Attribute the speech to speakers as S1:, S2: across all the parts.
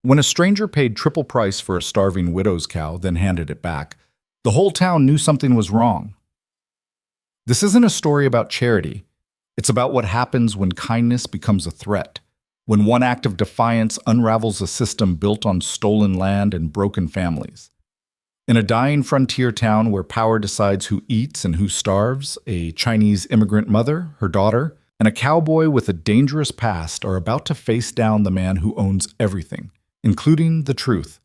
S1: When a stranger paid triple price for a starving widow's cow, then handed it back, the whole town knew something was wrong. This isn't a story about charity. It's about what happens when kindness becomes a threat, when one act of defiance unravels a system built on stolen land and broken families. In a dying frontier town where power decides who eats and who starves, a Chinese immigrant mother, her daughter, and a cowboy with a dangerous past are about to face down the man who owns everything, including the truth.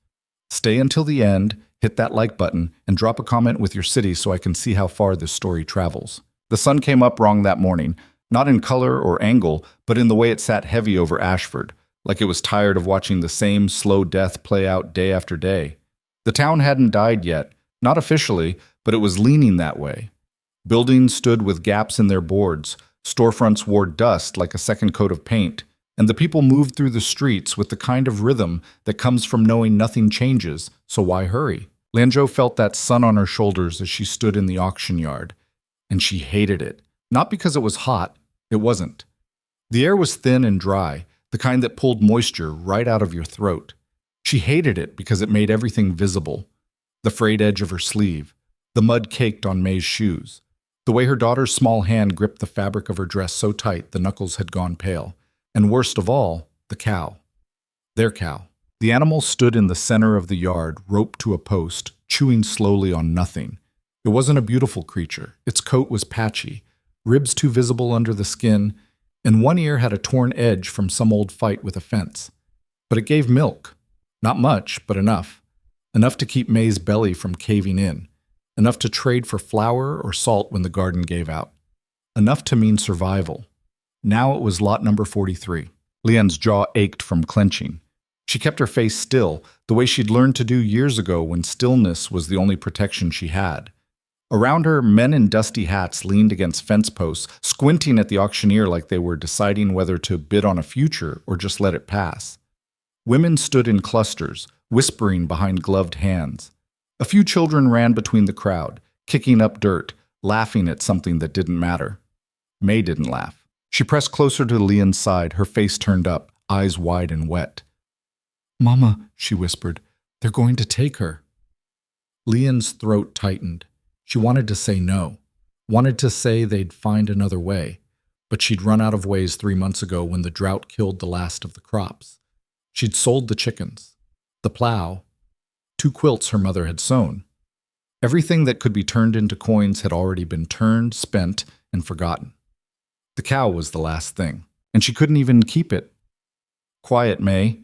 S1: Stay until the end, hit that like button, and drop a comment with your city so I can see how far this story travels. The sun came up wrong that morning, not in color or angle, but in the way it sat heavy over Ashford, like it was tired of watching the same slow death play out day after day. The town hadn't died yet, not officially, but it was leaning that way. Buildings stood with gaps in their boards, storefronts wore dust like a second coat of paint, and the people moved through the streets with the kind of rhythm that comes from knowing nothing changes, so why hurry? Lianzhou felt that sun on her shoulders as she stood in the auction yard, and she hated it. Not because it was hot, it wasn't. The air was thin and dry, the kind that pulled moisture right out of your throat. She hated it because it made everything visible. The frayed edge of her sleeve, the mud caked on May's shoes, the way her daughter's small hand gripped the fabric of her dress so tight the knuckles had gone pale, and worst of all, the cow. Their cow. The animal stood in the center of the yard, roped to a post, chewing slowly on nothing. It wasn't a beautiful creature. Its coat was patchy, ribs too visible under the skin, and one ear had a torn edge from some old fight with a fence. But it gave milk. Not much, but enough. Enough to keep May's belly from caving in. Enough to trade for flour or salt when the garden gave out. Enough to mean survival. Now it was lot number 43. Lian's jaw ached from clenching. She kept her face still, the way she'd learned to do years ago when stillness was the only protection she had. Around her, men in dusty hats leaned against fence posts, squinting at the auctioneer like they were deciding whether to bid on a future or just let it pass. Women stood in clusters, whispering behind gloved hands. A few children ran between the crowd, kicking up dirt, laughing at something that didn't matter. May didn't laugh. She pressed closer to Lian's side, her face turned up, eyes wide and wet. "Mama," she whispered, "they're going to take her." Lian's throat tightened. She wanted to say no, wanted to say they'd find another way, but she'd run out of ways 3 months ago when the drought killed the last of the crops. She'd sold the chickens, the plow, 2 quilts her mother had sewn. Everything that could be turned into coins had already been turned, spent, and forgotten. The cow was the last thing, and she couldn't even keep it. "Quiet, May,"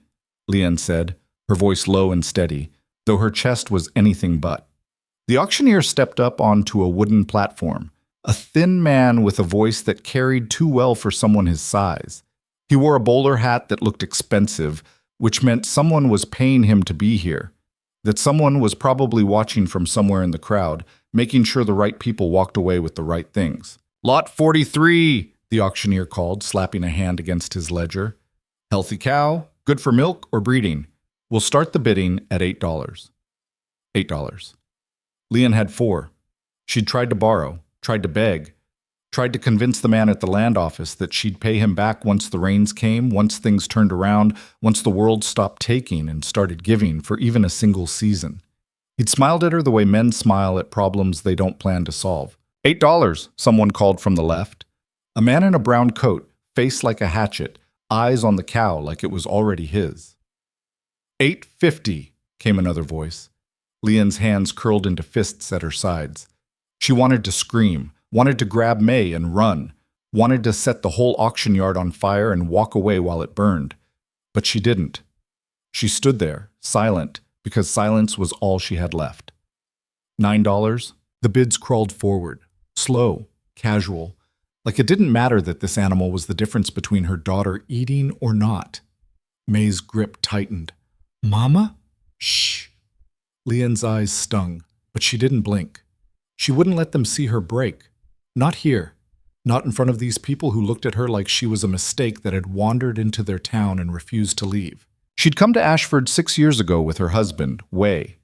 S1: Lian said, her voice low and steady, though her chest was anything but. The auctioneer stepped up onto a wooden platform, a thin man with a voice that carried too well for someone his size. He wore a bowler hat that looked expensive, which meant someone was paying him to be here, that someone was probably watching from somewhere in the crowd, making sure the right people walked away with the right things. "Lot 43, the auctioneer called, slapping a hand against his ledger. "Healthy cow, good for milk or breeding. We'll start the bidding at $8. $8. Lian had 4. She'd tried to borrow, tried to beg, tried to convince the man at the land office that she'd pay him back once the rains came, once things turned around, once the world stopped taking and started giving for even a single season. He'd smiled at her the way men smile at problems they don't plan to solve. $8, someone called from the left. A man in a brown coat, face like a hatchet, eyes on the cow like it was already his. $8.50, came another voice. Lian's hands curled into fists at her sides. She wanted to scream, wanted to grab May and run, wanted to set the whole auction yard on fire and walk away while it burned. But she didn't. She stood there, silent, because silence was all she had left. $9. The bids crawled forward, slow, casual, like it didn't matter that this animal was the difference between her daughter eating or not. May's grip tightened. "Mama?" "Shh." Lian's eyes stung, but she didn't blink. She wouldn't let them see her break. Not here. Not in front of these people who looked at her like she was a mistake that had wandered into their town and refused to leave. She'd come to Ashford 6 years ago with her husband, Wei.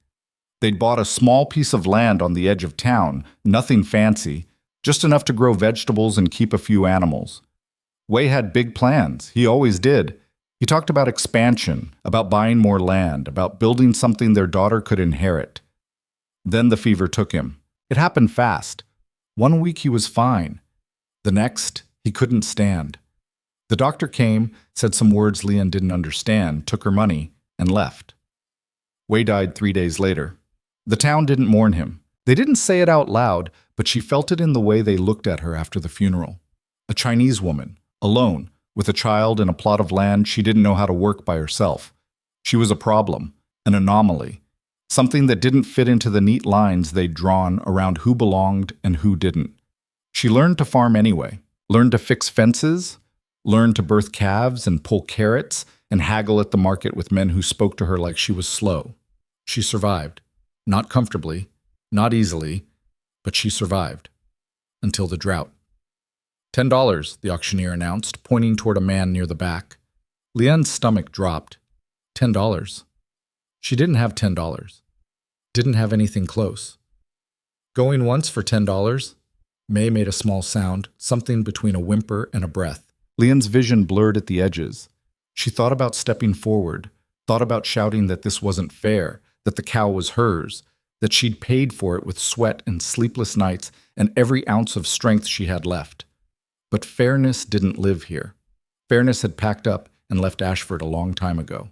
S1: They'd bought a small piece of land on the edge of town, nothing fancy, just enough to grow vegetables and keep a few animals. Wei had big plans. He always did. He talked about expansion, about buying more land, about building something their daughter could inherit. Then the fever took him. It happened fast. 1 week he was fine. The next, he couldn't stand. The doctor came, said some words Lian didn't understand, took her money, and left. Wei died 3 days later. The town didn't mourn him. They didn't say it out loud, but she felt it in the way they looked at her after the funeral. A Chinese woman, alone, with a child and a plot of land she didn't know how to work by herself. She was a problem, an anomaly, something that didn't fit into the neat lines they'd drawn around who belonged and who didn't. She learned to farm anyway, learned to fix fences, learned to birth calves and pull carrots and haggle at the market with men who spoke to her like she was slow. She survived. Not comfortably, not easily, but she survived. Until the drought. $10, the auctioneer announced, pointing toward a man near the back. Lian's stomach dropped. $10. She didn't have $10. Didn't have anything close. Going once for $10? May made a small sound, something between a whimper and a breath. Lian's vision blurred at the edges. She thought about stepping forward, thought about shouting that this wasn't fair, that the cow was hers, that she'd paid for it with sweat and sleepless nights and every ounce of strength she had left. But fairness didn't live here. Fairness had packed up and left Ashford a long time ago.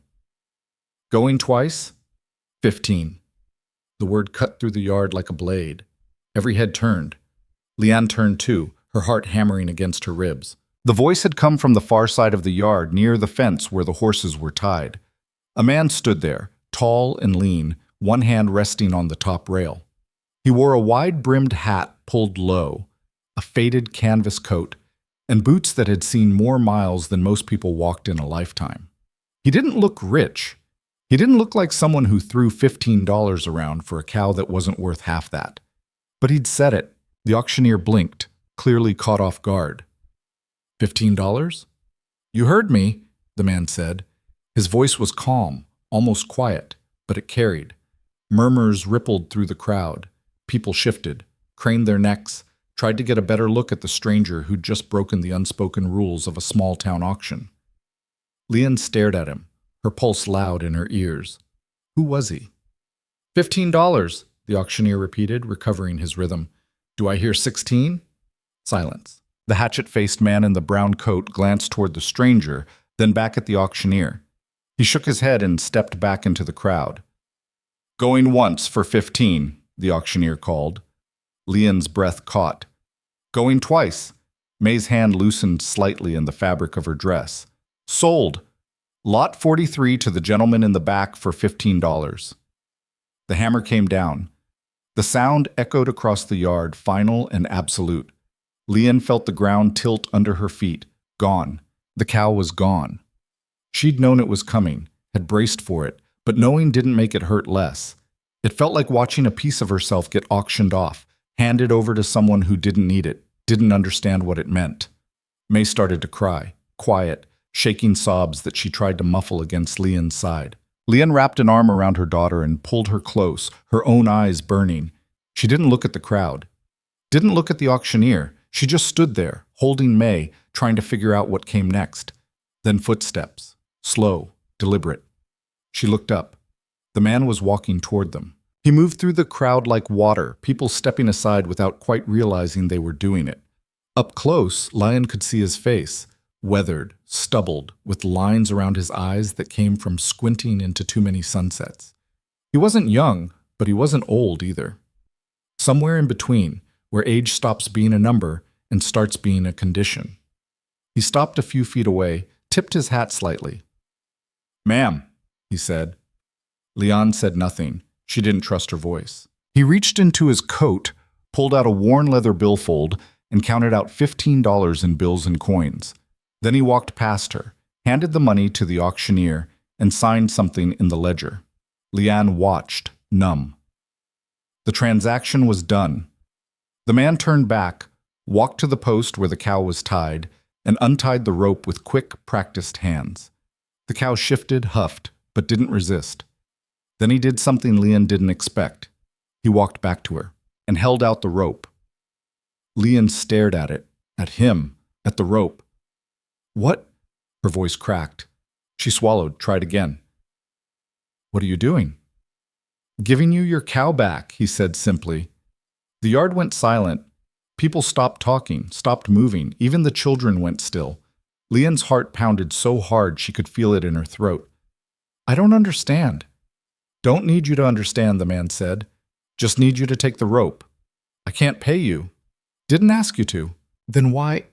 S1: Going twice? 15. The word cut through the yard like a blade. Every head turned. Lian turned too, her heart hammering against her ribs. The voice had come from the far side of the yard, near the fence where the horses were tied. A man stood there, tall and lean, one hand resting on the top rail. He wore a wide-brimmed hat pulled low, a faded canvas coat, and boots that had seen more miles than most people walked in a lifetime. He didn't look rich. He didn't look like someone who threw $15 around for a cow that wasn't worth half that. But he'd said it. The auctioneer blinked, clearly caught off guard. $15? You heard me, the man said. His voice was calm, almost quiet, but it carried. Murmurs rippled through the crowd. People shifted, craned their necks, tried to get a better look at the stranger who'd just broken the unspoken rules of a small-town auction. Lian stared at him, her pulse loud in her ears. Who was he? $15, the auctioneer repeated, recovering his rhythm. Do I hear 16? Silence. The hatchet-faced man in the brown coat glanced toward the stranger, then back at the auctioneer. He shook his head and stepped back into the crowd. Going once for 15, the auctioneer called. Lian's breath caught. Going twice. May's hand loosened slightly in the fabric of her dress. Sold. Lot 43 to the gentleman in the back for $15. The hammer came down. The sound echoed across the yard, final and absolute. Lian felt the ground tilt under her feet. Gone. The cow was gone. She'd known it was coming, had braced for it, but knowing didn't make it hurt less. It felt like watching a piece of herself get auctioned off, handed over to someone who didn't need it, didn't understand what it meant. May started to cry, quiet, shaking sobs that she tried to muffle against Lian's side. Lian wrapped an arm around her daughter and pulled her close, her own eyes burning. She didn't look at the crowd, didn't look at the auctioneer. She just stood there, holding May, trying to figure out what came next. Then footsteps, slow, deliberate. She looked up. The man was walking toward them. He moved through the crowd like water, people stepping aside without quite realizing they were doing it. Up close, Lian could see his face, weathered, stubbled, with lines around his eyes that came from squinting into too many sunsets. He wasn't young, but he wasn't old either. Somewhere in between, where age stops being a number and starts being a condition. He stopped a few feet away, tipped his hat slightly. Ma'am, he said. Lian said nothing. She didn't trust her voice. He reached into his coat, pulled out a worn leather billfold, and counted out $15 in bills and coins. Then he walked past her, handed the money to the auctioneer, and signed something in the ledger. Lian watched, numb. The transaction was done. The man turned back, walked to the post where the cow was tied, and untied the rope with quick, practiced hands. The cow shifted, huffed, but didn't resist. Then he did something Lian didn't expect. He walked back to her and held out the rope. Lian stared at it, at him, at the rope. What? Her voice cracked. She swallowed, tried again. What are you doing? Giving you your cow back, he said simply. The yard went silent. People stopped talking, stopped moving. Even the children went still. Leon's heart pounded so hard she could feel it in her throat. I don't understand. Don't need you to understand, the man said. Just need you to take the rope. I can't pay you. Didn't ask you to. Then why?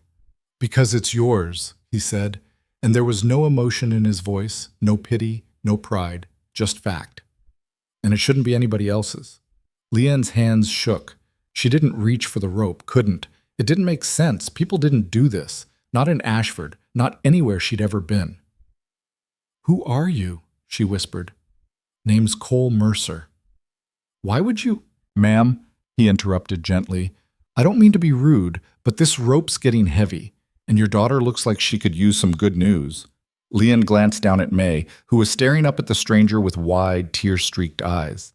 S1: Because it's yours, he said, and there was no emotion in his voice, no pity, no pride, just fact. And it shouldn't be anybody else's. Leanne's hands shook. She didn't reach for the rope, couldn't. It didn't make sense. People didn't do this. Not in Ashford, not anywhere she'd ever been. Who are you? She whispered. Name's Cole Mercer. Why would you? Ma'am, he interrupted gently. I don't mean to be rude, but this rope's getting heavy, and your daughter looks like she could use some good news. Leanne glanced down at May, who was staring up at the stranger with wide, tear-streaked eyes.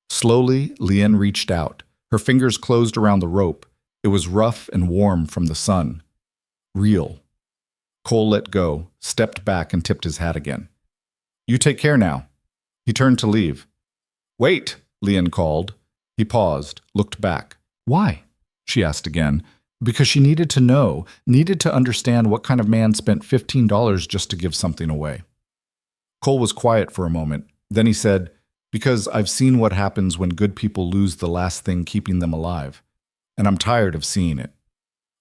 S1: Slowly, Leanne reached out. Her fingers closed around the rope. It was rough and warm from the sun. Real. Cole let go, stepped back, and tipped his hat again. You take care now. He turned to leave. Wait, Leanne called. He paused, looked back. Why? She asked again. Because she needed to know, needed to understand what kind of man spent $15 just to give something away. Cole was quiet for a moment. Then he said, because I've seen what happens when good people lose the last thing keeping them alive. And I'm tired of seeing it.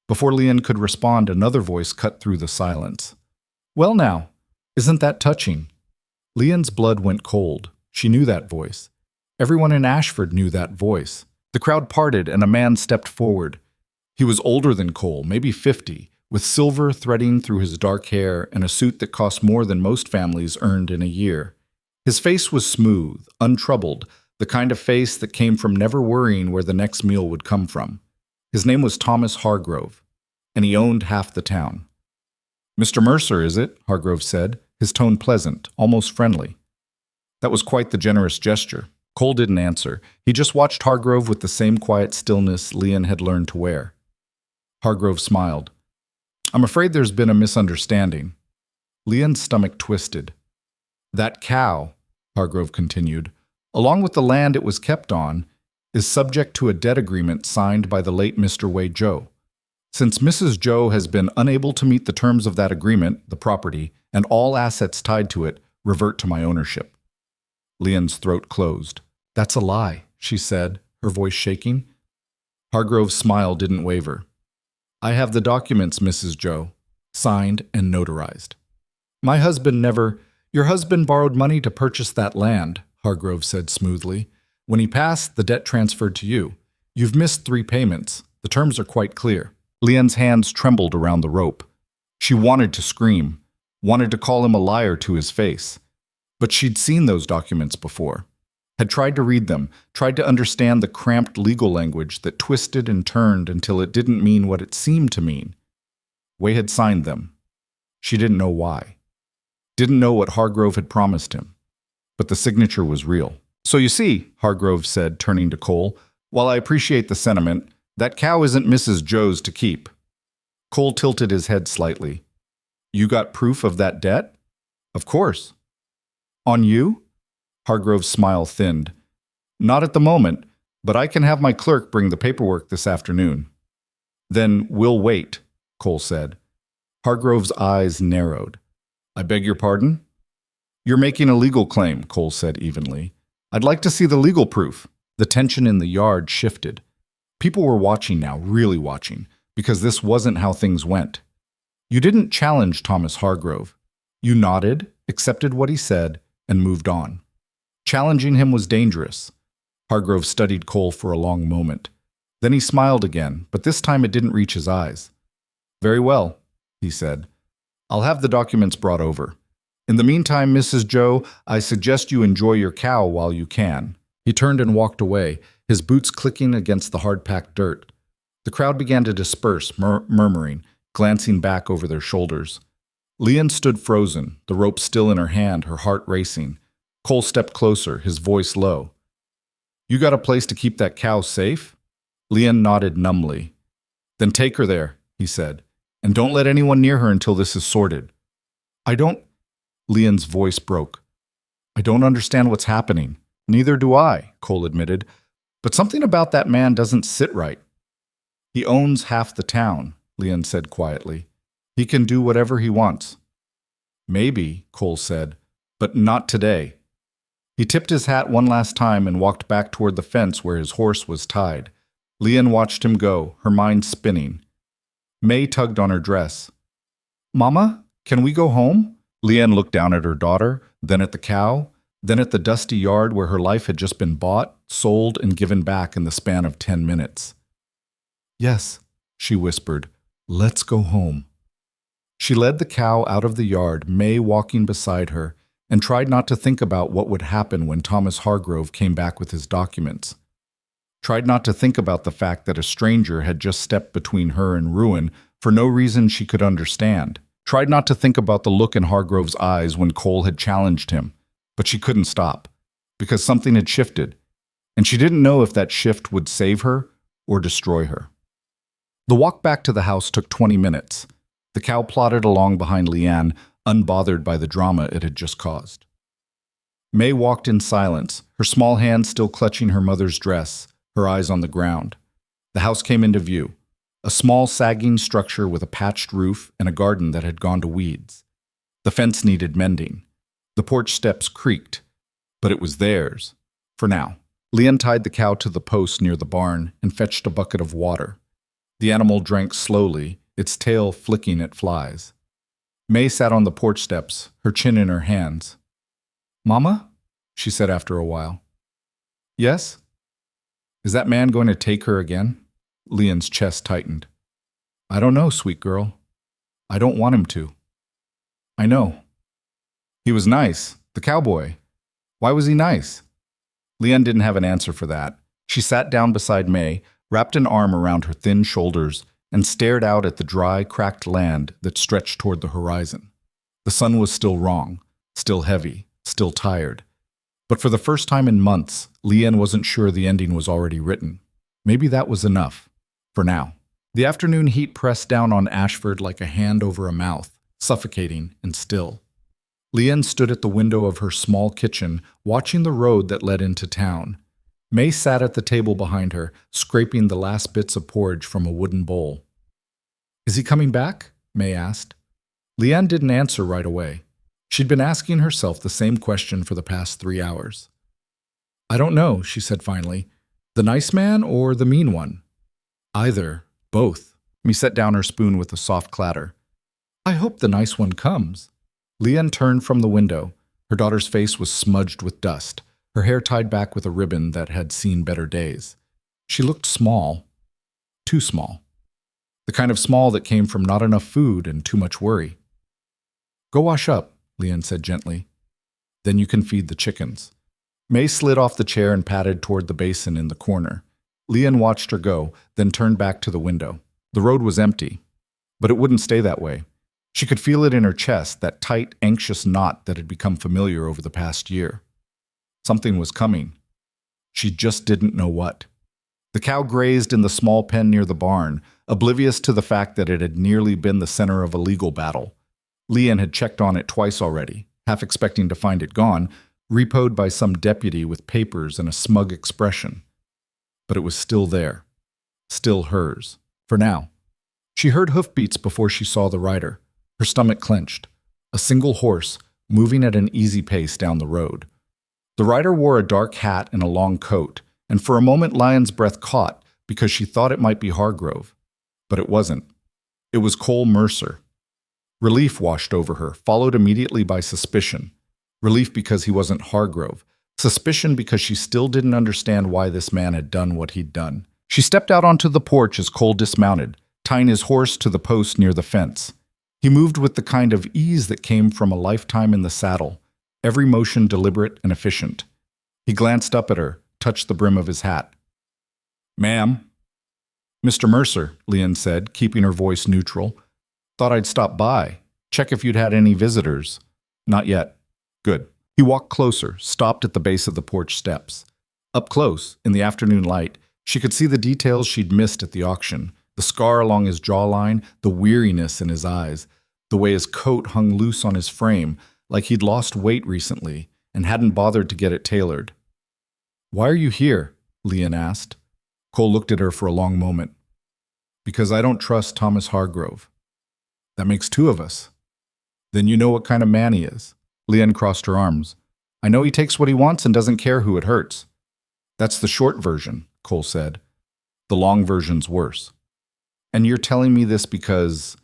S1: Before Leanne could respond, another voice cut through the silence. Well now, isn't that touching? Leanne's blood went cold. She knew that voice. Everyone in Ashford knew that voice. The crowd parted and a man stepped forward. He was older than Cole, maybe 50, with silver threading through his dark hair and a suit that cost more than most families earned in a year. His face was smooth, untroubled, the kind of face that came from never worrying where the next meal would come from. His name was Thomas Hargrove, and he owned half the town. Mr. Mercer, is it? Hargrove said, his tone pleasant, almost friendly. That was quite the generous gesture. Cole didn't answer. He just watched Hargrove with the same quiet stillness Leanne had learned to wear. Hargrove smiled. I'm afraid there's been a misunderstanding. Leanne's stomach twisted. That cow, Hargrove continued, along with the land it was kept on, is subject to a debt agreement signed by the late Mr. Wade Joe. Since Mrs. Joe has been unable to meet the terms of that agreement, the property, and all assets tied to it, revert to my ownership. Leanne's throat closed. That's a lie, she said, her voice shaking. Hargrove's smile didn't waver. I have the documents, Mrs. Joe, signed and notarized. My husband never... Your husband borrowed money to purchase that land, Hargrove said smoothly. When he passed, the debt transferred to you. You've missed 3 payments. The terms are quite clear. Leanne's hands trembled around the rope. She wanted to scream, wanted to call him a liar to his face. But she'd seen those documents before, had tried to read them, tried to understand the cramped legal language that twisted and turned until it didn't mean what it seemed to mean. Way had signed them. She didn't know why. Didn't know what Hargrove had promised him. But the signature was real. So you see, Hargrove said, turning to Cole, while I appreciate the sentiment, that cow isn't Mrs. Joe's to keep. Cole tilted his head slightly. You got proof of that debt? Of course. On you? Hargrove's smile thinned. Not at the moment, but I can have my clerk bring the paperwork this afternoon. Then we'll wait, Cole said. Hargrove's eyes narrowed. I beg your pardon? You're making a legal claim, Cole said evenly. I'd like to see the legal proof. The tension in the yard shifted. People were watching now, really watching, because this wasn't how things went. You didn't challenge Thomas Hargrove. You nodded, accepted what he said, and moved on. Challenging him was dangerous. Hargrove studied Cole for a long moment. Then he smiled again, but this time it didn't reach his eyes. Very well, he said. I'll have the documents brought over. In the meantime, Mrs. Joe, I suggest you enjoy your cow while you can. He turned and walked away, his boots clicking against the hard-packed dirt. The crowd began to disperse, murmuring, glancing back over their shoulders. Leanne stood frozen, the rope still in her hand, her heart racing. Cole stepped closer, his voice low. You got a place to keep that cow safe? Leanne nodded numbly. Then take her there, he said, and don't let anyone near her until this is sorted. I don't... Leon's voice broke. I don't understand what's happening. Neither do I, Cole admitted. But something about that man doesn't sit right. He owns half the town, Leon said quietly. He can do whatever he wants. Maybe, Cole said, but not today. He tipped his hat one last time and walked back toward the fence where his horse was tied. Leon watched him go, her mind spinning. May tugged on her dress. Mama, can we go home? Leanne looked down at her daughter, then at the cow, then at the dusty yard where her life had just been bought, sold, and given back in the span of 10 minutes. Yes, she whispered. Let's go home. She led the cow out of the yard, May walking beside her, and tried not to think about what would happen when Thomas Hargrove came back with his documents. Tried not to think about the fact that a stranger had just stepped between her and ruin for no reason she could understand. Tried not to think about the look in Hargrove's eyes when Cole had challenged him, but she couldn't stop, because something had shifted, and she didn't know if that shift would save her or destroy her. The walk back to the house took 20 minutes. The cow plodded along behind Leanne, unbothered by the drama it had just caused. May walked in silence, her small hand still clutching her mother's dress, her eyes on the ground. The house came into view, a small sagging structure with a patched roof and a garden that had gone to weeds. The fence needed mending. The porch steps creaked, but it was theirs, for now. Leanne tied the cow to the post near the barn and fetched a bucket of water. The animal drank slowly, its tail flicking at flies. May sat on the porch steps, her chin in her hands. Mama? She said after a while. Yes? Is that man going to take her again? Leon's chest tightened. I don't know, sweet girl. I don't want him to. I know. He was nice, the cowboy. Why was he nice? Leanne didn't have an answer for that. She sat down beside May, wrapped an arm around her thin shoulders, and stared out at the dry, cracked land that stretched toward the horizon. The sun was still wrong, still heavy, still tired. But for the first time in months, Leanne wasn't sure the ending was already written. Maybe that was enough, for now. The afternoon heat pressed down on Ashford like a hand over a mouth, suffocating and still. Leanne stood at the window of her small kitchen, watching the road that led into town. May sat at the table behind her, scraping the last bits of porridge from a wooden bowl. Is he coming back? May asked. Leanne didn't answer right away. She'd been asking herself the same question for the past 3 hours. I don't know, she said finally. The nice man or the mean one? Either. Both. May set down her spoon with a soft clatter. I hope the nice one comes. Leanne turned from the window. Her daughter's face was smudged with dust, her hair tied back with a ribbon that had seen better days. She looked small. Too small. The kind of small that came from not enough food and too much worry. Go wash up, Leanne said gently. Then you can feed the chickens. May slid off the chair and padded toward the basin in the corner. Leanne watched her go, then turned back to the window. The road was empty, but it wouldn't stay that way. She could feel it in her chest, that tight, anxious knot that had become familiar over the past year. Something was coming. She just didn't know what. The cow grazed in the small pen near the barn, oblivious to the fact that it had nearly been the center of a legal battle. Leanne had checked on it twice already, half expecting to find it gone, repoed by some deputy with papers and a smug expression. But it was still there. Still hers. For now. She heard hoofbeats before she saw the rider. Her stomach clenched. A single horse, moving at an easy pace down the road. The rider wore a dark hat and a long coat, and for a moment Lyon's breath caught because she thought it might be Hargrove. But it wasn't. It was Cole Mercer. Relief washed over her, followed immediately by suspicion. Relief because he wasn't Hargrove. Suspicion because she still didn't understand why this man had done what he'd done. She stepped out onto the porch as Cole dismounted, tying his horse to the post near the fence. He moved with the kind of ease that came from a lifetime in the saddle, every motion deliberate and efficient. He glanced up at her, touched the brim of his hat. Ma'am. Mr. Mercer, Leanne said, keeping her voice neutral. Thought I'd stop by, check if you'd had any visitors. Not yet. Good. He walked closer, stopped at the base of the porch steps. Up close, in the afternoon light, she could see the details she'd missed at the auction, the scar along his jawline, the weariness in his eyes, the way his coat hung loose on his frame, like he'd lost weight recently and hadn't bothered to get it tailored. "Why are you here?" Leon asked. Cole looked at her for a long moment. "Because I don't trust Thomas Hargrove." "That makes two of us." "Then you know what kind of man he is." Leon crossed her arms. "I know he takes what he wants and doesn't care who it hurts." "That's the short version," Cole said. "The long version's worse." "And you're telling me this because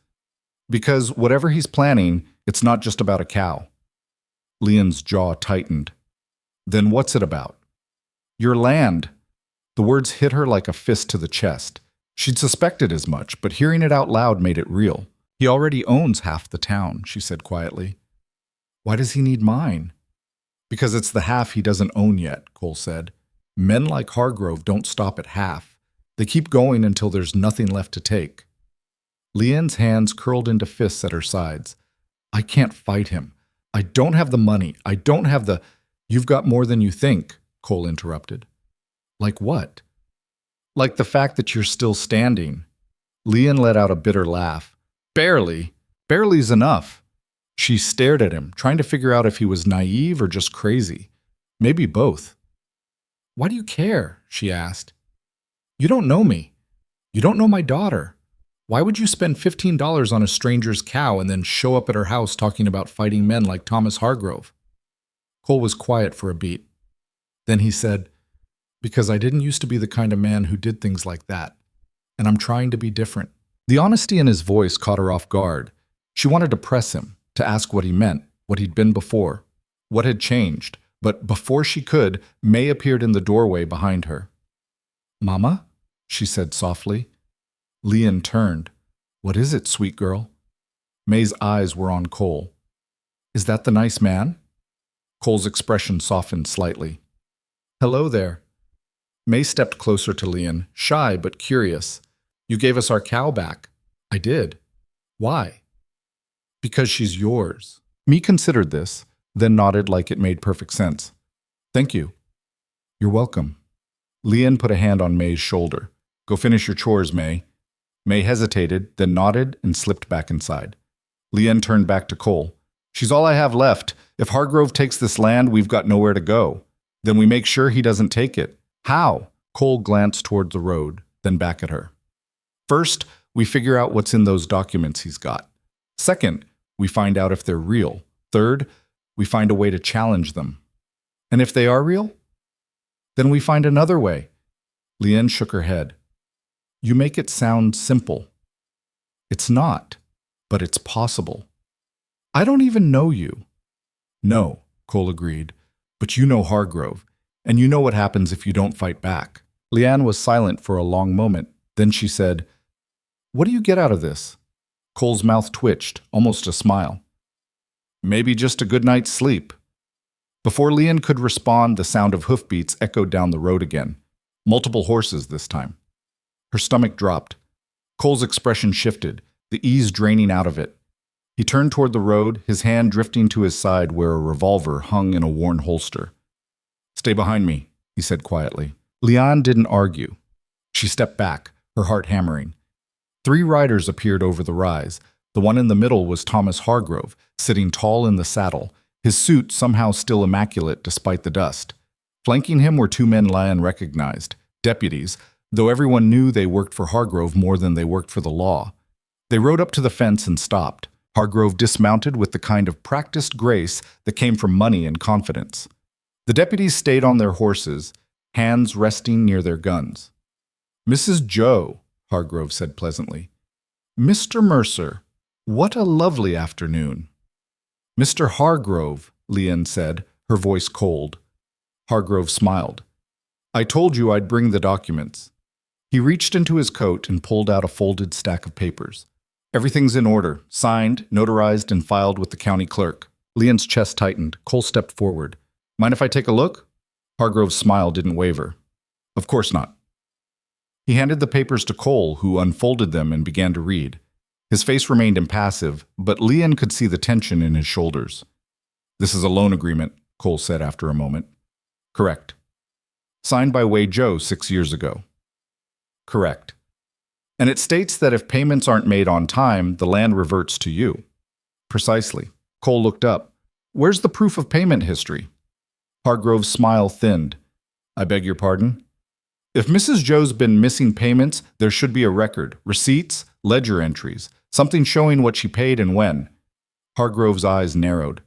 S1: whatever he's planning, it's not just about a cow." Leon's jaw tightened. "Then what's it about?" "Your land." The words hit her like a fist to the chest. She'd suspected as much, but hearing it out loud made it real. "He already owns half the town," she said quietly. "Why does he need mine?" "Because it's the half he doesn't own yet," Cole said. "Men like Hargrove don't stop at half. They keep going until there's nothing left to take." Leon's hands curled into fists at her sides. "I can't fight him. I don't have the money. I don't have the—" "You've got more than you think," Cole interrupted. "Like what?" "Like the fact that you're still standing." Leon let out a bitter laugh. "Barely. Barely's enough." She stared at him, trying to figure out if he was naive or just crazy. Maybe both. "Why do you care?" she asked. "You don't know me. You don't know my daughter. Why would you spend $15 on a stranger's cow and then show up at her house talking about fighting men like Thomas Hargrove?" Cole was quiet for a beat. Then he said, "Because I didn't used to be the kind of man who did things like that. And I'm trying to be different." The honesty in his voice caught her off guard. She wanted to press him, to ask what he meant, what he'd been before, what had changed. But before she could, May appeared in the doorway behind her. "Mama?" she said softly. Leon turned. "What is it, sweet girl?" May's eyes were on Cole. "Is that the nice man?" Cole's expression softened slightly. "Hello there." May stepped closer to Leon, shy but curious. "You gave us our cow back." "I did." "Why?" "Because she's yours." Me considered this, then nodded like it made perfect sense. "Thank you." "You're welcome." Leon put a hand on May's shoulder. "Go finish your chores, May." May hesitated, then nodded and slipped back inside. Leon turned back to Cole. "She's all I have left. If Hargrove takes this land, we've got nowhere to go. Then we make sure he doesn't take it." "How?" Cole glanced toward the road, then back at her. "First, we figure out what's in those documents he's got. Second, we find out if they're real. Third, we find a way to challenge them. And if they are real? Then we find another way." Leanne shook her head. "You make it sound simple." "It's not, but it's possible." "I don't even know you." "No," Cole agreed, "but you know Hargrove, and you know what happens if you don't fight back." Leanne was silent for a long moment. Then she said, "What do you get out of this?" Cole's mouth twitched, almost a smile. "Maybe just a good night's sleep." Before Leanne could respond, the sound of hoofbeats echoed down the road again. Multiple horses this time. Her stomach dropped. Cole's expression shifted, the ease draining out of it. He turned toward the road, his hand drifting to his side where a revolver hung in a worn holster. "Stay behind me," he said quietly. Leanne didn't argue. She stepped back, her heart hammering. 3 riders appeared over the rise. The one in the middle was Thomas Hargrove, sitting tall in the saddle, his suit somehow still immaculate despite the dust. Flanking him were 2 men Leanne recognized, deputies, though everyone knew they worked for Hargrove more than they worked for the law. They rode up to the fence and stopped. Hargrove dismounted with the kind of practiced grace that came from money and confidence. The deputies stayed on their horses, hands resting near their guns. "Mrs. Joe," Hargrove said pleasantly. "Mr. Mercer, what a lovely afternoon." "Mr. Hargrove," Leanne said, her voice cold. Hargrove smiled. "I told you I'd bring the documents." He reached into his coat and pulled out a folded stack of papers. "Everything's in order, signed, notarized, and filed with the county clerk." Leanne's chest tightened. Cole stepped forward. "Mind if I take a look?" Hargrove's smile didn't waver. "Of course not." He handed the papers to Cole, who unfolded them and began to read. His face remained impassive, but Leanne could see the tension in his shoulders. "This is a loan agreement," Cole said after a moment. "Correct." "Signed by Wei Zhou 6 years ago." "Correct." "And it states that if payments aren't made on time, the land reverts to you." "Precisely." Cole looked up. Where's the proof of payment history? Hargrove's smile thinned. I beg your pardon? If Mrs. Joe's been missing payments, there should be a record, receipts, ledger entries, something showing what she paid and when. Hargrove's eyes narrowed.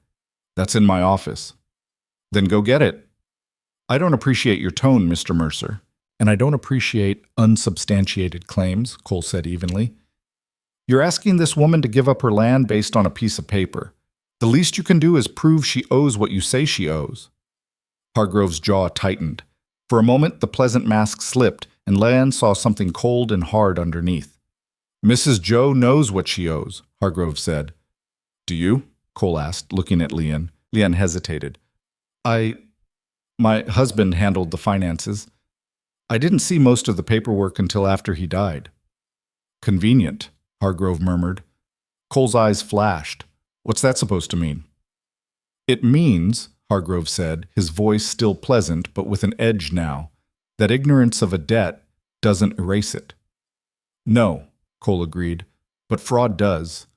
S1: That's in my office. Then go get it. I don't appreciate your tone, Mr. Mercer. And I don't appreciate unsubstantiated claims, Cole said evenly. You're asking this woman to give up her land based on a piece of paper. The least you can do is prove she owes what you say she owes. Hargrove's jaw tightened. For a moment, the pleasant mask slipped, and Leanne saw something cold and hard underneath. Mrs. Joe knows what she owes, Hargrove said. Do you? Cole asked, looking at Leanne. Leanne hesitated. My husband handled the finances. I didn't see most of the paperwork until after he died. Convenient, Hargrove murmured. Cole's eyes flashed. What's that supposed to mean? It means, Hargrove said, his voice still pleasant but with an edge now, that ignorance of a debt doesn't erase it. No, Cole agreed, but fraud does.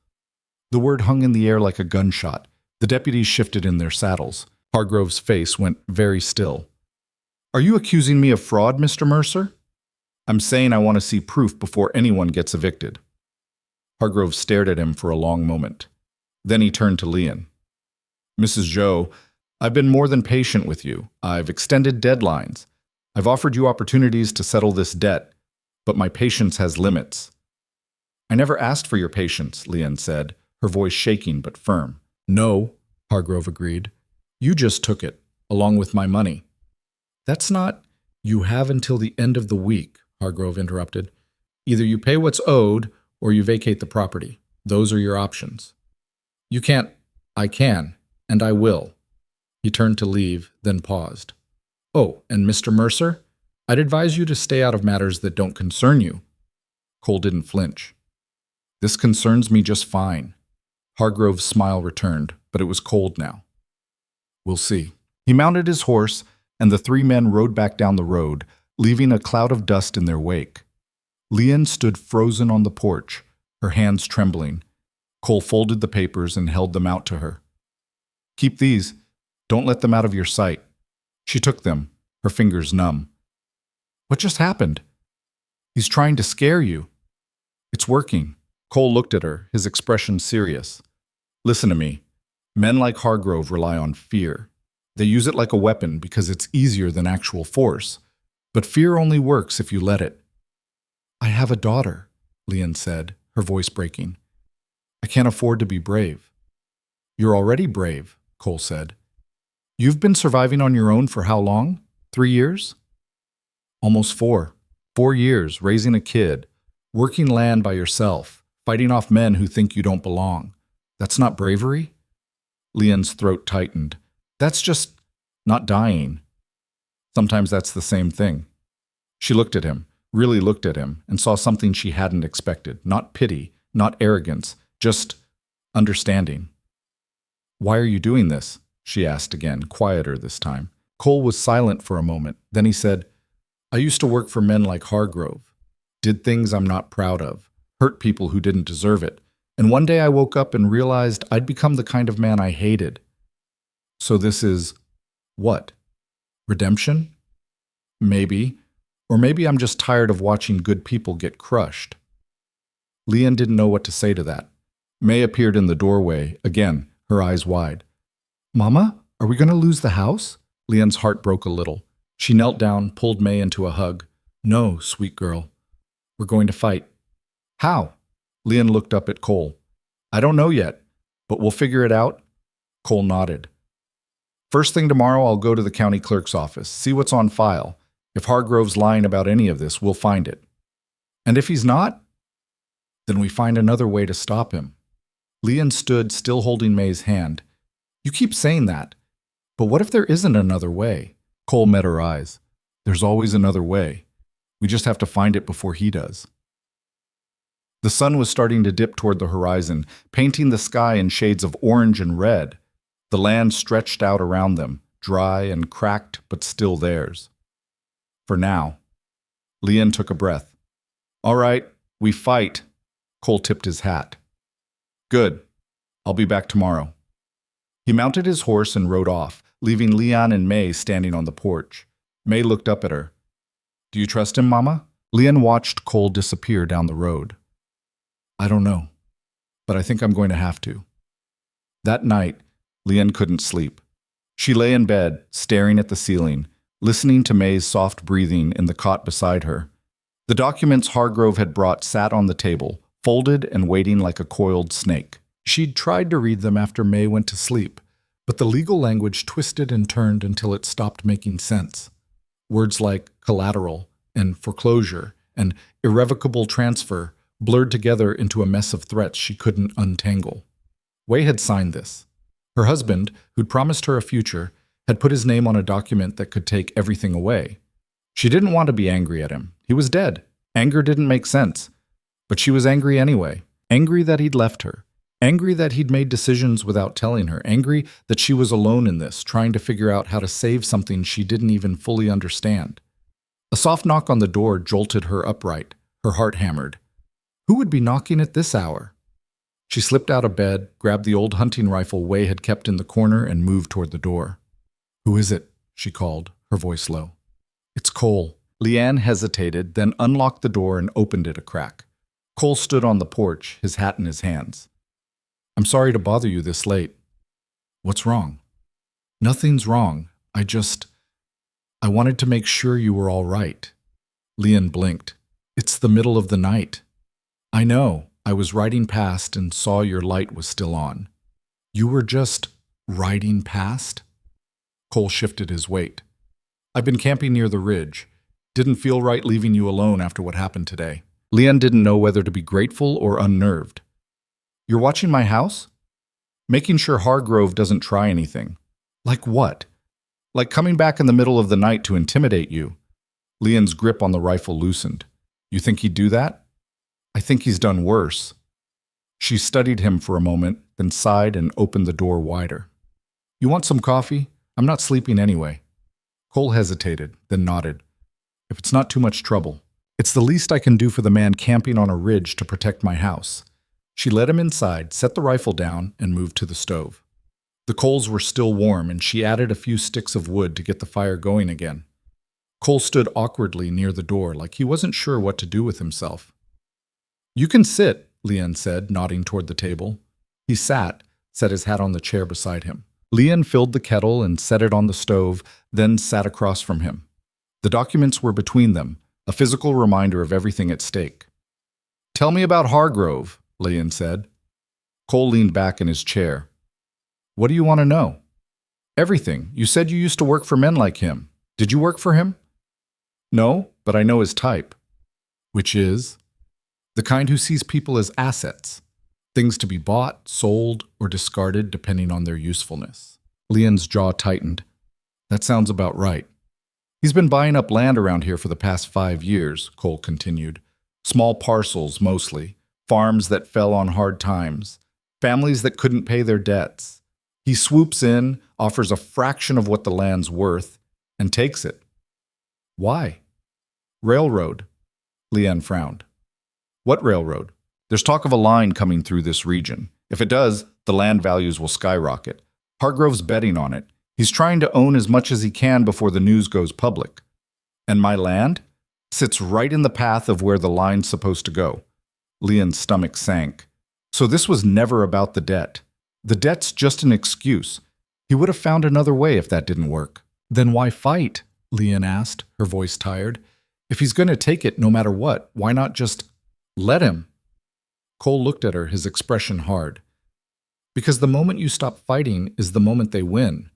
S1: The word hung in the air like a gunshot. The deputies shifted in their saddles. Hargrove's face went very still. Are you accusing me of fraud, Mr. Mercer? I'm saying I want to see proof before anyone gets evicted. Hargrove stared at him for a long moment. Then he turned to Leanne. Mrs. Joe, I've been more than patient with you. I've extended deadlines. I've offered you opportunities to settle this debt, but my patience has limits. I never asked for your patience, Leanne said, her voice shaking but firm. No, Hargrove agreed. You just took it, along with my money. That's not... You have until the end of the week, Hargrove interrupted. Either you pay what's owed, or you vacate the property. Those are your options. You can't... I can, and I will. He turned to leave, then paused. Oh, and Mr. Mercer, I'd advise you to stay out of matters that don't concern you. Cole didn't flinch. This concerns me just fine. Hargrove's smile returned, but it was cold now. We'll see. He mounted his horse, and the three men rode back down the road, leaving a cloud of dust in their wake. Leanne stood frozen on the porch, her hands trembling. Cole folded the papers and held them out to her. Keep these. Don't let them out of your sight. She took them, her fingers numb. What just happened? He's trying to scare you. It's working. Cole looked at her, his expression serious. Listen to me. Men like Hargrove rely on fear. They use it like a weapon because it's easier than actual force. But fear only works if you let it. I have a daughter, Leanne said, her voice breaking. I can't afford to be brave. You're already brave, Cole said. You've been surviving on your own for how long? 3 years? Almost 4. 4 years, raising a kid, working land by yourself, fighting off men who think you don't belong. That's not bravery? Leanne's throat tightened. That's just not dying. Sometimes that's the same thing. She looked at him, really looked at him, and saw something she hadn't expected. Not pity, not arrogance, just understanding. Why are you doing this? She asked again, quieter this time. Cole was silent for a moment. Then he said, I used to work for men like Hargrove. Did things I'm not proud of. Hurt people who didn't deserve it. And one day I woke up and realized I'd become the kind of man I hated. So this is, what? Redemption? Maybe. Or maybe I'm just tired of watching good people get crushed. Leanne didn't know what to say to that. May appeared in the doorway, again, her eyes wide. Mama, are we going to lose the house? Leanne's heart broke a little. She knelt down, pulled May into a hug. No, sweet girl. We're going to fight. How? Leanne looked up at Cole. I don't know yet, but we'll figure it out. Cole nodded. First thing tomorrow, I'll go to the county clerk's office, see what's on file. If Hargrove's lying about any of this, we'll find it. And if he's not, then we find another way to stop him. Leanne stood, still holding May's hand. You keep saying that, but what if there isn't another way? Cole met her eyes. There's always another way. We just have to find it before he does. The sun was starting to dip toward the horizon, painting the sky in shades of orange and red. The land stretched out around them, dry and cracked, but still theirs. For now. Leanne took a breath. All right, we fight. Cole tipped his hat. Good. I'll be back tomorrow. He mounted his horse and rode off, leaving Leon and May standing on the porch. May looked up at her. Do you trust him, Mama? Leon watched Cole disappear down the road. I don't know, but I think I'm going to have to. That night, Leon couldn't sleep. She lay in bed, staring at the ceiling, listening to May's soft breathing in the cot beside her. The documents Hargrove had brought sat on the table, folded and waiting like a coiled snake. She'd tried to read them after May went to sleep, but the legal language twisted and turned until it stopped making sense. Words like collateral and foreclosure and irrevocable transfer blurred together into a mess of threats she couldn't untangle. Wei had signed this. Her husband, who'd promised her a future, had put his name on a document that could take everything away. She didn't want to be angry at him. He was dead. Anger didn't make sense. But she was angry anyway. Angry that he'd left her. Angry that he'd made decisions without telling her. Angry that she was alone in this, trying to figure out how to save something she didn't even fully understand. A soft knock on the door jolted her upright. Her heart hammered. Who would be knocking at this hour? She slipped out of bed, grabbed the old hunting rifle Wei had kept in the corner, and moved toward the door. Who is it? She called, her voice low. It's Cole. Leanne hesitated, then unlocked the door and opened it a crack. Cole stood on the porch, his hat in his hands. I'm sorry to bother you this late. What's wrong? Nothing's wrong. I wanted to make sure you were all right. Leanne blinked. It's the middle of the night. I know. I was riding past and saw your light was still on. You were just riding past? Cole shifted his weight. I've been camping near the ridge. Didn't feel right leaving you alone after what happened today. Leanne didn't know whether to be grateful or unnerved. You're watching my house? Making sure Hargrove doesn't try anything. Like what? Like coming back in the middle of the night to intimidate you. Leanne's grip on the rifle loosened. You think he'd do that? I think he's done worse. She studied him for a moment, then sighed and opened the door wider. You want some coffee? I'm not sleeping anyway. Cole hesitated, then nodded. If it's not too much trouble. It's the least I can do for the man camping on a ridge to protect my house. She led him inside, set the rifle down, and moved to the stove. The coals were still warm, and she added a few sticks of wood to get the fire going again. Cole stood awkwardly near the door, like he wasn't sure what to do with himself. You can sit, Leanne said, nodding toward the table. He sat, set his hat on the chair beside him. Leanne filled the kettle and set it on the stove, then sat across from him. The documents were between them, a physical reminder of everything at stake. Tell me about Hargrove, Leanne said. Cole leaned back in his chair. What do you want to know? Everything. You said you used to work for men like him. Did you work for him? No, but I know his type. Which is? The kind who sees people as assets. Things to be bought, sold, or discarded depending on their usefulness. Leanne's jaw tightened. That sounds about right. He's been buying up land around here for the past 5 years, Cole continued. Small parcels, mostly. Farms that fell on hard times. Families that couldn't pay their debts. He swoops in, offers a fraction of what the land's worth, and takes it. Why? Railroad. Leanne frowned. What railroad? There's talk of a line coming through this region. If it does, the land values will skyrocket. Hargrove's betting on it. He's trying to own as much as he can before the news goes public. And my land? Sits right in the path of where the line's supposed to go. Leanne's stomach sank. So this was never about the debt. The debt's just an excuse. He would have found another way if that didn't work. Then why fight? Leanne asked, her voice tired. If he's going to take it no matter what, why not just let him? Cole looked at her, his expression hard. Because the moment you stop fighting is the moment they win.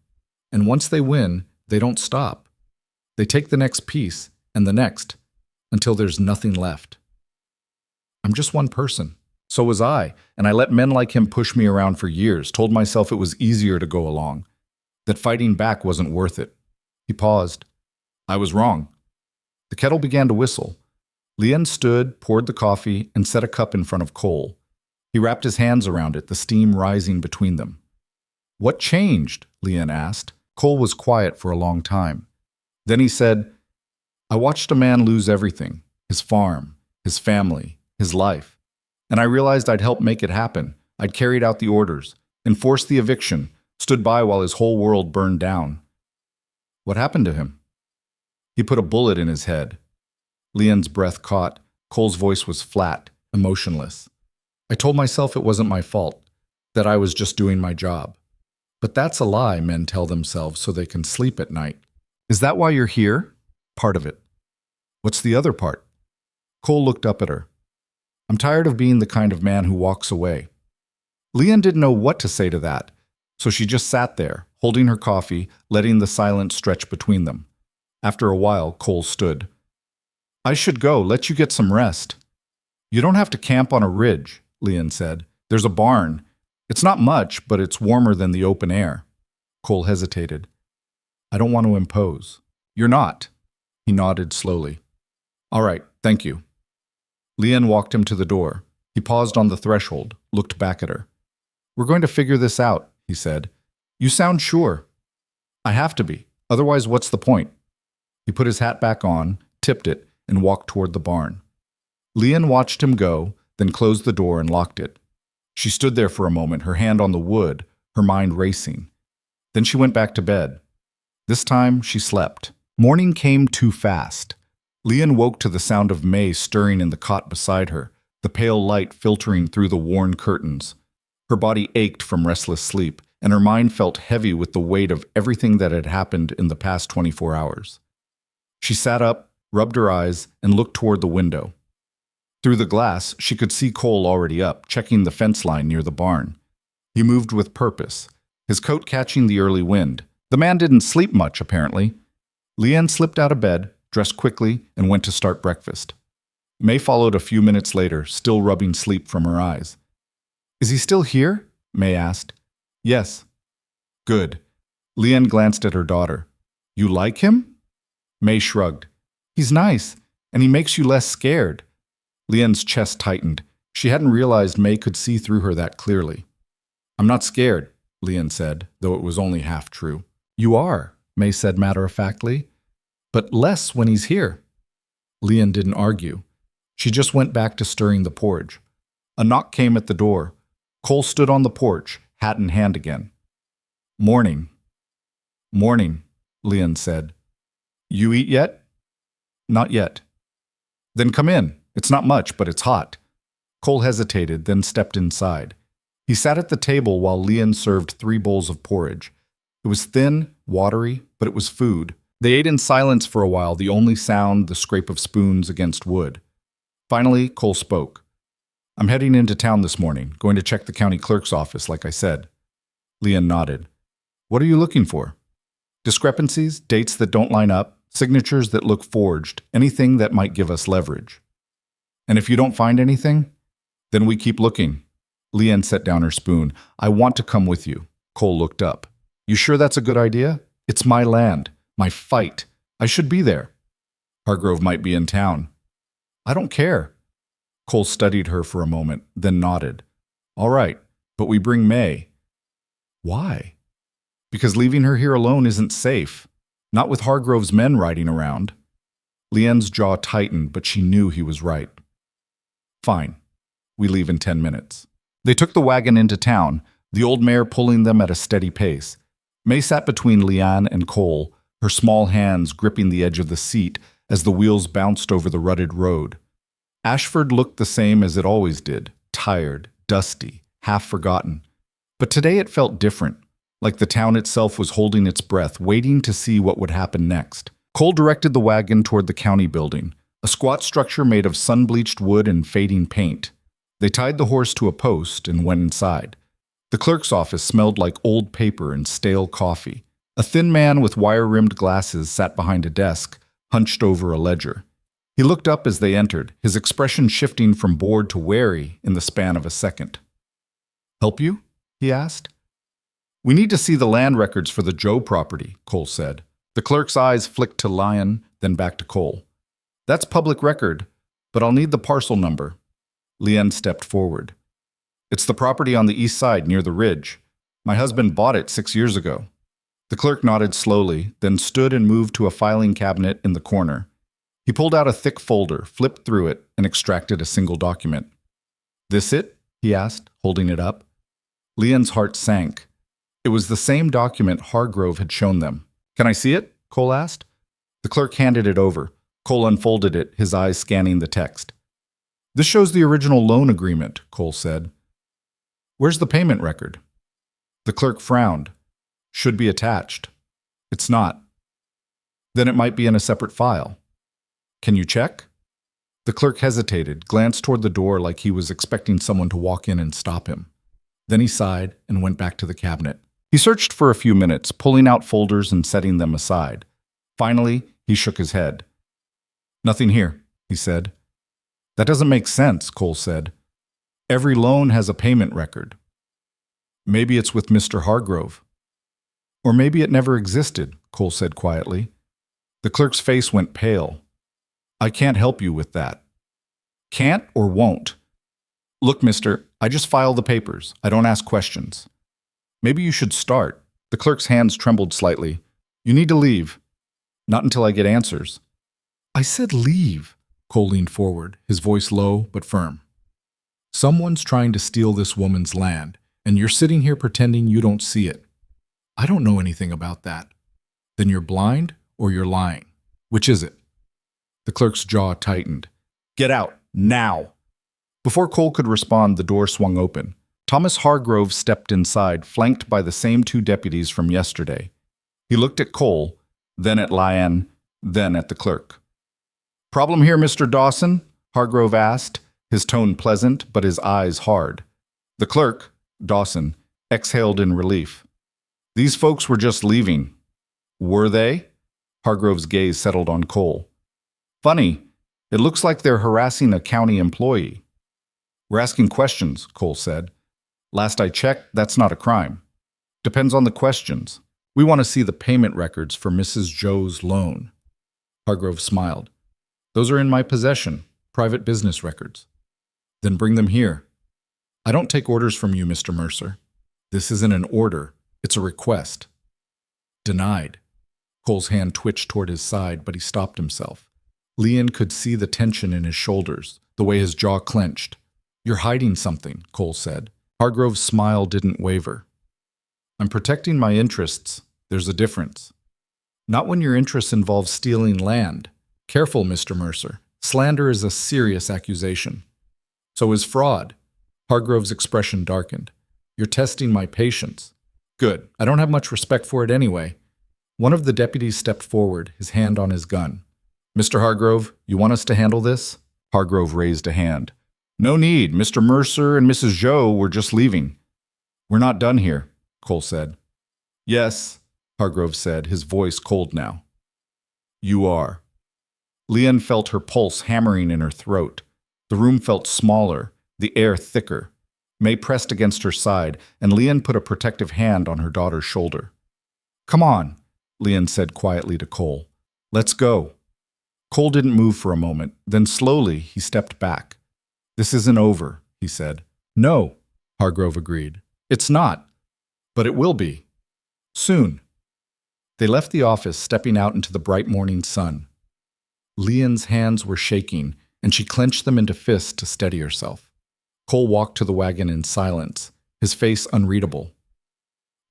S1: And once they win, they don't stop. They take the next piece and the next until there's nothing left. I'm just one person. So was I, and I let men like him push me around for years, told myself it was easier to go along, that fighting back wasn't worth it. He paused. I was wrong. The kettle began to whistle. Leanne stood, poured the coffee, and set a cup in front of Cole. He wrapped his hands around it, the steam rising between them. What changed? Leanne asked. Cole was quiet for a long time. Then he said, I watched a man lose everything, his farm, his family, his life. And I realized I'd helped make it happen. I'd carried out the orders, enforced the eviction, stood by while his whole world burned down. What happened to him? He put a bullet in his head. Leon's breath caught. Cole's voice was flat, emotionless. I told myself it wasn't my fault, that I was just doing my job. But that's a lie men tell themselves so they can sleep at night. Is that why you're here? Part of it. What's the other part? Cole looked up at her. I'm tired of being the kind of man who walks away. Leon didn't know what to say to that, so she just sat there, holding her coffee, letting the silence stretch between them. After a while, Cole stood. I should go, let you get some rest. You don't have to camp on a ridge, Leon said. There's a barn. It's not much, but it's warmer than the open air. Cole hesitated. I don't want to impose. You're not. He nodded slowly. All right, thank you. Leon walked him to the door. He paused on the threshold, looked back at her. We're going to figure this out, he said. You sound sure. I have to be. Otherwise, what's the point? He put his hat back on, tipped it, and walked toward the barn. Leon watched him go, then closed the door and locked it. She stood there for a moment, her hand on the wood, her mind racing. Then she went back to bed. This time, she slept. Morning came too fast. Leon woke to the sound of May stirring in the cot beside her, the pale light filtering through the worn curtains. Her body ached from restless sleep, and her mind felt heavy with the weight of everything that had happened in the past 24 hours. She sat up, rubbed her eyes, and looked toward the window. Through the glass, she could see Cole already up, checking the fence line near the barn. He moved with purpose, his coat catching the early wind. The man didn't sleep much, apparently. Leanne slipped out of bed, dressed quickly, and went to start breakfast. May followed a few minutes later, still rubbing sleep from her eyes. Is he still here? May asked. Yes. Good. Leanne glanced at her daughter. You like him? May shrugged. He's nice, and he makes you less scared. Leanne's chest tightened. She hadn't realized May could see through her that clearly. I'm not scared, Leanne said, though it was only half true. You are, May said matter-of-factly, but less when he's here. Leanne didn't argue. She just went back to stirring the porridge. A knock came at the door. Cole stood on the porch, hat in hand again. Morning. Morning, Leanne said. You eat yet? Not yet. Then come in. It's not much, but it's hot. Cole hesitated, then stepped inside. He sat at the table while Leanne served 3 bowls of porridge. It was thin, watery, but it was food. They ate in silence for a while, the only sound the scrape of spoons against wood. Finally, Cole spoke. I'm heading into town this morning, going to check the county clerk's office, like I said. Leanne nodded. What are you looking for? Discrepancies, dates that don't line up, signatures that look forged, anything that might give us leverage. And if you don't find anything, then we keep looking. Leanne set down her spoon. I want to come with you. Cole looked up. You sure that's a good idea? It's my land, my fight. I should be there. Hargrove might be in town. I don't care. Cole studied her for a moment, then nodded. All right, but we bring May. Why? Because leaving her here alone isn't safe. Not with Hargrove's men riding around. Leanne's jaw tightened, but she knew he was right. Fine. We leave in 10 minutes. They took the wagon into town, the old mare pulling them at a steady pace. May sat between Leanne and Cole, her small hands gripping the edge of the seat as the wheels bounced over the rutted road. Ashford looked the same as it always did, tired, dusty, half forgotten. But today it felt different, like the town itself was holding its breath, waiting to see what would happen next. Cole directed the wagon toward the county building, a squat structure made of sun-bleached wood and fading paint. They tied the horse to a post and went inside. The clerk's office smelled like old paper and stale coffee. A thin man with wire-rimmed glasses sat behind a desk, hunched over a ledger. He looked up as they entered, his expression shifting from bored to wary in the span of a second. Help you? He asked. We need to see the land records for the Joe property, Cole said. The clerk's eyes flicked to Lyon, then back to Cole. That's public record, but I'll need the parcel number. Leanne stepped forward. It's the property on the east side near the ridge. My husband bought it 6 years ago. The clerk nodded slowly, then stood and moved to a filing cabinet in the corner. He pulled out a thick folder, flipped through it, and extracted a single document. This it? He asked, holding it up. Leanne's heart sank. It was the same document Hargrove had shown them. Can I see it? Cole asked. The clerk handed it over. Cole unfolded it, his eyes scanning the text. This shows the original loan agreement, Cole said. Where's the payment record? The clerk frowned. Should be attached. It's not. Then it might be in a separate file. Can you check? The clerk hesitated, glanced toward the door like he was expecting someone to walk in and stop him. Then he sighed and went back to the cabinet. He searched for a few minutes, pulling out folders and setting them aside. Finally, he shook his head. Nothing here, he said. That doesn't make sense, Cole said. Every loan has a payment record. Maybe it's with Mr. Hargrove. Or maybe it never existed, Cole said quietly. The clerk's face went pale. I can't help you with that. Can't or won't? Look, mister, I just file the papers. I don't ask questions. Maybe you should start. The clerk's hands trembled slightly. You need to leave. Not until I get answers. I said leave. Cole leaned forward, his voice low but firm. Someone's trying to steal this woman's land, and you're sitting here pretending you don't see it. I don't know anything about that. Then you're blind or you're lying. Which is it? The clerk's jaw tightened. Get out, now! Before Cole could respond, the door swung open. Thomas Hargrove stepped inside, flanked by the same two deputies from yesterday. He looked at Cole, then at Lyon, then at the clerk. Problem here, Mr. Dawson? Hargrove asked, his tone pleasant but his eyes hard. The clerk, Dawson, exhaled in relief. These folks were just leaving. Were they? Hargrove's gaze settled on Cole. Funny, it looks like they're harassing a county employee. We're asking questions, Cole said. Last I checked, that's not a crime. Depends on the questions. We want to see the payment records for Mrs. Joe's loan. Hargrove smiled. Those are in my possession, private business records. Then bring them here. I don't take orders from you, Mr. Mercer. This isn't an order, it's a request. Denied. Cole's hand twitched toward his side, but he stopped himself. Lyon could see the tension in his shoulders, the way his jaw clenched. You're hiding something, Cole said. Hargrove's smile didn't waver. I'm protecting my interests. There's a difference. Not when your interests involve stealing land. Careful, Mr. Mercer. Slander is a serious accusation. So is fraud. Hargrove's expression darkened. You're testing my patience. Good. I don't have much respect for it anyway. One of the deputies stepped forward, his hand on his gun. Mr. Hargrove, you want us to handle this? Hargrove raised a hand. No need. Mr. Mercer and Mrs. Joe were just leaving. We're not done here, Cole said. Yes, Hargrove said, his voice cold now. You are. Lyon felt her pulse hammering in her throat. The room felt smaller, the air thicker. May pressed against her side, and Lyon put a protective hand on her daughter's shoulder. Come on, Lyon said quietly to Cole. Let's go. Cole didn't move for a moment. Then slowly he stepped back. This isn't over, he said. No, Hargrove agreed. It's not. But it will be. Soon. They left the office, stepping out into the bright morning sun. Lyon's hands were shaking, and she clenched them into fists to steady herself. Cole walked to the wagon in silence, his face unreadable.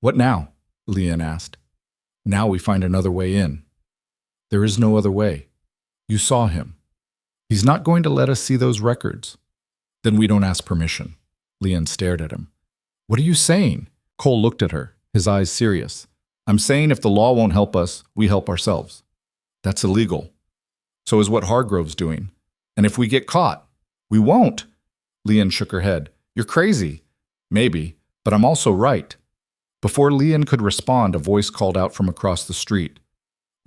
S1: What now? Lyon asked. Now we find another way in. There is no other way. You saw him. He's not going to let us see those records. Then we don't ask permission. Lyon stared at him. What are you saying? Cole looked at her, his eyes serious. I'm saying if the law won't help us, we help ourselves. That's illegal. So is what Hargrove's doing. And if we get caught, we won't. Lyon shook her head. You're crazy. Maybe, but I'm also right. Before Lyon could respond, a voice called out from across the street.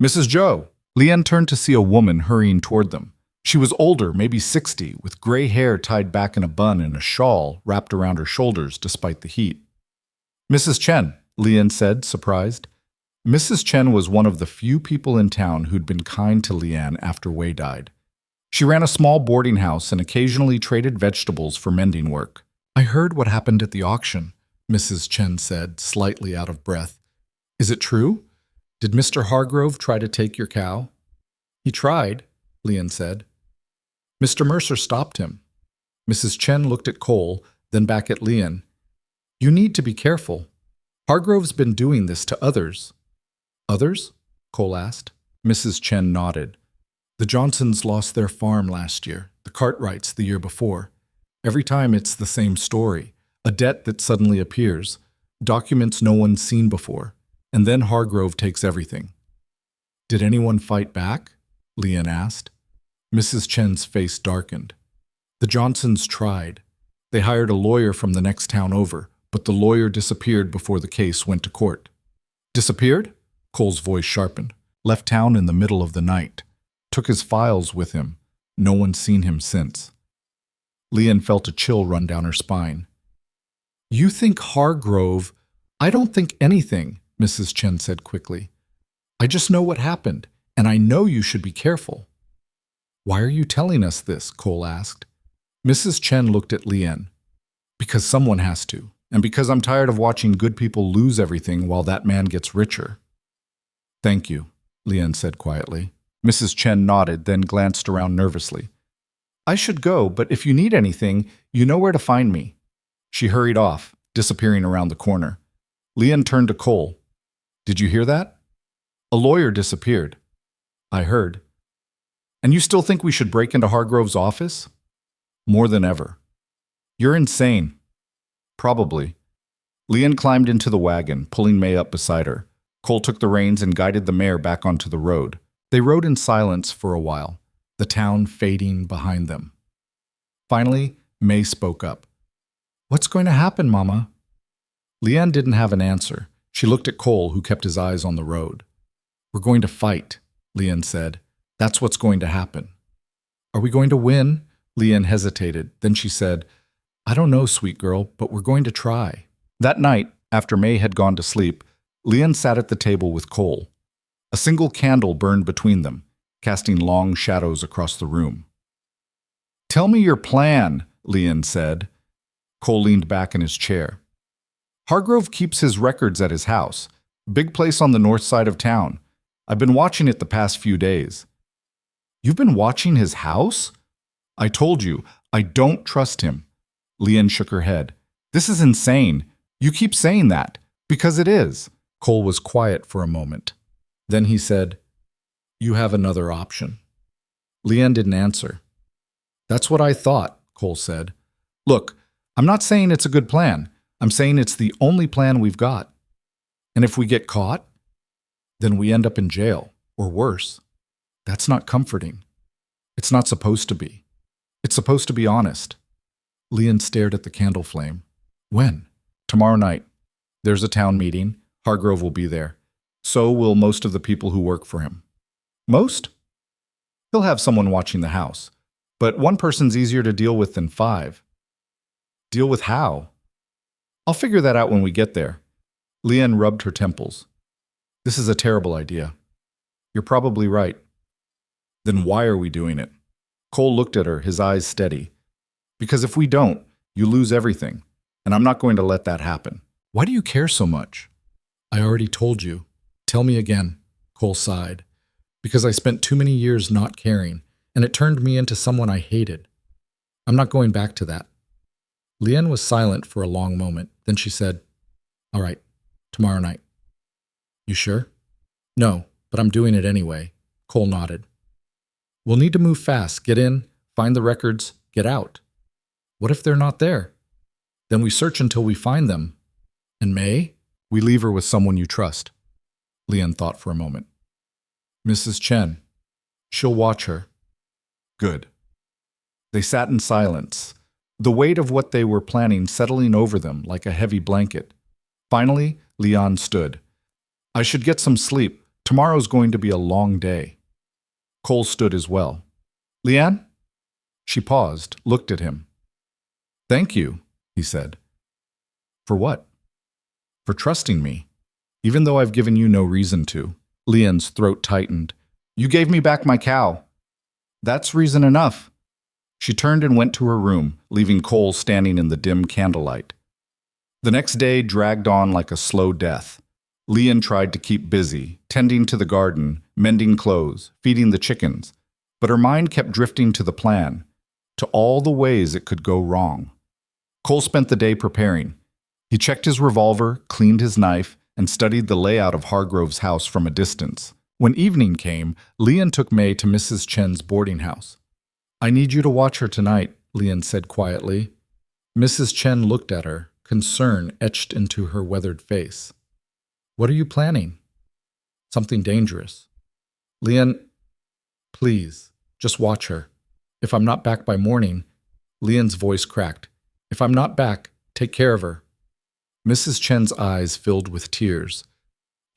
S1: Mrs. Joe. Lyon turned to see a woman hurrying toward them. She was older, maybe 60, with gray hair tied back in a bun and a shawl wrapped around her shoulders despite the heat. Mrs. Chen, Lyon said, surprised. Mrs. Chen was one of the few people in town who'd been kind to Lyon after Wei died. She ran a small boarding house and occasionally traded vegetables for mending work. I heard what happened at the auction, Mrs. Chen said, slightly out of breath. Is it true? Did Mr. Hargrove try to take your cow? He tried, Lyon said. Mr. Mercer stopped him. Mrs. Chen looked at Cole, then back at Lyon. You need to be careful. Hargrove's been doing this to others. Others? Cole asked. Mrs. Chen nodded. The Johnsons lost their farm last year, the Cartwrights the year before. Every time it's the same story, a debt that suddenly appears, documents no one's seen before, and then Hargrove takes everything. Did anyone fight back? Leanne asked. Mrs. Chen's face darkened. The Johnsons tried. They hired a lawyer from the next town over, but the lawyer disappeared before the case went to court. Disappeared? Cole's voice sharpened. Left town in the middle of the night. Took his files with him. No one's seen him since. Leanne felt a chill run down her spine. You think Hargrove? I don't think anything, Mrs. Chen said quickly. I just know what happened, and I know you should be careful. Why are you telling us this? Cole asked. Mrs. Chen looked at Leanne. Because someone has to, and because I'm tired of watching good people lose everything while that man gets richer. Thank you, Leanne said quietly. Mrs. Chen nodded, then glanced around nervously. I should go, but if you need anything, you know where to find me. She hurried off, disappearing around the corner. Leanne turned to Cole. Did you hear that? A lawyer disappeared. I heard. And you still think we should break into Hargrove's office? More than ever. You're insane. Probably. Leanne climbed into the wagon, pulling May up beside her. Cole took the reins and guided the mare back onto the road. They rode in silence for a while, the town fading behind them. Finally, May spoke up. What's going to happen, Mama? Leanne didn't have an answer. She looked at Cole, who kept his eyes on the road. We're going to fight, Leanne said. That's what's going to happen. Are we going to win? Leanne hesitated. Then she said, I don't know, sweet girl, but we're going to try. That night, after May had gone to sleep, Leanne sat at the table with Cole. A single candle burned between them, casting long shadows across the room. Tell me your plan, Leanne said. Cole leaned back in his chair. Hargrove keeps his records at his house, big place on the north side of town. I've been watching it the past few days. You've been watching his house? I told you, I don't trust him. Leanne shook her head. This is insane. You keep saying that, because it is. Cole was quiet for a moment. Then he said, You have another option. Leanne didn't answer. That's what I thought, Cole said. Look, I'm not saying it's a good plan. I'm saying it's the only plan we've got. And if we get caught, then we end up in jail, or worse. That's not comforting. It's not supposed to be. It's supposed to be honest. Leanne stared at the candle flame. When? Tomorrow night. There's a town meeting. Hargrove will be there. So will most of the people who work for him. Most? He'll have someone watching the house. But one person's easier to deal with than 5. Deal with how? I'll figure that out when we get there. Leanne rubbed her temples. This is a terrible idea. You're probably right. Then why are we doing it? Cole looked at her, his eyes steady. Because if we don't, you lose everything. And I'm not going to let that happen. Why do you care so much? I already told you. Tell me again, Cole sighed. Because I spent too many years not caring, and it turned me into someone I hated. I'm not going back to that. Leanne was silent for a long moment. Then she said, All right, tomorrow night. You sure? No, but I'm doing it anyway. Cole nodded. We'll need to move fast, get in, find the records, get out. What if they're not there? Then we search until we find them. And May? We leave her with someone you trust. Leanne thought for a moment. Mrs. Chen. She'll watch her. Good. They sat in silence, the weight of what they were planning settling over them like a heavy blanket. Finally, Leon stood. I should get some sleep. Tomorrow's going to be a long day. Cole stood as well. Leanne? She paused, looked at him. Thank you, he said. For what? For trusting me, even though I've given you no reason to. Leanne's throat tightened. You gave me back my cow. That's reason enough. She turned and went to her room, leaving Cole standing in the dim candlelight. The next day dragged on like a slow death. Leanne tried to keep busy, tending to the garden, mending clothes, feeding the chickens, but her mind kept drifting to the plan, to all the ways it could go wrong. Cole spent the day preparing. He checked his revolver, cleaned his knife, and studied the layout of Hargrove's house from a distance. When evening came, Leon took May to Mrs. Chen's boarding house. "I need you to watch her tonight," Leon said quietly. Mrs. Chen looked at her, concern etched into her weathered face. "What are you planning?" "Something dangerous." "Leon, please, just watch her. If I'm not back by morning," Leon's voice cracked. "If I'm not back, take care of her." Mrs. Chen's eyes filled with tears.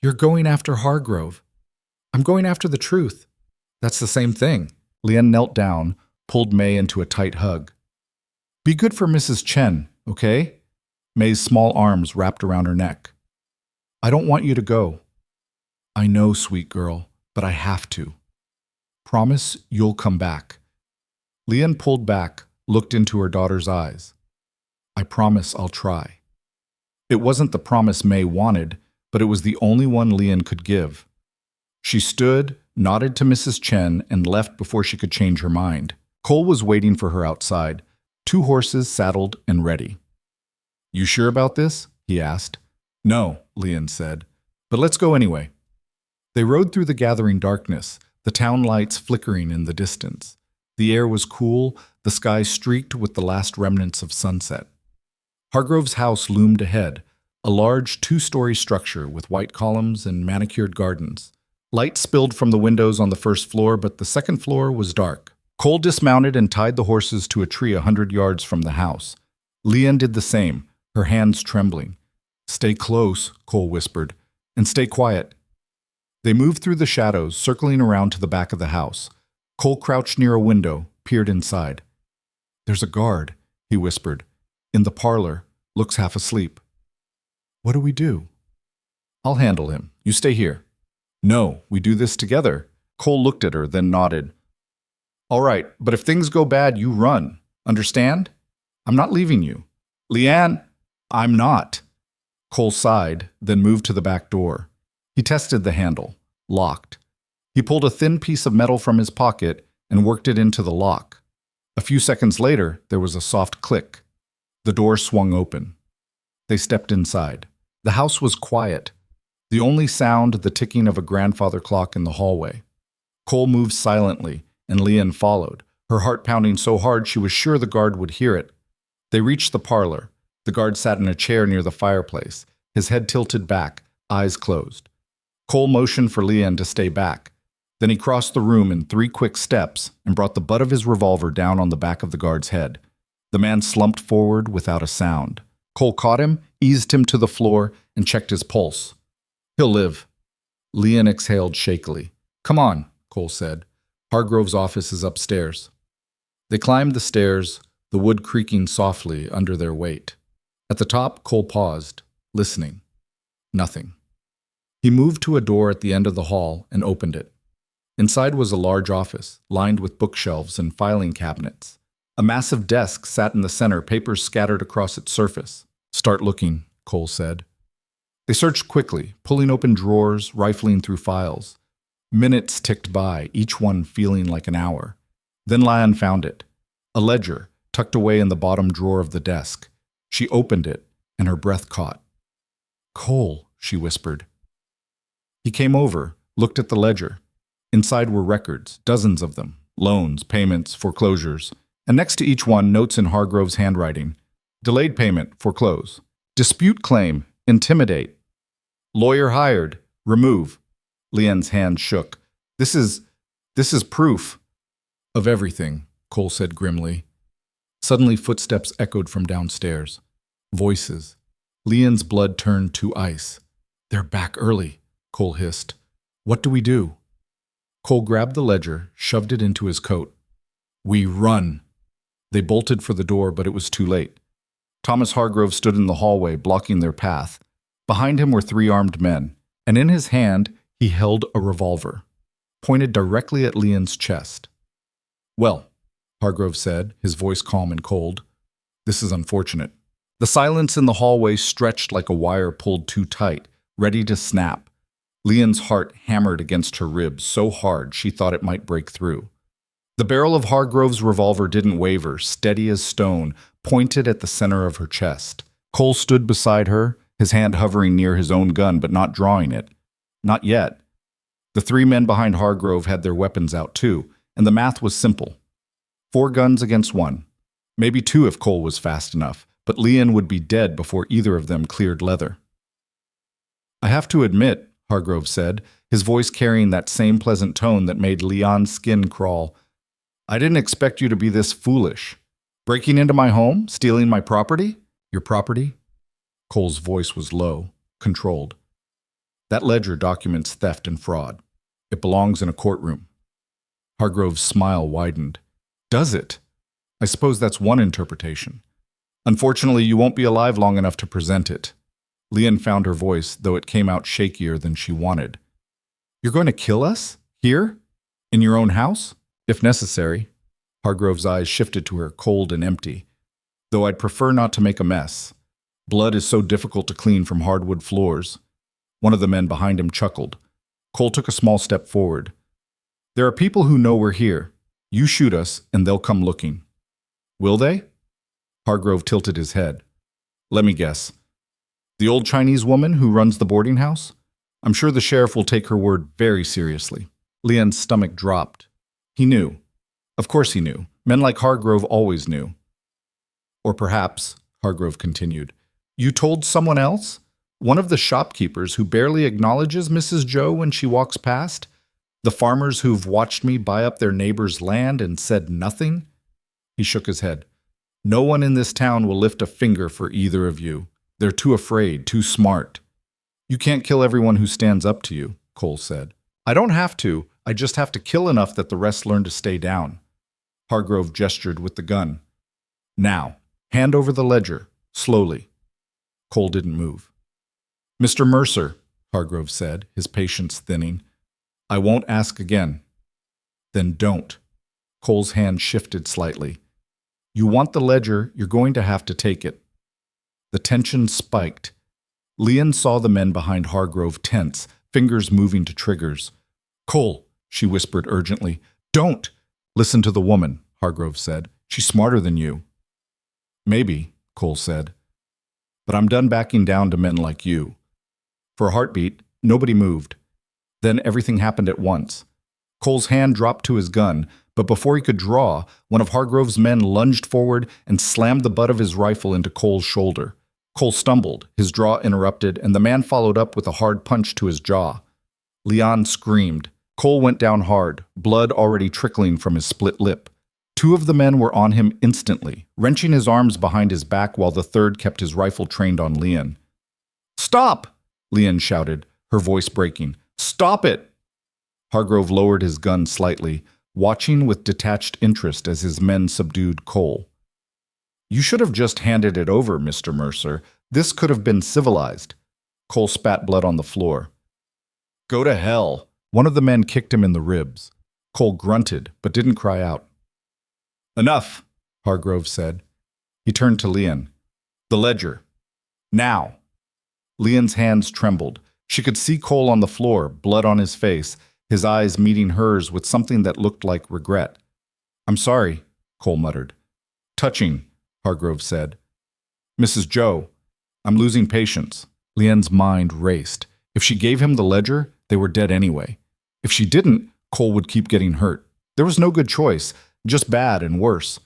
S1: "You're going after Hargrove." "I'm going after the truth." "That's the same thing." Leon knelt down, pulled May into a tight hug. "Be good for Mrs. Chen, okay?" May's small arms wrapped around her neck. "I don't want you to go." "I know, sweet girl, but I have to. Promise you'll come back." Leon pulled back, looked into her daughter's eyes. "I promise I'll try." It wasn't the promise May wanted, but it was the only one Leon could give. She stood, nodded to Mrs. Chen, and left before she could change her mind. Cole was waiting for her outside, 2 horses saddled and ready. "You sure about this?" he asked. "No," Leon said, "but let's go anyway." They rode through the gathering darkness, the town lights flickering in the distance. The air was cool, the sky streaked with the last remnants of sunset. Hargrove's house loomed ahead, a large 2-story structure with white columns and manicured gardens. Light spilled from the windows on the first floor, but the second floor was dark. Cole dismounted and tied the horses to a tree 100 yards from the house. Leon did the same, her hands trembling. "Stay close," Cole whispered, "and stay quiet." They moved through the shadows, circling around to the back of the house. Cole crouched near a window, peered inside. "There's a guard," he whispered. "In the parlor, looks half asleep." "What do we do?" "I'll handle him. You stay here." "No, we do this together." Cole looked at her, then nodded. "All right, but if things go bad, you run. Understand? I'm not leaving you." "Leanne, I'm not." Cole sighed, then moved to the back door. He tested the handle. Locked. He pulled a thin piece of metal from his pocket and worked it into the lock. A few seconds later, there was a soft click. The door swung open. They stepped inside. The house was quiet. The only sound, the ticking of a grandfather clock in the hallway. Cole moved silently, and Leon followed, her heart pounding so hard she was sure the guard would hear it. They reached the parlor. The guard sat in a chair near the fireplace, his head tilted back, eyes closed. Cole motioned for Leon to stay back. Then he crossed the room in 3 quick steps and brought the butt of his revolver down on the back of the guard's head. The man slumped forward without a sound. Cole caught him, eased him to the floor, and checked his pulse. "He'll live." Leon exhaled shakily. "Come on," Cole said. "Hargrove's office is upstairs." They climbed the stairs, the wood creaking softly under their weight. At the top, Cole paused, listening. Nothing. He moved to a door at the end of the hall and opened it. Inside was a large office, lined with bookshelves and filing cabinets. A massive desk sat in the center, papers scattered across its surface. "Start looking," Cole said. They searched quickly, pulling open drawers, rifling through files. Minutes ticked by, each one feeling like an hour. Then Lion found it. A ledger, tucked away in the bottom drawer of the desk. She opened it, and her breath caught. "Cole," she whispered. He came over, looked at the ledger. Inside were records, dozens of them, loans, payments, foreclosures, and next to each one, notes in Hargrove's handwriting. Delayed payment, foreclose. Dispute claim, intimidate. Lawyer hired, remove. Leon's hand shook. This is proof." "Of everything," Cole said grimly. Suddenly footsteps echoed from downstairs. Voices. Leon's blood turned to ice. "They're back early," Cole hissed. "What do we do?" Cole grabbed the ledger, shoved it into his coat. "We run." They bolted for the door, but it was too late. Thomas Hargrove stood in the hallway, blocking their path. Behind him were 3 armed men, and in his hand he held a revolver, pointed directly at Leon's chest. "Well," Hargrove said, his voice calm and cold, "this is unfortunate." The silence in the hallway stretched like a wire pulled too tight, ready to snap. Leon's heart hammered against her ribs so hard she thought it might break through. The barrel of Hargrove's revolver didn't waver, steady as stone, pointed at the center of her chest. Cole stood beside her, his hand hovering near his own gun but not drawing it. Not yet. The three men behind Hargrove had their weapons out too, and the math was simple. 4 guns against 1. Maybe 2 if Cole was fast enough, but Leon would be dead before either of them cleared leather. I have to admit, Hargrove said, his voice carrying that same pleasant tone that made Leon's skin crawl, I didn't expect you to be this foolish. Breaking into my home? Stealing my property? Your property? Cole's voice was low, controlled. That ledger documents theft and fraud. It belongs in a courtroom. Hargrove's smile widened. Does it? I suppose that's one interpretation. Unfortunately, you won't be alive long enough to present it. Leon found her voice, though it came out shakier than she wanted. You're going to kill us? Here? In your own house? If necessary. Hargrove's eyes shifted to her, cold and empty. Though I'd prefer not to make a mess. Blood is so difficult to clean from hardwood floors. One of the men behind him chuckled. Cole took a small step forward. There are people who know we're here. You shoot us, and they'll come looking. Will they? Hargrove tilted his head. Let me guess. The old Chinese woman who runs the boarding house? I'm sure the sheriff will take her word very seriously. Leon's stomach dropped. He knew. Of course he knew. Men like Hargrove always knew. Or perhaps, Hargrove continued, you told someone else? One of the shopkeepers who barely acknowledges Mrs. Joe when she walks past? The farmers who've watched me buy up their neighbor's land and said nothing? He shook his head. No one in this town will lift a finger for either of you. They're too afraid, too smart. You can't kill everyone who stands up to you, Cole said. I don't have to. I just have to kill enough that the rest learn to stay down. Hargrove gestured with the gun. Now, hand over the ledger, slowly. Cole didn't move. Mr. Mercer, Hargrove said, his patience thinning. I won't ask again. Then don't. Cole's hand shifted slightly. You want the ledger, you're going to have to take it. The tension spiked. Leon saw the men behind Hargrove tense, fingers moving to triggers. Cole, she whispered urgently. Don't! Listen to the woman, Hargrove said. She's smarter than you. Maybe, Cole said. But I'm done backing down to men like you. For a heartbeat, nobody moved. Then everything happened at once. Cole's hand dropped to his gun, but before he could draw, one of Hargrove's men lunged forward and slammed the butt of his rifle into Cole's shoulder. Cole stumbled, his draw interrupted, and the man followed up with a hard punch to his jaw. Leon screamed. Cole went down hard, blood already trickling from his split lip. 2 of the men were on him instantly, wrenching his arms behind his back while the third kept his rifle trained on Leon. Stop! Leon shouted, her voice breaking. Stop it! Hargrove lowered his gun slightly, watching with detached interest as his men subdued Cole. You should have just handed it over, Mr. Mercer. This could have been civilized. Cole spat blood on the floor. Go to hell. One of the men kicked him in the ribs. Cole grunted, but didn't cry out. Enough, Hargrove said. He turned to Leon. The ledger. Now. Leon's hands trembled. She could see Cole on the floor, blood on his face, his eyes meeting hers with something that looked like regret. I'm sorry, Cole muttered. Touching, Hargrove said. Mrs. Joe, I'm losing patience. Leon's mind raced. If she gave him the ledger, they were dead anyway. If she didn't, Cole would keep getting hurt. There was no good choice, just bad and worse.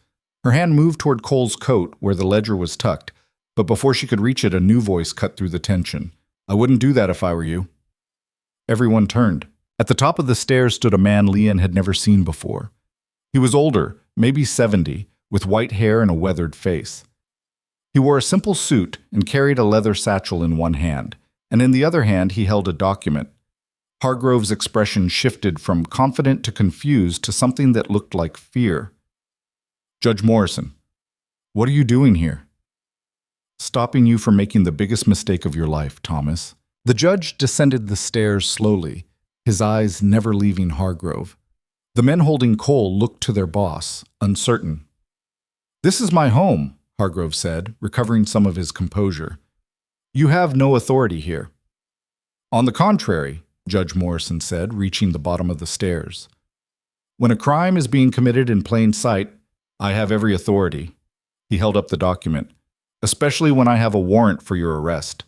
S1: Her hand moved toward Cole's coat where the ledger was tucked, but before she could reach it, a new voice cut through the tension. I wouldn't do that if I were you. Everyone turned. At the top of the stairs stood a man Leon had never seen before. He was older, maybe 70, with white hair and a weathered face. He wore a simple suit and carried a leather satchel in one hand, and in the other hand he held a document. Hargrove's expression shifted from confident to confused to something that looked like fear. Judge Morrison, what are you doing here? Stopping you from making the biggest mistake of your life, Thomas. The judge descended the stairs slowly, his eyes never leaving Hargrove. The men holding Cole looked to their boss, uncertain. This is my home, Hargrove said, recovering some of his composure. You have no authority here. On the contrary, Judge Morrison said, reaching the bottom of the stairs. When a crime is being committed in plain sight, I have every authority. He held up the document. especially when I have a warrant for your arrest.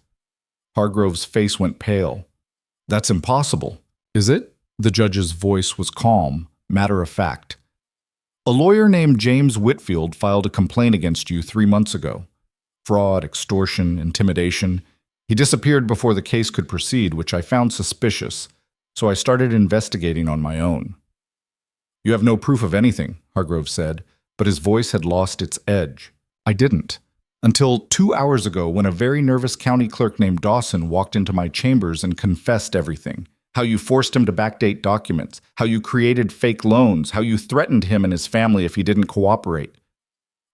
S1: Hargrove's face went pale. That's impossible. Is it? The judge's voice was calm, matter of fact. A lawyer named James Whitfield filed a complaint against you 3 months ago. Fraud, extortion, intimidation. He disappeared before the case could proceed, which I found suspicious, so I started investigating on my own. You have no proof of anything, Hargrove said, but his voice had lost its edge. I didn't. Until 2 hours ago, when a very nervous county clerk named Dawson walked into my chambers and confessed everything. How you forced him to backdate documents, how you created fake loans, how you threatened him and his family if he didn't cooperate.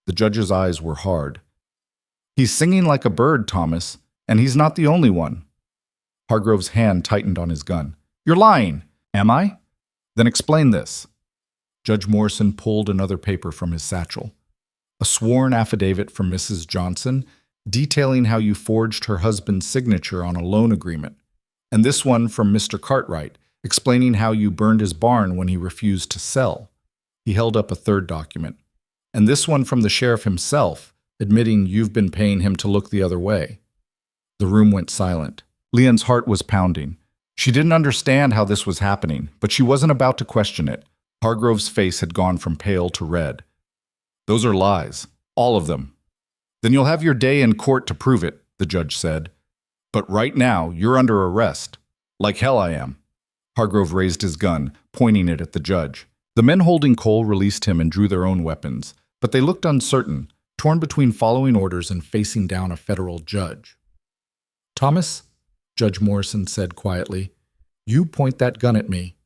S1: The judge's eyes were hard. He's singing like a bird, Thomas, and he's not the only one. Hargrove's hand tightened on his gun. You're lying. Am I? Then explain this. Judge Morrison pulled another paper from his satchel. A sworn affidavit from Mrs. Johnson detailing how you forged her husband's signature on a loan agreement. And this one from Mr. Cartwright, explaining how you burned his barn when he refused to sell. He held up a third document. And this one from the sheriff himself, admitting you've been paying him to look the other way. The room went silent. Leon's heart was pounding. She didn't understand how this was happening, but she wasn't about to question it. Hargrove's face had gone from pale to red. Those are lies. All of them. Then you'll have your day in court to prove it, the judge said. But right now, you're under arrest. Like hell I am. Hargrove raised his gun, pointing it at the judge. The men holding Cole released him and drew their own weapons, but they looked uncertain, torn between following orders and facing down a federal judge. Thomas, Judge Morrison said quietly, you point that gun at me,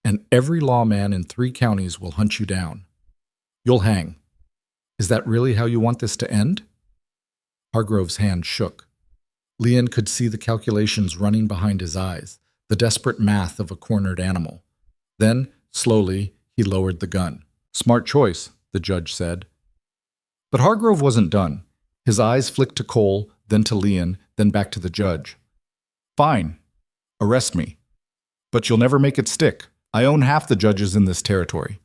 S1: and every lawman in 3 counties will hunt you down. You'll hang. Is that really how you want this to end? Hargrove's hand shook. Leon could see the calculations running behind his eyes, the desperate math of a cornered animal. Then, slowly, he lowered the gun. Smart choice, the judge said. But Hargrove wasn't done. His eyes flicked to Cole, then to Leon, then back to the judge. Fine. Arrest me. But you'll never make it stick. I own half the judges in this territory.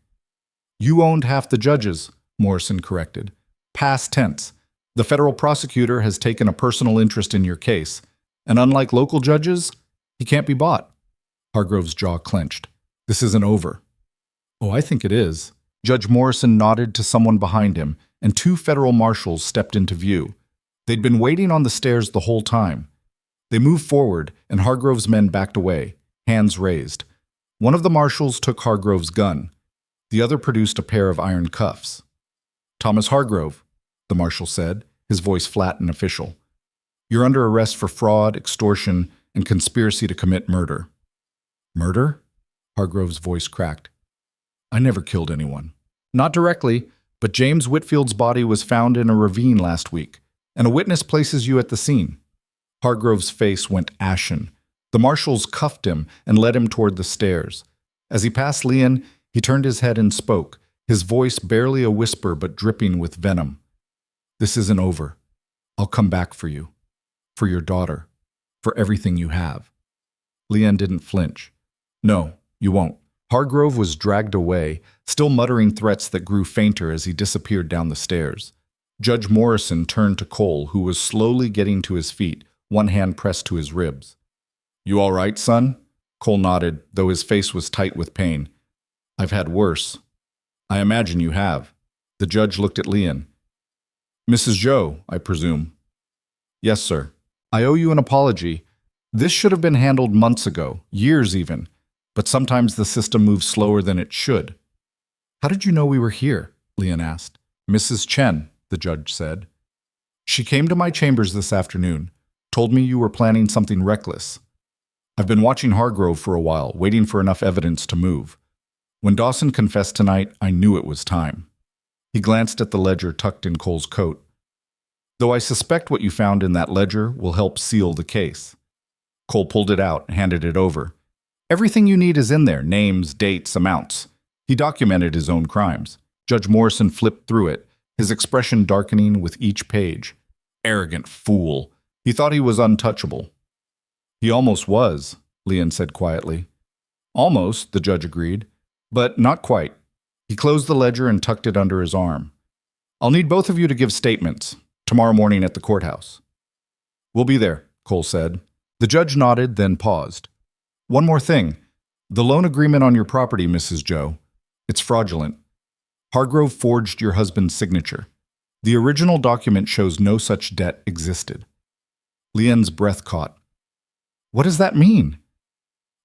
S1: You owned half the judges, Morrison corrected. Past tense. The federal prosecutor has taken a personal interest in your case, and unlike local judges, he can't be bought. Hargrove's jaw clenched. This isn't over. Oh, I think it is. Judge Morrison nodded to someone behind him, and 2 federal marshals stepped into view. They'd been waiting on the stairs the whole time. They moved forward, and Hargrove's men backed away, hands raised. One of the marshals took Hargrove's gun. The other produced a pair of iron cuffs. Thomas Hargrove, the marshal said, his voice flat and official. You're under arrest for fraud, extortion, and conspiracy to commit murder. Murder? Hargrove's voice cracked. I never killed anyone. Not directly, but James Whitfield's body was found in a ravine last week, and a witness places you at the scene. Hargrove's face went ashen. The marshals cuffed him and led him toward the stairs. As he passed Leon, he turned his head and spoke, his voice barely a whisper but dripping with venom. This isn't over. I'll come back for you. For your daughter. For everything you have. Leon didn't flinch. No, you won't. Hargrove was dragged away, still muttering threats that grew fainter as he disappeared down the stairs. Judge Morrison turned to Cole, who was slowly getting to his feet, one hand pressed to his ribs. You all right, son? Cole nodded, though his face was tight with pain. I've had worse. I imagine you have. The judge looked at Leon. Mrs. Joe, I presume. Yes, sir. I owe you an apology. This should have been handled months ago, years even, but sometimes the system moves slower than it should. How did you know we were here? Leon asked. Mrs. Chen, the judge said. She came to my chambers this afternoon, told me you were planning something reckless. I've been watching Hargrove for a while, waiting for enough evidence to move. When Dawson confessed tonight, I knew it was time. He glanced at the ledger tucked in Cole's coat. Though I suspect what you found in that ledger will help seal the case. Cole pulled it out and handed it over. Everything you need is in there, names, dates, amounts. He documented his own crimes. Judge Morrison flipped through it, his expression darkening with each page. Arrogant fool. He thought he was untouchable. He almost was, Leon said quietly. Almost, the judge agreed, but not quite. He closed the ledger and tucked it under his arm. I'll need both of you to give statements. Tomorrow morning at the courthouse. We'll be there, Cole said. The judge nodded, then paused. One more thing. The loan agreement on your property, Mrs. Joe. It's fraudulent. Hargrove forged your husband's signature. The original document shows no such debt existed. Leanne's breath caught. What does that mean?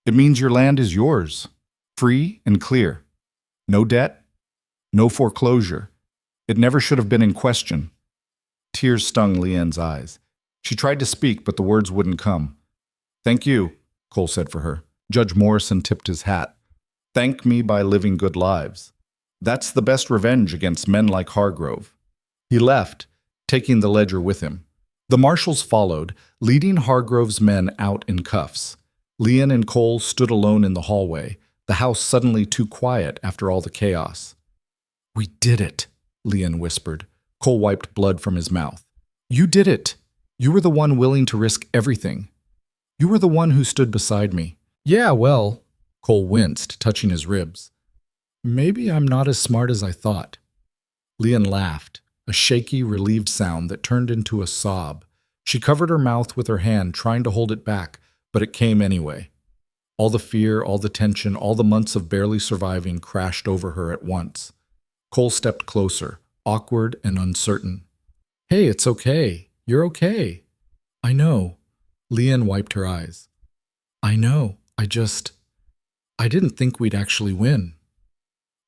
S1: It means your land is yours, free and clear. No debt, no foreclosure. It never should have been in question. Tears stung Leanne's eyes. She tried to speak, but the words wouldn't come. Thank you, Cole said for her. Judge Morrison tipped his hat. Thank me by living good lives. That's the best revenge against men like Hargrove. He left, taking the ledger with him. The marshals followed, leading Hargrove's men out in cuffs. Leanne and Cole stood alone in the hallway, the house suddenly too quiet after all the chaos. We did it, Leanne whispered. Cole wiped blood from his mouth. You did it. You were the one willing to risk everything. You were the one who stood beside me. Yeah, well, Cole winced, touching his ribs. Maybe I'm not as smart as I thought. Leanne laughed, a shaky, relieved sound that turned into a sob. She covered her mouth with her hand, trying to hold it back, but it came anyway. All the fear, all the tension, all the months of barely surviving crashed over her at once. Cole stepped closer, awkward and uncertain. Hey, it's okay. You're okay. I know. Leanne wiped her eyes. I know. I didn't think we'd actually win.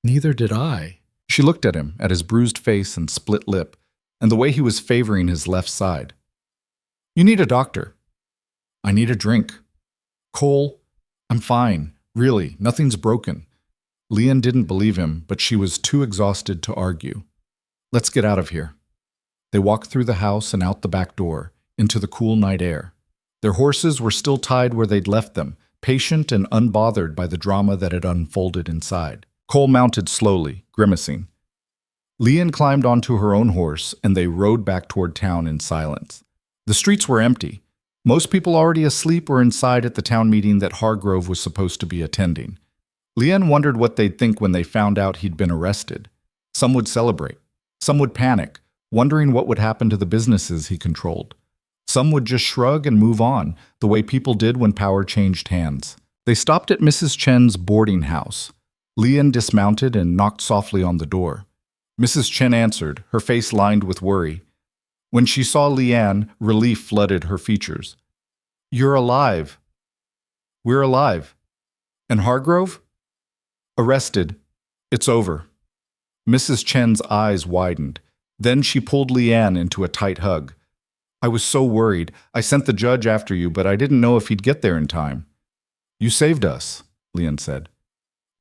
S1: Neither did I. She looked at him, at his bruised face and split lip, and the way he was favoring his left side. You need a doctor. I need a drink. Cole, I'm fine. Really, nothing's broken. Leanne didn't believe him, but she was too exhausted to argue. Let's get out of here. They walked through the house and out the back door, into the cool night air. Their horses were still tied where they'd left them, patient and unbothered by the drama that had unfolded inside. Cole mounted slowly, grimacing. Leanne climbed onto her own horse, and they rode back toward town in silence. The streets were empty. Most people already asleep or inside at the town meeting that Hargrove was supposed to be attending. Leanne wondered what they'd think when they found out he'd been arrested. Some would celebrate. Some would panic, wondering what would happen to the businesses he controlled. Some would just shrug and move on, the way people did when power changed hands. They stopped at Mrs. Chen's boarding house. Leanne dismounted and knocked softly on the door. Mrs. Chen answered, her face lined with worry. When she saw Leanne, relief flooded her features. You're alive. We're alive. And Hargrove? Arrested. It's over. Mrs. Chen's eyes widened. Then she pulled Leanne into a tight hug. I was so worried. I sent the judge after you, but I didn't know if he'd get there in time. You saved us, Leanne said.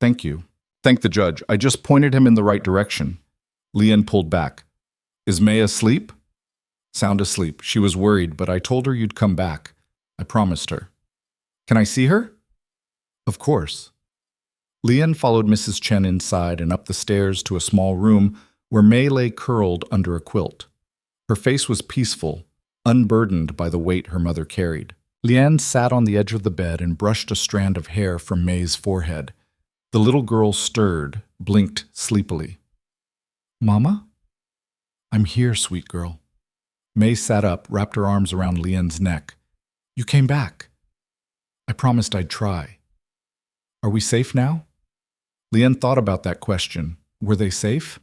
S1: Thank you. Thank the judge. I just pointed him in the right direction. Leanne pulled back. Is May asleep? Sound asleep. She was worried, but I told her you'd come back. I promised her. Can I see her? Of course. Leanne followed Mrs. Chen inside and up the stairs to a small room where May lay curled under a quilt. Her face was peaceful, unburdened by the weight her mother carried. Leanne sat on the edge of the bed and brushed a strand of hair from May's forehead. The little girl stirred, blinked sleepily. Mama? I'm here, sweet girl. May sat up, wrapped her arms around Leanne's neck. You came back. I promised I'd try. Are we safe now? Leanne thought about that question. Were they safe?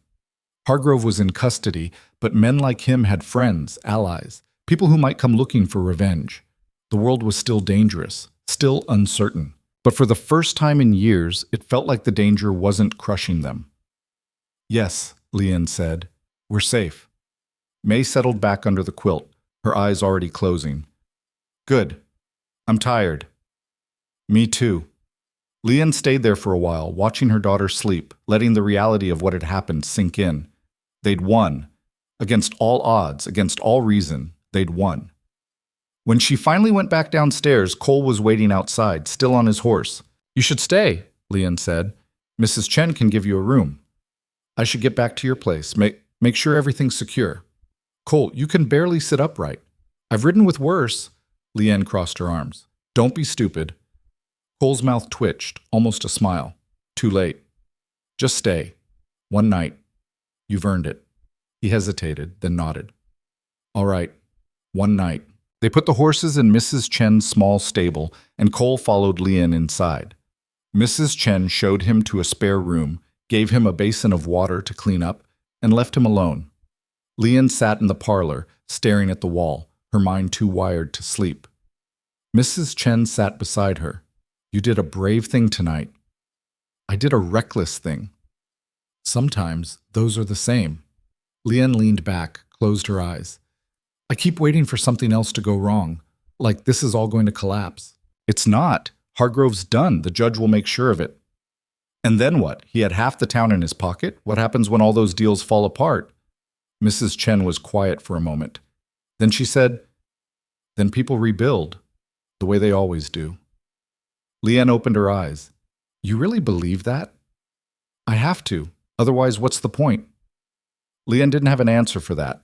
S1: Hargrove was in custody, but men like him had friends, allies, people who might come looking for revenge. The world was still dangerous, still uncertain. But for the first time in years, it felt like the danger wasn't crushing them. Yes, Leanne said. We're safe. May settled back under the quilt, her eyes already closing. Good. I'm tired. Me too. Leanne stayed there for a while, watching her daughter sleep, letting the reality of what had happened sink in. They'd won. Against all odds, against all reason, they'd won. When she finally went back downstairs, Cole was waiting outside, still on his horse. You should stay, Leanne said. Mrs. Chen can give you a room. I should get back to your place. Make sure everything's secure. Cole, you can barely sit upright. I've ridden with worse. Leanne crossed her arms. Don't be stupid. Cole's mouth twitched, almost a smile. Too late. Just stay. One night. You've earned it. He hesitated, then nodded. All right. One night. They put the horses in Mrs. Chen's small stable, and Cole followed Lian inside. Mrs. Chen showed him to a spare room, gave him a basin of water to clean up, and left him alone. Lian sat in the parlor, staring at the wall, her mind too wired to sleep. Mrs. Chen sat beside her. You did a brave thing tonight. I did a reckless thing. Sometimes those are the same. Lian leaned back, closed her eyes. I keep waiting for something else to go wrong, like this is all going to collapse. It's not. Hargrove's done. The judge will make sure of it. And then what? He had half the town in his pocket? What happens when all those deals fall apart? Mrs. Chen was quiet for a moment. Then she said, then people rebuild, the way they always do. Lian opened her eyes. You really believe that? I have to. Otherwise, what's the point? Lian didn't have an answer for that.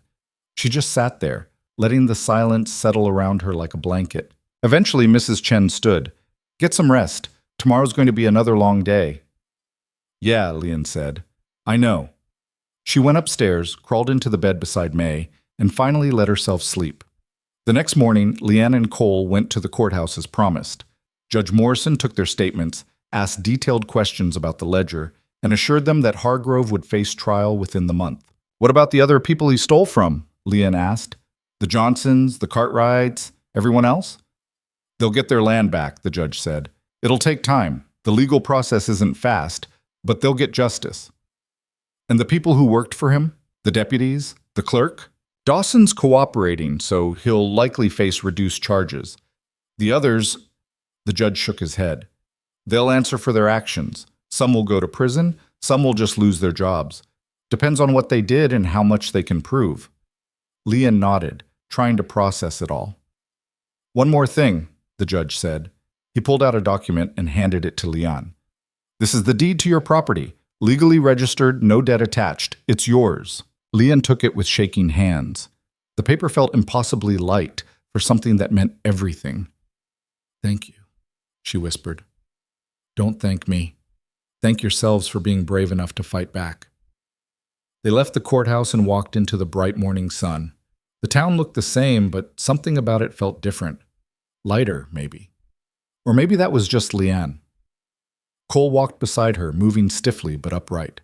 S1: She just sat there, letting the silence settle around her like a blanket. Eventually, Mrs. Chen stood. Get some rest. Tomorrow's going to be another long day. Yeah, Lian said. I know. She went upstairs, crawled into the bed beside May, and finally let herself sleep. The next morning, Lian and Cole went to the courthouse as promised. Judge Morrison took their statements, asked detailed questions about the ledger, and assured them that Hargrove would face trial within the month. What about the other people he stole from? Lian asked. The Johnsons, the Cartwrights, everyone else? They'll get their land back, the judge said. It'll take time. The legal process isn't fast, but they'll get justice. And the people who worked for him? The deputies? The clerk? Dawson's cooperating, so he'll likely face reduced charges. The others, the judge shook his head. They'll answer for their actions. Some will go to prison, some will just lose their jobs. Depends on what they did and how much they can prove. Lian nodded, trying to process it all. One more thing, the judge said. He pulled out a document and handed it to Lian. This is the deed to your property. Legally registered, no debt attached. It's yours. Lian took it with shaking hands. The paper felt impossibly light for something that meant everything. Thank you, she whispered. Don't thank me. Thank yourselves for being brave enough to fight back. They left the courthouse and walked into the bright morning sun. The town looked the same, but something about it felt different. Lighter, maybe. Or maybe that was just Lian. Cole walked beside her, moving stiffly but upright.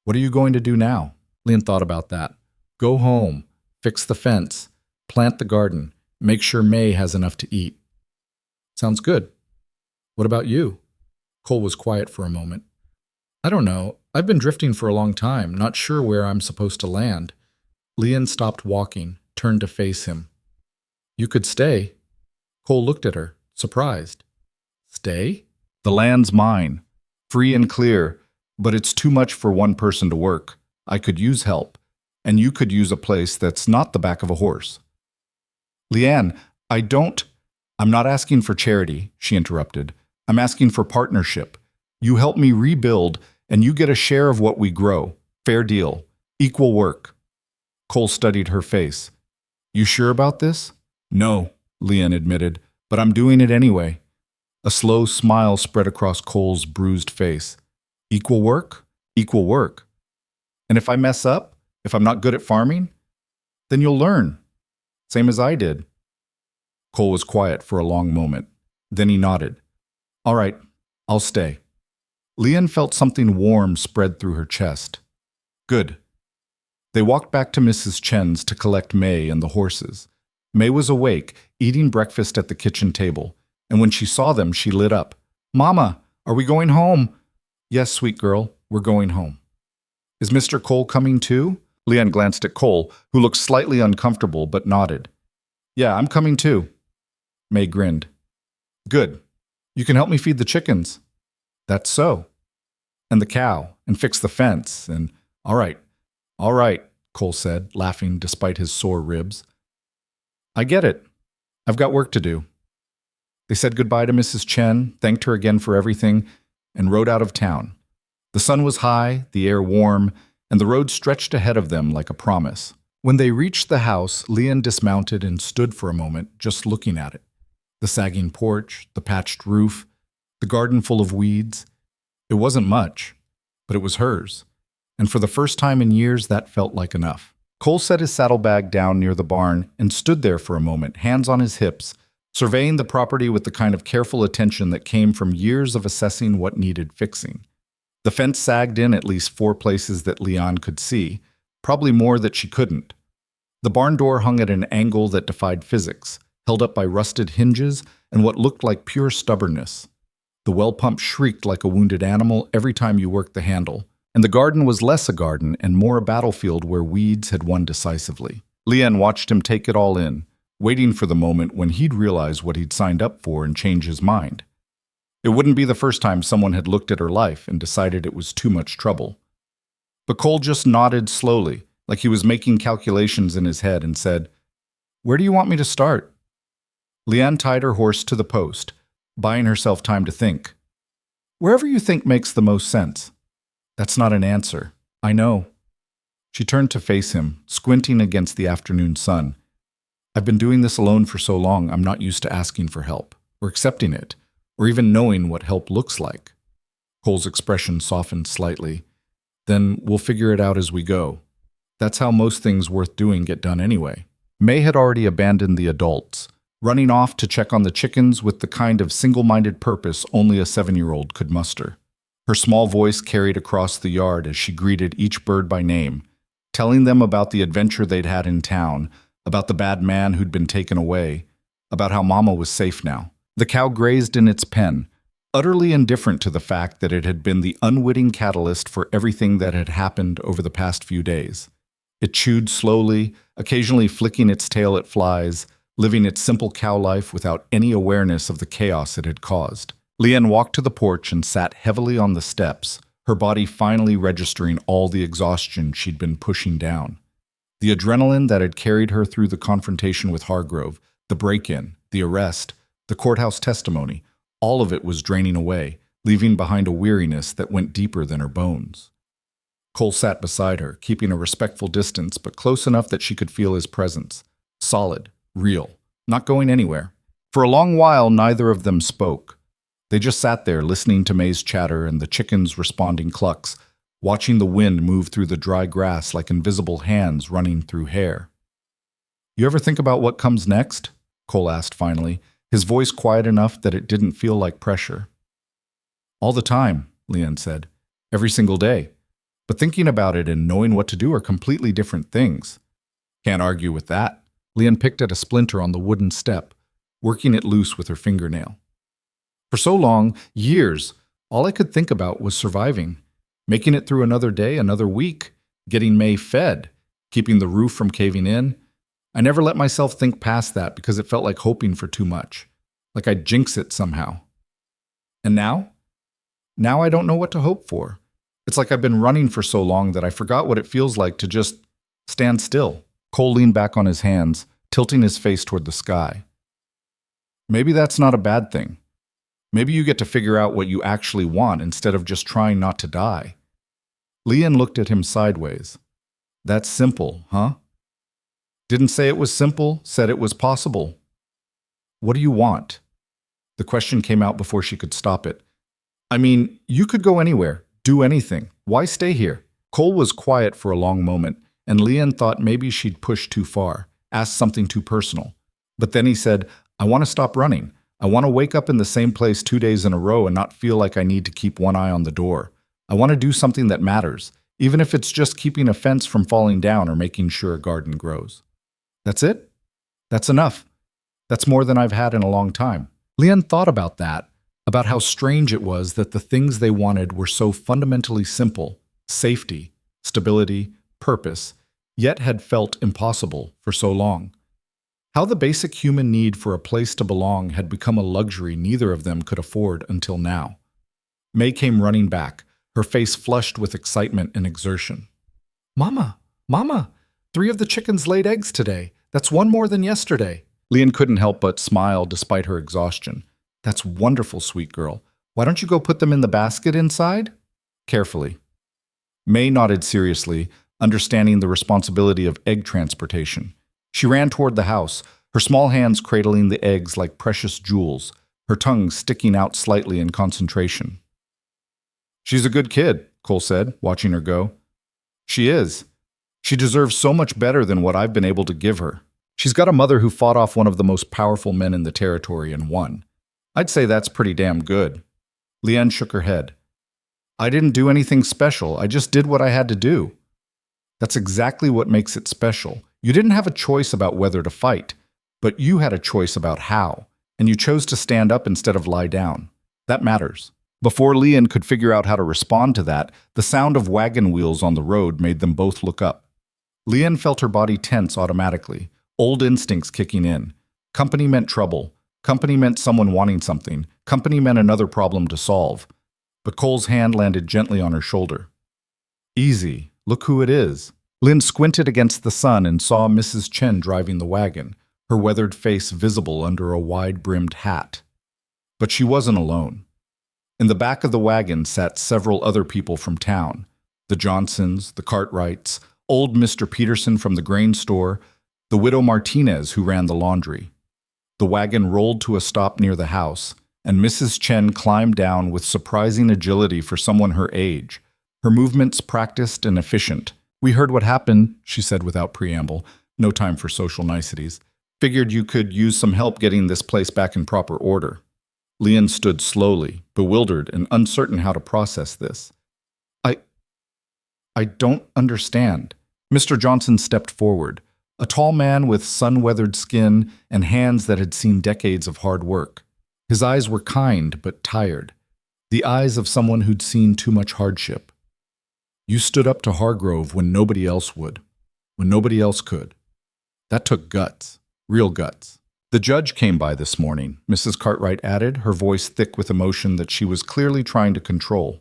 S1: What are you going to do now? Lian thought about that. Go home, fix the fence, plant the garden, make sure May has enough to eat. Sounds good. What about you? Cole was quiet for a moment. I don't know. I've been drifting for a long time, not sure where I'm supposed to land. Lian stopped walking, turned to face him. You could stay. Cole looked at her, surprised. Stay? The land's mine, free and clear, but it's too much for one person to work. I could use help, and you could use a place that's not the back of a horse. Lian, I'm not asking for charity, she interrupted. I'm asking for partnership. You help me rebuild, and you get a share of what we grow. Fair deal. Equal work. Cole studied her face. You sure about this? No, Lian admitted, but I'm doing it anyway. A slow smile spread across Cole's bruised face. Equal work? Equal work. And if I mess up, if I'm not good at farming, then you'll learn. Same as I did. Cole was quiet for a long moment. Then he nodded. All right, I'll stay. Lian felt something warm spread through her chest. Good. They walked back to Mrs. Chen's to collect May and the horses. May was awake, eating breakfast at the kitchen table, and when she saw them, she lit up. Mama, are we going home? Yes, sweet girl, we're going home. Is Mr. Cole coming too? Lian glanced at Cole, who looked slightly uncomfortable but nodded. Yeah, I'm coming too. May grinned. Good. You can help me feed the chickens. That's so. And the cow, and fix the fence, and all right, Cole said, laughing despite his sore ribs. I get it. I've got work to do. They said goodbye to Mrs. Chen, thanked her again for everything, and rode out of town. The sun was high, the air warm, and the road stretched ahead of them like a promise. When they reached the house, Lian dismounted and stood for a moment, just looking at it. The sagging porch, the patched roof, the garden full of weeds. It wasn't much, but it was hers. And for the first time in years, that felt like enough. Cole set his saddlebag down near the barn and stood there for a moment, hands on his hips, surveying the property with the kind of careful attention that came from years of assessing what needed fixing. The fence sagged in at least 4 places that Leon could see, probably more that she couldn't. The barn door hung at an angle that defied physics, held up by rusted hinges and what looked like pure stubbornness. The well pump shrieked like a wounded animal every time you worked the handle, and the garden was less a garden and more a battlefield where weeds had won decisively. Leon watched him take it all in, waiting for the moment when he'd realize what he'd signed up for and change his mind. It wouldn't be the first time someone had looked at her life and decided it was too much trouble. But Cole just nodded slowly, like he was making calculations in his head, and said, "Where do you want me to start?" Leanne tied her horse to the post, buying herself time to think. "Wherever you think makes the most sense." "That's not an answer. I know." She turned to face him, squinting against the afternoon sun. "I've been doing this alone for so long, I'm not used to asking for help, or accepting it, or even knowing what help looks like." Cole's expression softened slightly. "Then we'll figure it out as we go. That's how most things worth doing get done anyway." May had already abandoned the adults, running off to check on the chickens with the kind of single-minded purpose only a 7-year-old could muster. Her small voice carried across the yard as she greeted each bird by name, telling them about the adventure they'd had in town, about the bad man who'd been taken away, about how Mama was safe now. The cow grazed in its pen, utterly indifferent to the fact that it had been the unwitting catalyst for everything that had happened over the past few days. It chewed slowly, occasionally flicking its tail at flies, living its simple cow life without any awareness of the chaos it had caused. Leanne walked to the porch and sat heavily on the steps, her body finally registering all the exhaustion she'd been pushing down. The adrenaline that had carried her through the confrontation with Hargrove, the break-in, the arrest, the courthouse testimony, all of it was draining away, leaving behind a weariness that went deeper than her bones. Cole sat beside her, keeping a respectful distance but close enough that she could feel his presence. Solid, real, not going anywhere. For a long while, neither of them spoke. They just sat there listening to May's chatter and the chickens' responding clucks, watching the wind move through the dry grass like invisible hands running through hair. "You ever think about what comes next?" Cole asked finally, his voice quiet enough that it didn't feel like pressure. "All the time," Leanne said. "Every single day. But thinking about it and knowing what to do are completely different things." "Can't argue with that." Leanne picked at a splinter on the wooden step, working it loose with her fingernail. "For so long, years, all I could think about was surviving, making it through another day, another week, getting May fed, keeping the roof from caving in. I never let myself think past that because it felt like hoping for too much, like I'd jinx it somehow. And now? Now I don't know what to hope for. It's like I've been running for so long that I forgot what it feels like to just stand still." Cole leaned back on his hands, tilting his face toward the sky. "Maybe that's not a bad thing. Maybe you get to figure out what you actually want instead of just trying not to die." Leanne looked at him sideways. "That's simple, huh?" "Didn't say it was simple, said it was possible." "What do you want?" The question came out before she could stop it. "I mean, you could go anywhere, do anything. Why stay here?" Cole was quiet for a long moment, and Leanne thought maybe she'd pushed too far, asked something too personal. But then he said, "I want to stop running. I want to wake up in the same place 2 days in a row and not feel like I need to keep one eye on the door. I want to do something that matters, even if it's just keeping a fence from falling down or making sure a garden grows." "That's it? That's enough. That's more than I've had in a long time." Leanne thought about that, about how strange it was that the things they wanted were so fundamentally simple: safety, stability, purpose, yet had felt impossible for so long. How the basic human need for a place to belong had become a luxury neither of them could afford until now. May came running back, her face flushed with excitement and exertion. "Mama, Mama, 3 of the chickens laid eggs today. That's 1 more than yesterday." Leanne couldn't help but smile despite her exhaustion. "That's wonderful, sweet girl. Why don't you go put them in the basket inside?" Carefully. May nodded seriously, understanding the responsibility of egg transportation. She ran toward the house, her small hands cradling the eggs like precious jewels, her tongue sticking out slightly in concentration. "She's a good kid," Cole said, watching her go. "She is. She deserves so much better than what I've been able to give her. She's got a mother who fought off one of the most powerful men in the territory and won. I'd say that's pretty damn good. Leanne shook her head. I didn't do anything special. I just did what I had to do. That's exactly what makes it special. You didn't have a choice about whether to fight, but you had a choice about how, and you chose to stand up instead of lie down. That matters. Before Leanne could figure out how to respond to that, the sound of wagon wheels on the road made them both look up. Leanne felt her body tense automatically, old instincts kicking in. Company meant trouble. Company meant someone wanting something. Company meant another problem to solve. But Cole's hand landed gently on her shoulder. Easy. Look who it is. Lynn squinted against the sun and saw Mrs. Chen driving the wagon, her weathered face visible under a wide-brimmed hat. But she wasn't alone. In the back of the wagon sat several other people from town. The Johnsons, the Cartwrights, old Mr. Peterson from the grain store, the widow Martinez who ran the laundry. The wagon rolled to a stop near the house, and Mrs. Chen climbed down with surprising agility for someone her age, her movements practiced and efficient. We heard what happened, she said without preamble, no time for social niceties. Figured you could use some help getting this place back in proper order. Leanne stood slowly, bewildered and uncertain how to process this. I don't understand. Mr. Johnson stepped forward, a tall man with sun-weathered skin and hands that had seen decades of hard work. His eyes were kind but tired, the eyes of someone who'd seen too much hardship. You stood up to Hargrove when nobody else would, when nobody else could. That took guts, real guts. The judge came by this morning, Mrs. Cartwright added, her voice thick with emotion that she was clearly trying to control.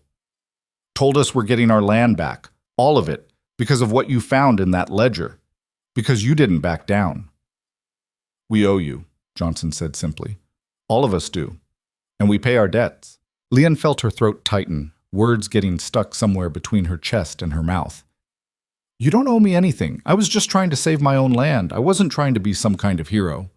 S1: Told us we're getting our land back, all of it, because of what you found in that ledger, because you didn't back down. We owe you, Johnson said simply. All of us do, and we pay our debts. Leanne felt her throat tighten, words getting stuck somewhere between her chest and her mouth. You don't owe me anything. I was just trying to save my own land. I wasn't trying to be some kind of hero.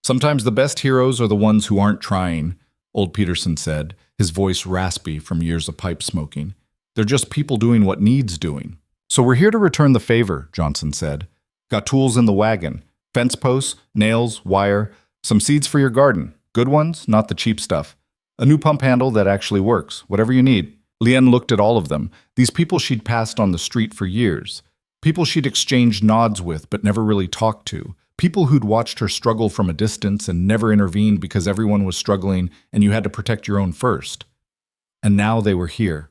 S1: Sometimes the best heroes are the ones who aren't trying, old Peterson said, his voice raspy from years of pipe smoking. They're just people doing what needs doing. So we're here to return the favor, Johnson said. Got tools in the wagon. Fence posts, nails, wire, some seeds for your garden. Good ones, not the cheap stuff. A new pump handle that actually works, whatever you need. Leanne looked at all of them, these people she'd passed on the street for years. People she'd exchanged nods with but never really talked to. People who'd watched her struggle from a distance and never intervened because everyone was struggling and you had to protect your own first. And now they were here.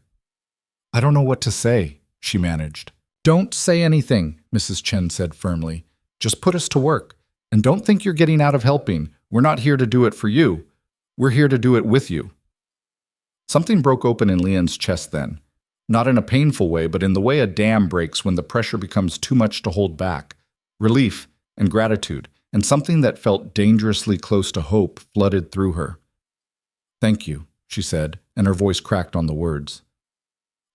S1: I don't know what to say, she managed. Don't say anything, Mrs. Chen said firmly. Just put us to work. And don't think you're getting out of helping. We're not here to do it for you. We're here to do it with you. Something broke open in Leanne's chest then. Not in a painful way, but in the way a dam breaks when the pressure becomes too much to hold back. Relief and gratitude, and something that felt dangerously close to hope flooded through her. Thank you, she said, and her voice cracked on the words.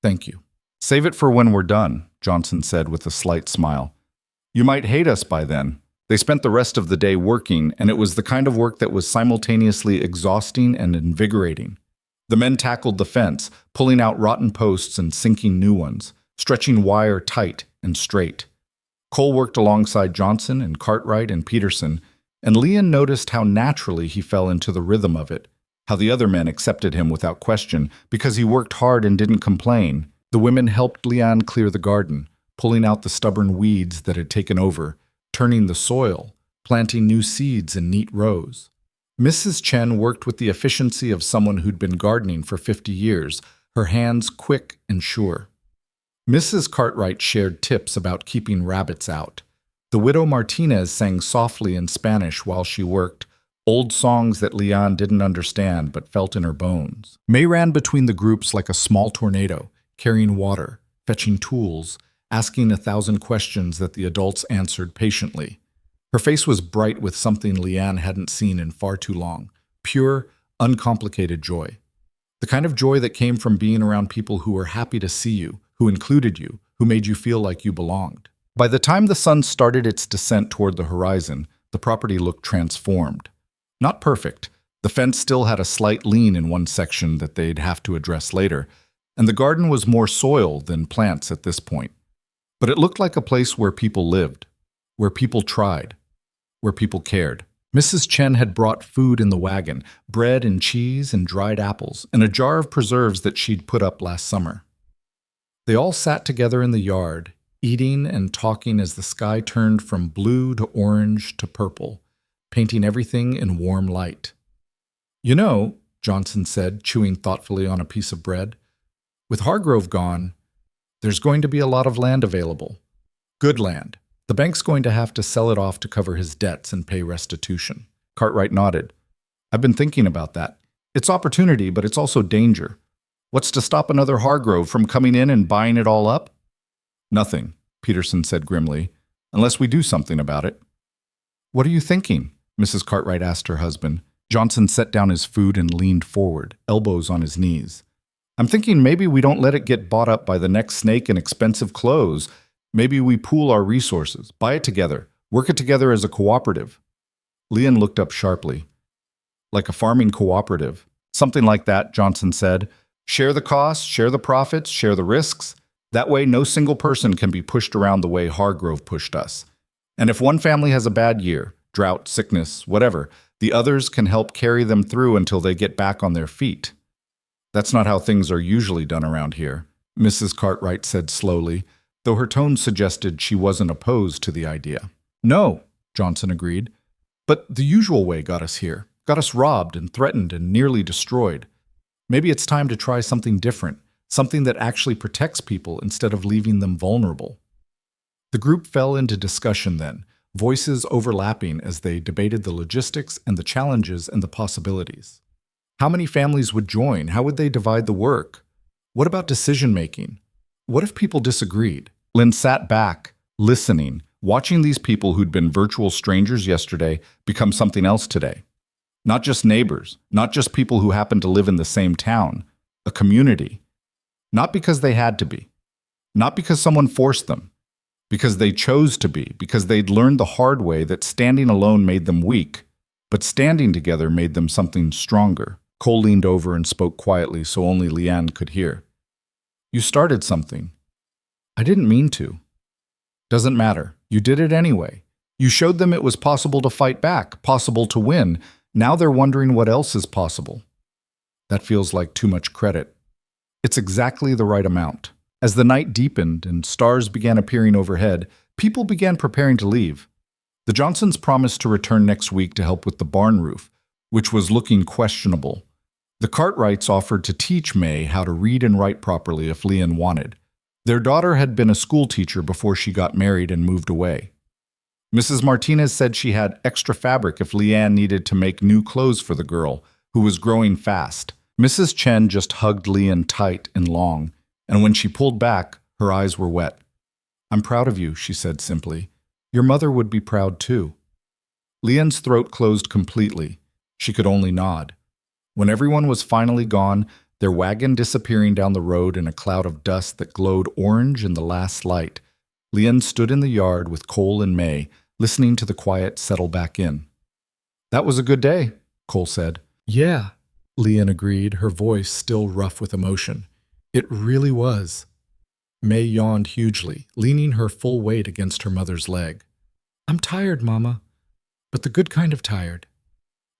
S1: Thank you. Save it for when we're done, Johnson said with a slight smile. You might hate us by then. They spent the rest of the day working, and it was the kind of work that was simultaneously exhausting and invigorating. The men tackled the fence, pulling out rotten posts and sinking new ones, stretching wire tight and straight. Cole worked alongside Johnson and Cartwright and Peterson, and Leanne noticed how naturally he fell into the rhythm of it, how the other men accepted him without question because he worked hard and didn't complain. The women helped Leanne clear the garden, pulling out the stubborn weeds that had taken over, turning the soil, planting new seeds in neat rows. Mrs. Chen worked with the efficiency of someone who'd been gardening for 50 years, her hands quick and sure. Mrs. Cartwright shared tips about keeping rabbits out. The widow Martinez sang softly in Spanish while she worked, old songs that Leanne didn't understand but felt in her bones. May ran between the groups like a small tornado, carrying water, fetching tools, asking 1,000 questions that the adults answered patiently. Her face was bright with something Leanne hadn't seen in far too long, pure, uncomplicated joy. The kind of joy that came from being around people who were happy to see you, who included you, who made you feel like you belonged. By the time the sun started its descent toward the horizon, the property looked transformed. Not perfect. The fence still had a slight lean in one section that they'd have to address later, and the garden was more soil than plants at this point. but it looked like a place where people lived, where people tried, where people cared. Mrs. Chen had brought food in the wagon, bread and cheese and dried apples, and a jar of preserves that she'd put up last summer. They all sat together in the yard, eating and talking as the sky turned from blue to orange to purple, painting everything in warm light. "You know," Johnson said, chewing thoughtfully on a piece of bread, "with Hargrove gone, there's going to be a lot of land available. Good land. The bank's going to have to sell it off to cover his debts and pay restitution." Cartwright nodded. "I've been thinking about that. It's opportunity, but it's also danger. What's to stop another Hargrove from coming in and buying it all up?" "Nothing," Peterson said grimly, "unless we do something about it." "What are you thinking?" Mrs. Cartwright asked her husband. Johnson set down his food and leaned forward, elbows on his knees. "I'm thinking maybe we don't let it get bought up by the next snake in expensive clothes. Maybe we pool our resources, buy it together, work it together as a cooperative." Leon looked up sharply. "Like a farming cooperative." "Something like that," Johnson said. "Share the costs, share the profits, share the risks. That way no single person can be pushed around the way Hargrove pushed us. And if one family has a bad year, drought, sickness, whatever, the others can help carry them through until they get back on their feet." "That's not how things are usually done around here," Mrs. Cartwright said slowly, though her tone suggested she wasn't opposed to the idea. "No," Johnson agreed. "But the usual way got us here, got us robbed and threatened and nearly destroyed. Maybe it's time to try something different, something that actually protects people instead of leaving them vulnerable." The group fell into discussion then, voices overlapping as they debated the logistics and the challenges and the possibilities. How many families would join? How would they divide the work? What about decision-making? What if people disagreed? Lynn sat back, listening, watching these people who'd been virtual strangers yesterday become something else today. Not just neighbors, not just people who happen to live in the same town, a community. Not because they had to be, not because someone forced them, because they chose to be, because they'd learned the hard way that standing alone made them weak, but standing together made them something stronger. Cole leaned over and spoke quietly so only Leanne could hear. "You started something." "I didn't mean to." "Doesn't matter. You did it anyway. You showed them it was possible to fight back, possible to win. Now they're wondering what else is possible." "That feels like too much credit." "It's exactly the right amount." As the night deepened and stars began appearing overhead, people began preparing to leave. The Johnsons promised to return next week to help with the barn roof, which was looking questionable. The Cartwrights offered to teach May how to read and write properly if Leon wanted. Their daughter had been a school teacher before she got married and moved away. Mrs. Martinez said she had extra fabric if Leanne needed to make new clothes for the girl, who was growing fast. Mrs. Chen just hugged Leon tight and long, and when she pulled back, her eyes were wet. "I'm proud of you," she said simply. "Your mother would be proud too." Leon's throat closed completely. She could only nod. When everyone was finally gone, their wagon disappearing down the road in a cloud of dust that glowed orange in the last light, Leon stood in the yard with Cole and May, listening to the quiet settle back in. "That was a good day," Cole said. "Yeah," Leon agreed, her voice still rough with emotion. "It really was." May yawned hugely, leaning her full weight against her mother's leg. "I'm tired, Mama, but the good kind of tired."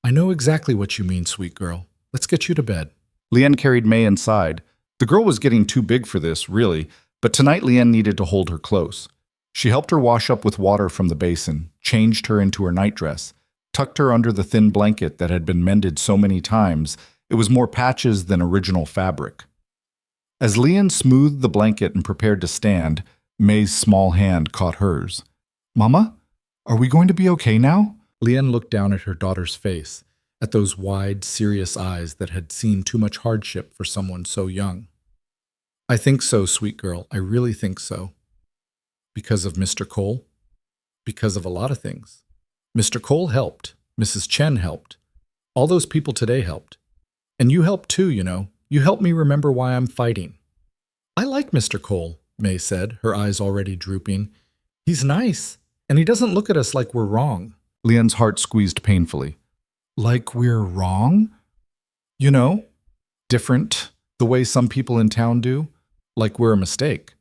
S1: "I know exactly what you mean, sweet girl. Let's get you to bed." Leanne carried May inside. The girl was getting too big for this, really, but tonight Leanne needed to hold her close. She helped her wash up with water from the basin, changed her into her nightdress, tucked her under the thin blanket that had been mended so many times it was more patches than original fabric. As Leanne smoothed the blanket and prepared to stand, May's small hand caught hers. "Mama, are we going to be okay now?" Leanne looked down at her daughter's face, at those wide, serious eyes that had seen too much hardship for someone so young. "I think so, sweet girl. I really think so." "Because of Mr. Cole?" "Because of a lot of things. Mr. Cole helped. Mrs. Chen helped. All those people today helped. And you helped too, you know. You helped me remember why I'm fighting." "I like Mr. Cole," May said, her eyes already drooping. "He's nice, and he doesn't look at us like we're wrong." Leon's heart squeezed painfully. "Like we're wrong?" "You know, different, the way some people in town do, like we're a mistake."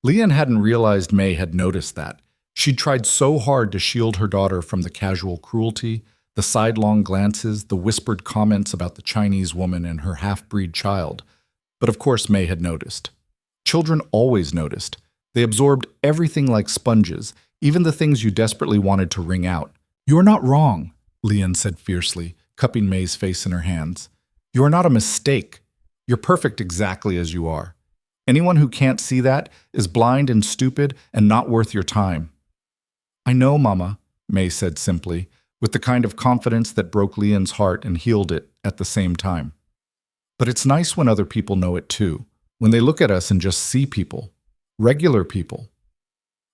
S1: Leanne hadn't realized May had noticed that. She'd tried so hard to shield her daughter from the casual cruelty, the sidelong glances, the whispered comments about the Chinese woman and her half-breed child. But of course May had noticed. Children always noticed. They absorbed everything like sponges, even the things you desperately wanted to wring out. "You're not wrong," Leanne said fiercely, cupping May's face in her hands. "You are not a mistake. You're perfect exactly as you are. Anyone who can't see that is blind and stupid and not worth your time." "I know, Mama," May said simply, with the kind of confidence that broke Leanne's heart and healed it at the same time. "But it's nice when other people know it too, when they look at us and just see people, regular people."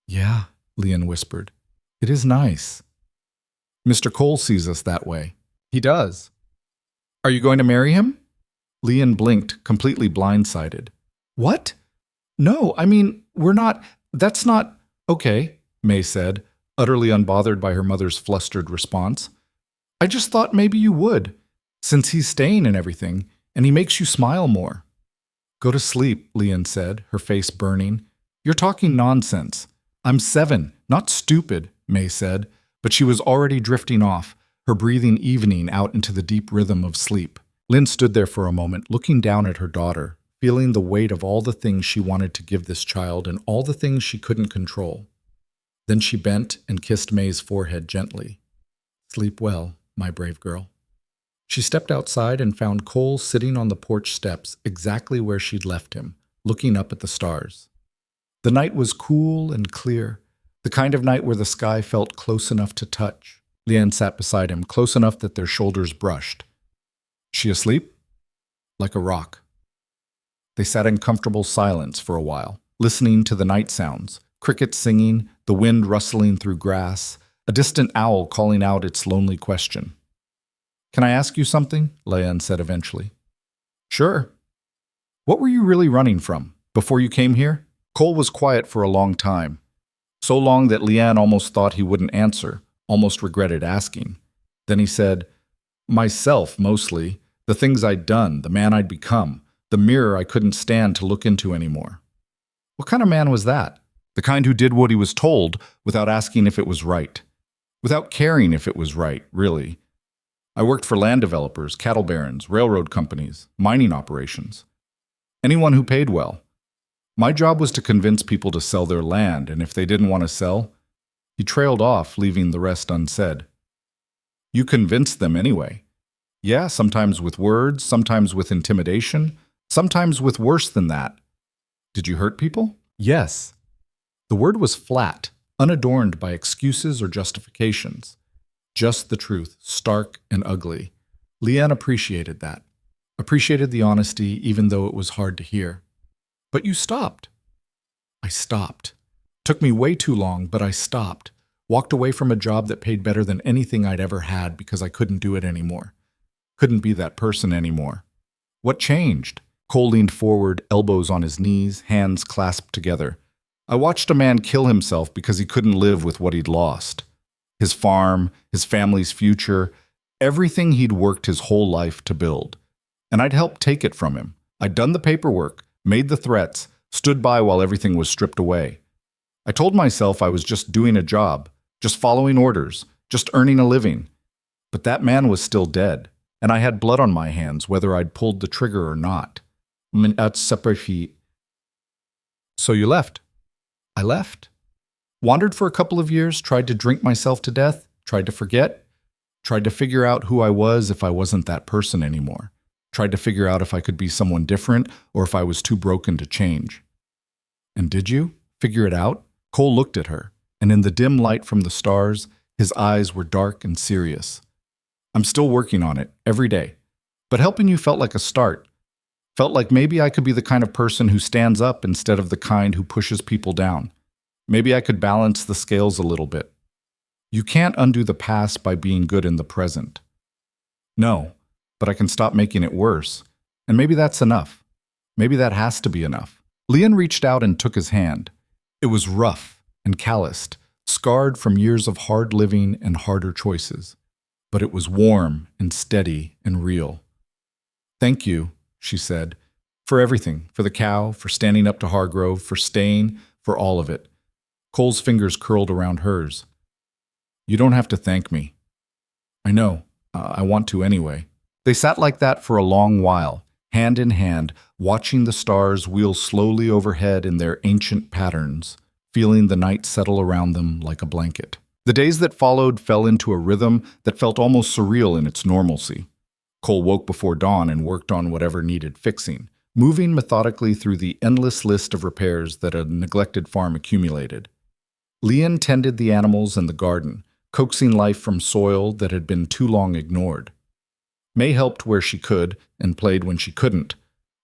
S1: "Yeah," Leanne whispered. "It is nice." "Mr. Cole sees us that way." "He does." "Are you going to marry him?" Leanne blinked, completely blindsided. "What? No, I mean, we're not, that's not—" "Okay," May said, utterly unbothered by her mother's flustered response. "I just thought maybe you would, since he's staying and everything, and he makes you smile more." "Go to sleep," Leanne said, her face burning. "You're talking nonsense. I'm 7, not stupid," May said, but she was already drifting off, her breathing evening out into the deep rhythm of sleep. Lynn stood there for a moment, looking down at her daughter, feeling the weight of all the things she wanted to give this child and all the things she couldn't control. Then she bent and kissed May's forehead gently. "Sleep well, my brave girl." She stepped outside and found Cole sitting on the porch steps exactly where she'd left him, looking up at the stars. The night was cool and clear, the kind of night where the sky felt close enough to touch. Leanne sat beside him, close enough that their shoulders brushed. "She asleep?" "Like a rock." They sat in comfortable silence for a while, listening to the night sounds, crickets singing, the wind rustling through grass, a distant owl calling out its lonely question. "Can I ask you something?" Leanne said eventually. "Sure." "What were you really running from, before you came here?" Cole was quiet for a long time, so long that Leanne almost thought he wouldn't answer, almost regretted asking. Then he said, "Myself, mostly. The things I'd done, the man I'd become, the mirror I couldn't stand to look into anymore." "What kind of man was that?" "The kind who did what he was told without asking if it was right. Without caring if it was right, really. I worked for land developers, cattle barons, railroad companies, mining operations. Anyone who paid well. My job was to convince people to sell their land, and if they didn't want to sell..." He trailed off, leaving the rest unsaid. "You convinced them anyway." "Yeah, sometimes with words, sometimes with intimidation, sometimes with worse than that." "Did you hurt people?" "Yes." The word was flat, unadorned by excuses or justifications. Just the truth, stark and ugly. Leanne appreciated that. Appreciated the honesty, even though it was hard to hear. "But you stopped." "I stopped. Took me way too long, but I stopped. Walked away from a job that paid better than anything I'd ever had because I couldn't do it anymore. Couldn't be that person anymore." "What changed?" Cole leaned forward, elbows on his knees, hands clasped together. "I watched a man kill himself because he couldn't live with what he'd lost. His farm, his family's future, everything he'd worked his whole life to build. And I'd helped take it from him. I'd done the paperwork, made the threats, stood by while everything was stripped away. I told myself I was just doing a job, just following orders, just earning a living. But that man was still dead, and I had blood on my hands whether I'd pulled the trigger or not. "So you left?" "I left. Wandered for a couple of years, tried to drink myself to death, tried to forget, tried to figure out who I was if I wasn't that person anymore. Tried to figure out if I could be someone different or if I was too broken to change." "And did you figure it out?" Cole looked at her, and in the dim light from the stars, his eyes were dark and serious. "I'm still working on it, every day. But helping you felt like a start. Felt like maybe I could be the kind of person who stands up instead of the kind who pushes people down. Maybe I could balance the scales a little bit. You can't undo the past by being good in the present." "No, but I can stop making it worse. And maybe that's enough. Maybe that has to be enough." Leanne reached out and took his hand. It was rough and calloused, scarred from years of hard living and harder choices. But it was warm and steady and real. "Thank you," she said, "for everything, for the cow, for standing up to Hargrove, for staying, for all of it. Cole's fingers curled around hers. You don't have to thank me. I know. I want to anyway. They sat like that for a long while, hand in hand, watching the stars wheel slowly overhead in their ancient patterns, feeling the night settle around them like a blanket. The days that followed fell into a rhythm that felt almost surreal in its normalcy. Cole woke before dawn and worked on whatever needed fixing, moving methodically through the endless list of repairs that a neglected farm accumulated. Leon tended the animals and the garden, coaxing life from soil that had been too long ignored. May helped where she could and played when she couldn't,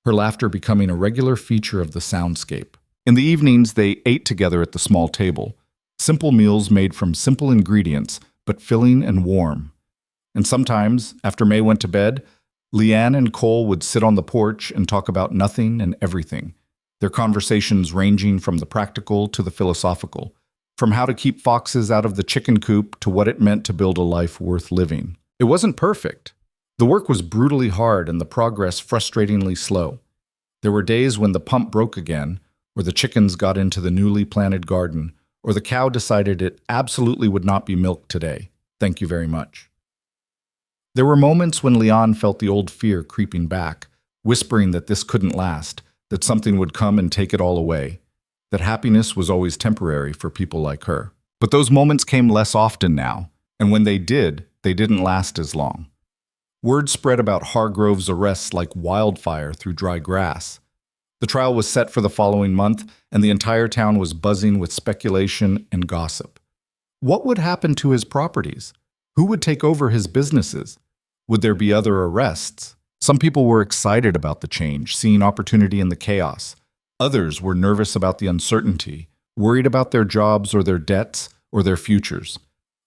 S1: her laughter becoming a regular feature of the soundscape. In the evenings, they ate together at the small table, simple meals made from simple ingredients, but filling and warm. And sometimes, after May went to bed, Leanne and Cole would sit on the porch and talk about nothing and everything, their conversations ranging from the practical to the philosophical, from how to keep foxes out of the chicken coop to what it meant to build a life worth living. It wasn't perfect. The work was brutally hard and the progress frustratingly slow. There were days when the pump broke again, or the chickens got into the newly planted garden, or the cow decided it absolutely would not be milked today. Thank you very much. There were moments when Leon felt the old fear creeping back, whispering that this couldn't last, that something would come and take it all away, that happiness was always temporary for people like her. But those moments came less often now, and when they did, they didn't last as long. Word spread about Hargrove's arrests like wildfire through dry grass. The trial was set for the following month, and the entire town was buzzing with speculation and gossip. What would happen to his properties? Who would take over his businesses? Would there be other arrests? Some people were excited about the change, seeing opportunity in the chaos. Others were nervous about the uncertainty, worried about their jobs or their debts or their futures.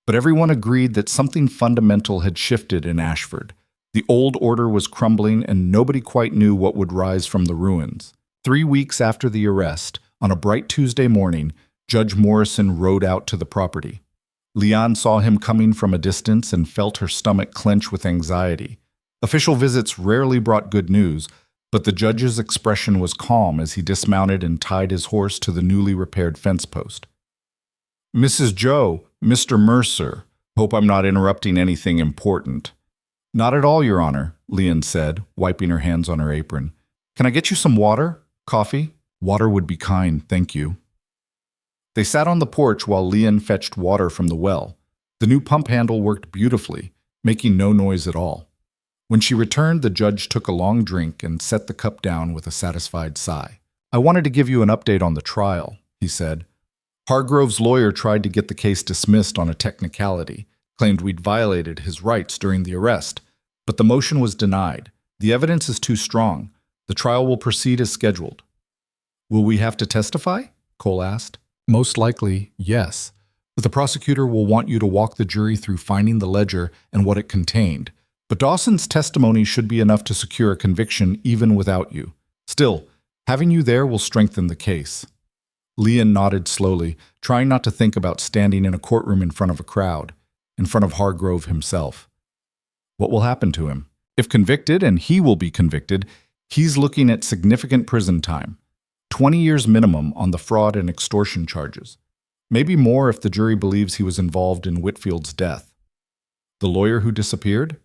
S1: But everyone agreed that something fundamental had shifted in Ashford. The old order was crumbling and nobody quite knew what would rise from the ruins. 3 weeks after the arrest, on a bright Tuesday morning, Judge Morrison rode out to the property. Leon saw him coming from a distance and felt her stomach clench with anxiety. Official visits rarely brought good news, but the judge's expression was calm as he dismounted and tied his horse to the newly repaired fence post. Mrs. Joe, Mr. Mercer, hope I'm not interrupting anything important. Not at all, Your Honor, Leon said, wiping her hands on her apron. Can I get you some water? Coffee? Water would be kind, thank you. They sat on the porch while Leon fetched water from the well. The new pump handle worked beautifully, making no noise at all. When she returned, the judge took a long drink and set the cup down with a satisfied sigh. I wanted to give you an update on the trial, he said. Hargrove's lawyer tried to get the case dismissed on a technicality, claimed we'd violated his rights during the arrest, but the motion was denied. The evidence is too strong. The trial will proceed as scheduled. Will we have to testify? Cole asked. Most likely, yes. But the prosecutor will want you to walk the jury through finding the ledger and what it contained. But Dawson's testimony should be enough to secure a conviction even without you. Still, having you there will strengthen the case. Leon nodded slowly, trying not to think about standing in a courtroom in front of a crowd, in front of Hargrove himself. What will happen to him? If convicted, and he will be convicted, he's looking at significant prison time. 20 years minimum on the fraud and extortion charges. Maybe more if the jury believes he was involved in Whitfield's death. The lawyer who disappeared?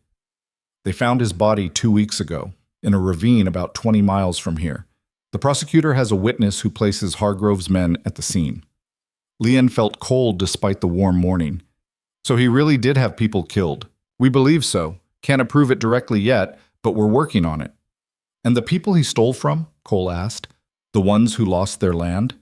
S1: They found his body 2 weeks ago, in a ravine about 20 miles from here. The prosecutor has a witness who places Hargrove's men at the scene. Leon felt cold despite the warm morning. So he really did have people killed. We believe so. Can't prove it directly yet, but we're working on it. And the people he stole from? Cole asked. The ones who lost their land?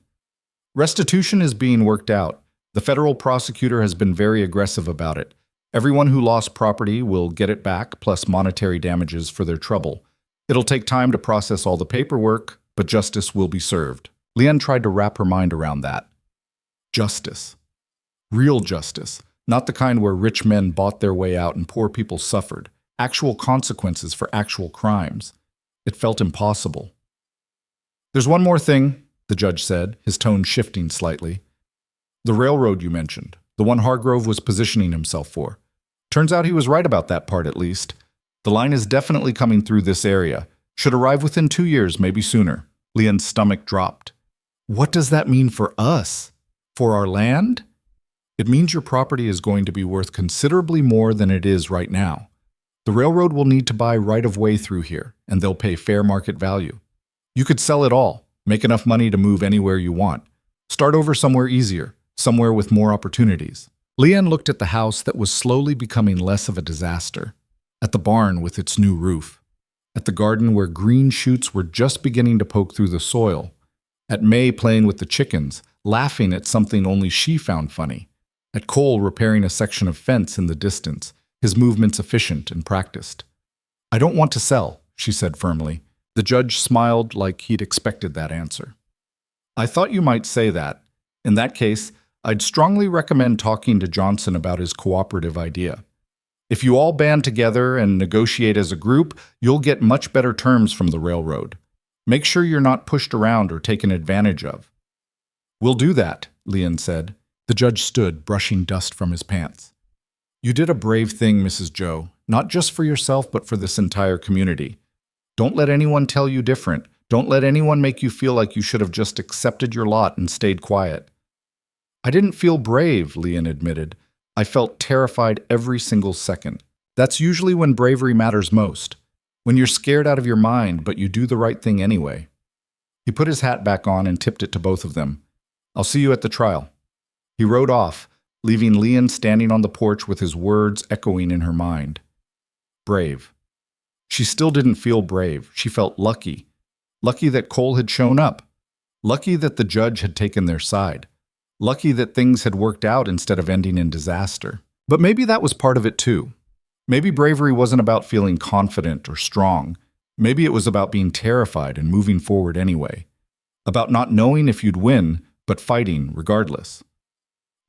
S1: Restitution is being worked out. The federal prosecutor has been very aggressive about it. Everyone who lost property will get it back, plus monetary damages for their trouble. It'll take time to process all the paperwork, but justice will be served. Leanne tried to wrap her mind around that. Justice. Real justice. Not the kind where rich men bought their way out and poor people suffered. Actual consequences for actual crimes. It felt impossible. There's one more thing, the judge said, his tone shifting slightly. The railroad you mentioned, the one Hargrove was positioning himself for. Turns out he was right about that part at least. The line is definitely coming through this area. Should arrive within 2 years, maybe sooner. Leon's stomach dropped. What does that mean for us? For our land? It means your property is going to be worth considerably more than it is right now. The railroad will need to buy right-of-way through here, and they'll pay fair market value. You could sell it all, make enough money to move anywhere you want. Start over somewhere easier, somewhere with more opportunities. Leanne looked at the house that was slowly becoming less of a disaster, at the barn with its new roof, at the garden where green shoots were just beginning to poke through the soil, at May playing with the chickens, laughing at something only she found funny, at Cole repairing a section of fence in the distance, his movements efficient and practiced. "I don't want to sell," she said firmly. The judge smiled like he'd expected that answer. "I thought you might say that. In that case, I'd strongly recommend talking to Johnson about his cooperative idea. If you all band together and negotiate as a group, you'll get much better terms from the railroad. Make sure you're not pushed around or taken advantage of." "We'll do that," Leon said. The judge stood, brushing dust from his pants. "You did a brave thing, Mrs. Joe, not just for yourself but for this entire community. Don't let anyone tell you different. Don't let anyone make you feel like you should have just accepted your lot and stayed quiet." "I didn't feel brave," Leon admitted. "I felt terrified every single second. That's usually when bravery matters most. When you're scared out of your mind, but you do the right thing anyway." He put his hat back on and tipped it to both of them. "I'll see you at the trial." He rode off, leaving Leon standing on the porch with his words echoing in her mind. Brave. She still didn't feel brave. She felt lucky. Lucky that Cole had shown up. Lucky that the judge had taken their side. Lucky that things had worked out instead of ending in disaster. But maybe that was part of it too. Maybe bravery wasn't about feeling confident or strong. Maybe it was about being terrified and moving forward anyway. About not knowing if you'd win, but fighting regardless.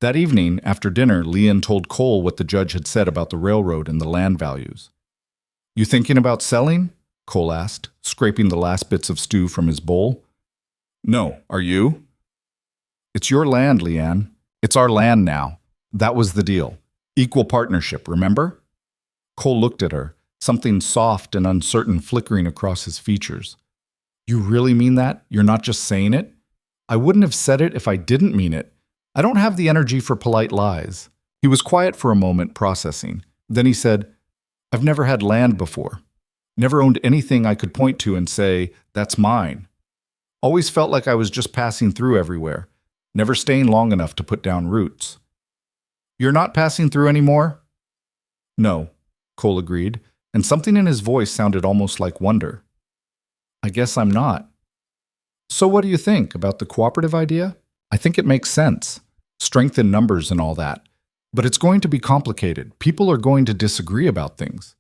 S1: That evening, after dinner, Leon told Cole what the judge had said about the railroad and the land values. "You thinking about selling?" Cole asked, scraping the last bits of stew from his bowl. "No, are you?" "It's your land, Leanne. It's our land now. That was the deal. Equal partnership, remember?" Cole looked at her, something soft and uncertain flickering across his features. "You really mean that? You're not just saying it?" "I wouldn't have said it if I didn't mean it. I don't have the energy for polite lies." He was quiet for a moment, processing. Then he said, "I've never had land before. Never owned anything I could point to and say, that's mine. Always felt like I was just passing through everywhere, never staying long enough to put down roots." "You're not passing through anymore?" "No," Cole agreed, and something in his voice sounded almost like wonder. "I guess I'm not." "So what do you think about the cooperative idea?" "I think it makes sense. Strength in numbers and all that. But it's going to be complicated. People are going to disagree about things.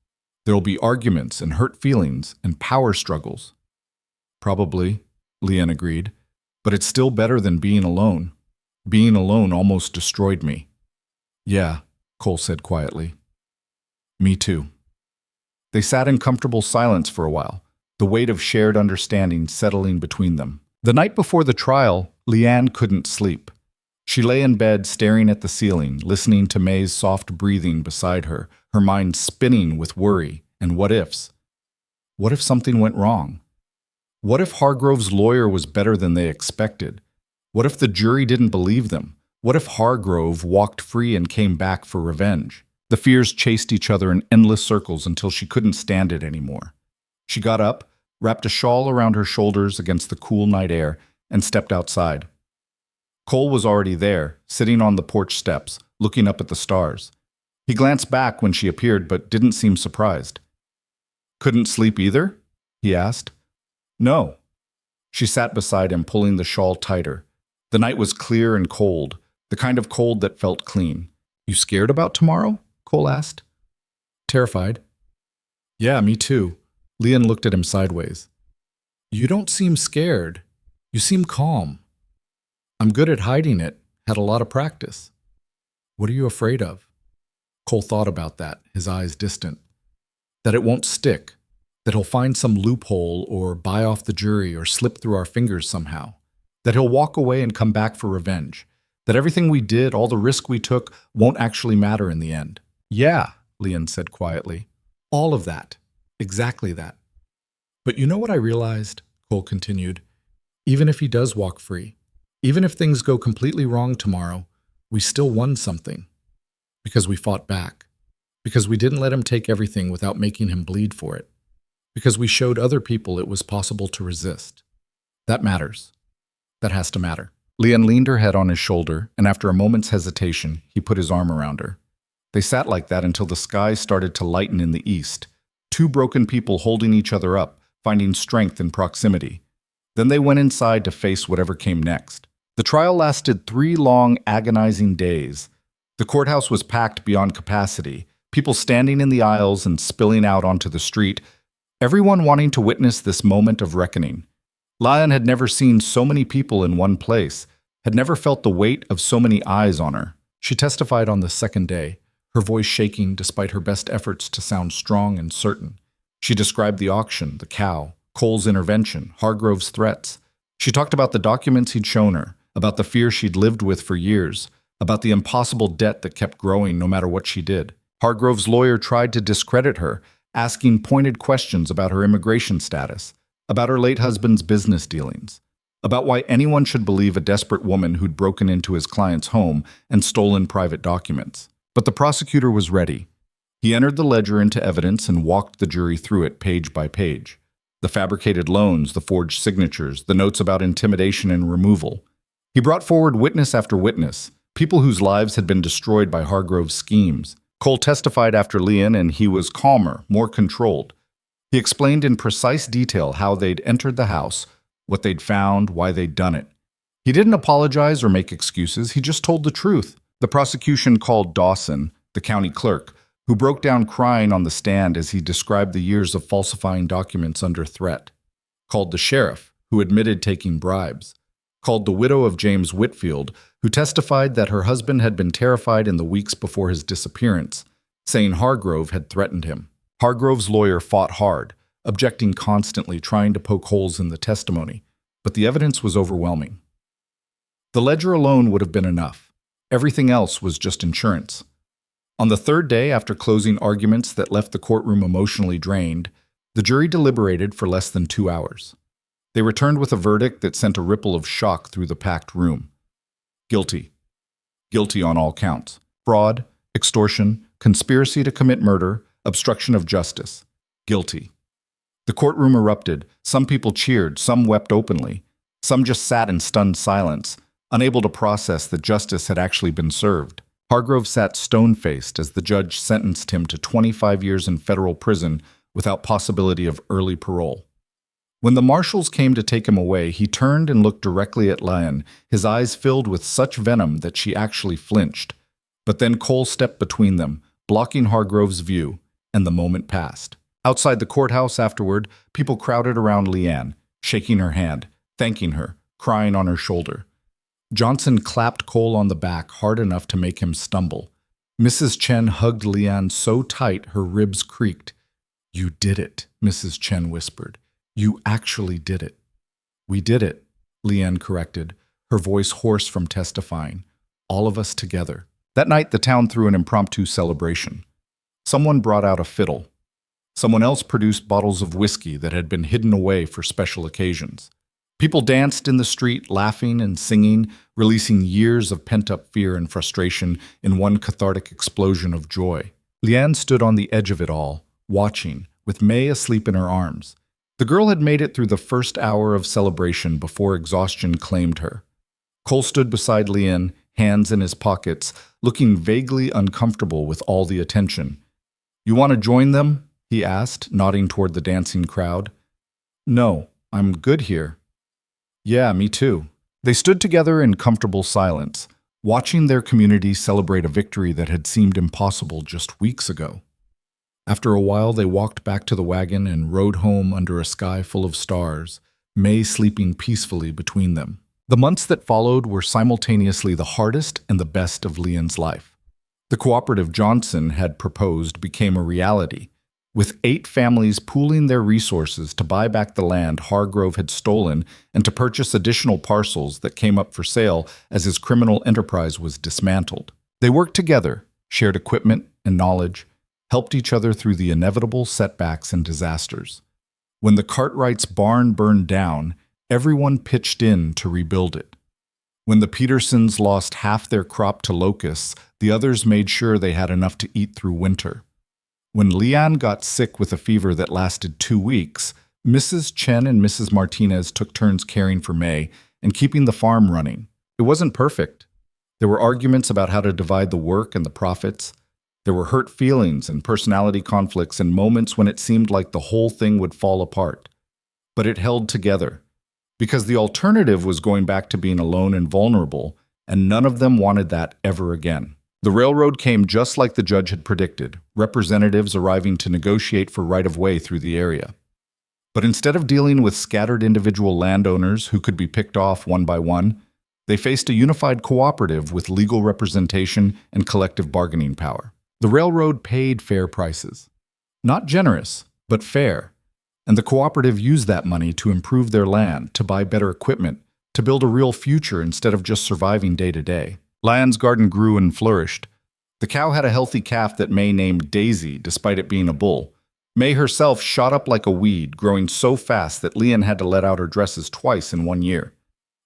S1: There'll be arguments and hurt feelings and power struggles." "Probably," Leon agreed. "But it's still better than being alone. Being alone almost destroyed me." "Yeah," Cole said quietly. "Me too." They sat in comfortable silence for a while, the weight of shared understanding settling between them. The night before the trial, Leanne couldn't sleep. She lay in bed staring at the ceiling, listening to May's soft breathing beside her, her mind spinning with worry and what-ifs. What if something went wrong? What if Hargrove's lawyer was better than they expected? What if the jury didn't believe them? What if Hargrove walked free and came back for revenge? The fears chased each other in endless circles until she couldn't stand it anymore. She got up, wrapped a shawl around her shoulders against the cool night air, and stepped outside. Cole was already there, sitting on the porch steps, looking up at the stars. He glanced back when she appeared, but didn't seem surprised. "Couldn't sleep either?" he asked. "No." She sat beside him, pulling the shawl tighter. The night was clear and cold, the kind of cold that felt clean. "You scared about tomorrow?" Cole asked. "Terrified." "Yeah, me too." Leon looked at him sideways. "You don't seem scared. You seem calm." "I'm good at hiding it. Had a lot of practice." "What are you afraid of?" Cole thought about that, his eyes distant. "That it won't stick. That he'll find some loophole or buy off the jury or slip through our fingers somehow. That he'll walk away and come back for revenge. That everything we did, all the risk we took, won't actually matter in the end." "Yeah," Leon said quietly. "All of that. Exactly that. But you know what I realized?" Cole continued. "Even if he does walk free, Even if things go completely wrong tomorrow, we still won something. Because we fought back. Because we didn't let him take everything without making him bleed for it. Because we showed other people it was possible to resist. That matters. That has to matter. Leanne leaned her head on his shoulder, and after a moment's hesitation, he put his arm around her. They sat like that until the sky started to lighten in the east. Two broken people holding each other up, finding strength in proximity. Then they went inside to face whatever came next. The trial lasted 3 long, agonizing days. The courthouse was packed beyond capacity, people standing in the aisles and spilling out onto the street, everyone wanting to witness this moment of reckoning. Lion had never seen so many people in one place, had never felt the weight of so many eyes on her. She testified on the second day, her voice shaking despite her best efforts to sound strong and certain. She described the auction, the cow, Cole's intervention, Hargrove's threats. She talked about the documents he'd shown her, about the fear she'd lived with for years, about the impossible debt that kept growing no matter what she did. Hargrove's lawyer tried to discredit her, asking pointed questions about her immigration status, about her late husband's business dealings, about why anyone should believe a desperate woman who'd broken into his client's home and stolen private documents. But the prosecutor was ready. He entered the ledger into evidence and walked the jury through it page by page. The fabricated loans, the forged signatures, the notes about intimidation and removal. He brought forward witness after witness, people whose lives had been destroyed by Hargrove's schemes. Cole testified after Leanne, and he was calmer, more controlled. He explained in precise detail how they'd entered the house, what they'd found, why they'd done it. He didn't apologize or make excuses, he just told the truth. The prosecution called Dawson, the county clerk, who broke down crying on the stand as he described the years of falsifying documents under threat. Called the sheriff, who admitted taking bribes. Called the widow of James Whitfield, who testified that her husband had been terrified in the weeks before his disappearance, saying Hargrove had threatened him. Hargrove's lawyer fought hard, objecting constantly, trying to poke holes in the testimony, but the evidence was overwhelming. The ledger alone would have been enough. Everything else was just insurance. On the third day, after closing arguments that left the courtroom emotionally drained, the jury deliberated for less than 2 hours. They returned with a verdict that sent a ripple of shock through the packed room. Guilty. Guilty on all counts. Fraud, extortion, conspiracy to commit murder, obstruction of justice. Guilty. The courtroom erupted. Some people cheered, some wept openly. Some just sat in stunned silence, unable to process that justice had actually been served. Hargrove sat stone-faced as the judge sentenced him to 25 years in federal prison without possibility of early parole. When the marshals came to take him away, he turned and looked directly at Lion, his eyes filled with such venom that she actually flinched. But then Cole stepped between them, blocking Hargrove's view, and the moment passed. Outside the courthouse afterward, people crowded around Leanne, shaking her hand, thanking her, crying on her shoulder. Johnson clapped Cole on the back hard enough to make him stumble. Mrs. Chen hugged Leanne so tight her ribs creaked. "You did it," Mrs. Chen whispered. "You actually did it." "We did it," Leanne corrected, her voice hoarse from testifying. "All of us together." That night, the town threw an impromptu celebration. Someone brought out a fiddle. Someone else produced bottles of whiskey that had been hidden away for special occasions. People danced in the street, laughing and singing, releasing years of pent-up fear and frustration in one cathartic explosion of joy. Leanne stood on the edge of it all, watching, with May asleep in her arms. The girl had made it through the first hour of celebration before exhaustion claimed her. Cole stood beside Leanne, hands in his pockets, looking vaguely uncomfortable with all the attention. "You want to join them?" he asked, nodding toward the dancing crowd. "No, I'm good here." "Yeah, me too." They stood together in comfortable silence, watching their community celebrate a victory that had seemed impossible just weeks ago. After a while, they walked back to the wagon and rode home under a sky full of stars, May sleeping peacefully between them. The months that followed were simultaneously the hardest and the best of Leanne's life. The cooperative Johnson had proposed became a reality, with 8 families pooling their resources to buy back the land Hargrove had stolen and to purchase additional parcels that came up for sale as his criminal enterprise was dismantled. They worked together, shared equipment and knowledge, helped each other through the inevitable setbacks and disasters. When the Cartwrights' barn burned down, everyone pitched in to rebuild it. When the Petersons lost half their crop to locusts, the others made sure they had enough to eat through winter. When Leanne got sick with a fever that lasted 2 weeks, Mrs. Chen and Mrs. Martinez took turns caring for May and keeping the farm running. It wasn't perfect. There were arguments about how to divide the work and the profits. There were hurt feelings and personality conflicts and moments when it seemed like the whole thing would fall apart. But it held together, because the alternative was going back to being alone and vulnerable, and none of them wanted that ever again. The railroad came just like the judge had predicted, representatives arriving to negotiate for right-of-way through the area. But instead of dealing with scattered individual landowners who could be picked off one by one, they faced a unified cooperative with legal representation and collective bargaining power. The railroad paid fair prices. Not generous, but fair. And the cooperative used that money to improve their land, to buy better equipment, to build a real future instead of just surviving day to day. Leanne's garden grew and flourished. The cow had a healthy calf that May named Daisy, despite it being a bull. May herself shot up like a weed, growing so fast that Leanne had to let out her dresses twice in 1 year.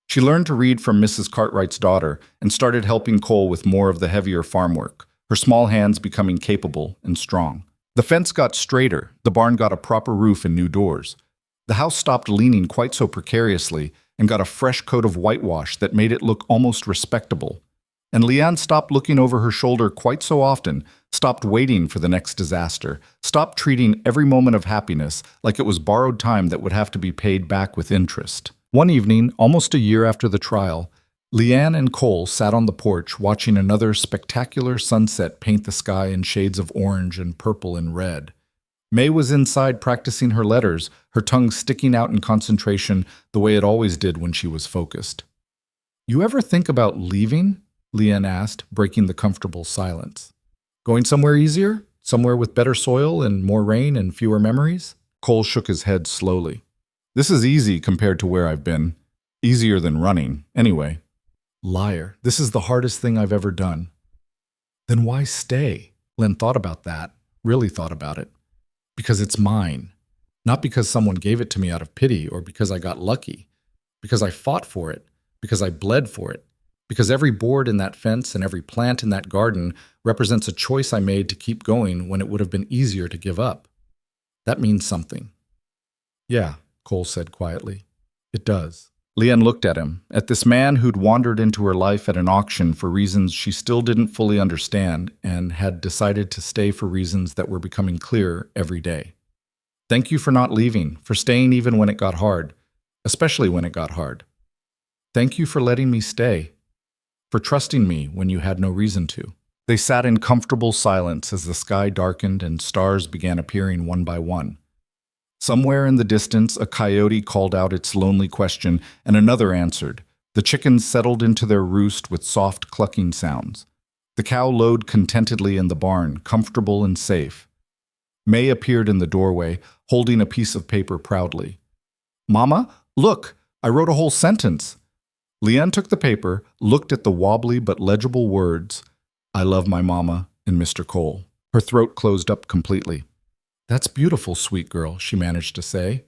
S1: She learned to read from Mrs. Cartwright's daughter and started helping Cole with more of the heavier farm work, her small hands becoming capable and strong. The fence got straighter, the barn got a proper roof and new doors. The house stopped leaning quite so precariously and got a fresh coat of whitewash that made it look almost respectable. And Leanne stopped looking over her shoulder quite so often, stopped waiting for the next disaster, stopped treating every moment of happiness like it was borrowed time that would have to be paid back with interest. One evening, almost a year after the trial, Leanne and Cole sat on the porch watching another spectacular sunset paint the sky in shades of orange and purple and red. May was inside practicing her letters, her tongue sticking out in concentration the way it always did when she was focused. "You ever think about leaving?" Leanne asked, breaking the comfortable silence. "Going somewhere easier? Somewhere with better soil and more rain and fewer memories?" Cole shook his head slowly. "This is easy compared to where I've been. Easier than running, anyway." "Liar. This is the hardest thing I've ever done." "Then why stay?" Len thought about that, really thought about it. "Because it's mine. Not because someone gave it to me out of pity or because I got lucky. Because I fought for it. Because I bled for it. Because every board in that fence and every plant in that garden represents a choice I made to keep going when it would have been easier to give up. That means something." "Yeah," Cole said quietly. "It does." Leanne looked at him, at this man who'd wandered into her life at an auction for reasons she still didn't fully understand and had decided to stay for reasons that were becoming clearer every day. "Thank you for not leaving, for staying even when it got hard, especially when it got hard. Thank you for letting me stay, for trusting me when you had no reason to." They sat in comfortable silence as the sky darkened and stars began appearing one by one. Somewhere in the distance, a coyote called out its lonely question, and another answered. The chickens settled into their roost with soft clucking sounds. The cow lowed contentedly in the barn, comfortable and safe. May appeared in the doorway, holding a piece of paper proudly. "Mama, look, I wrote a whole sentence." Leanne took the paper, looked at the wobbly but legible words, "I love my mama," and Mr. Cole. Her throat closed up completely. "That's beautiful, sweet girl," she managed to say.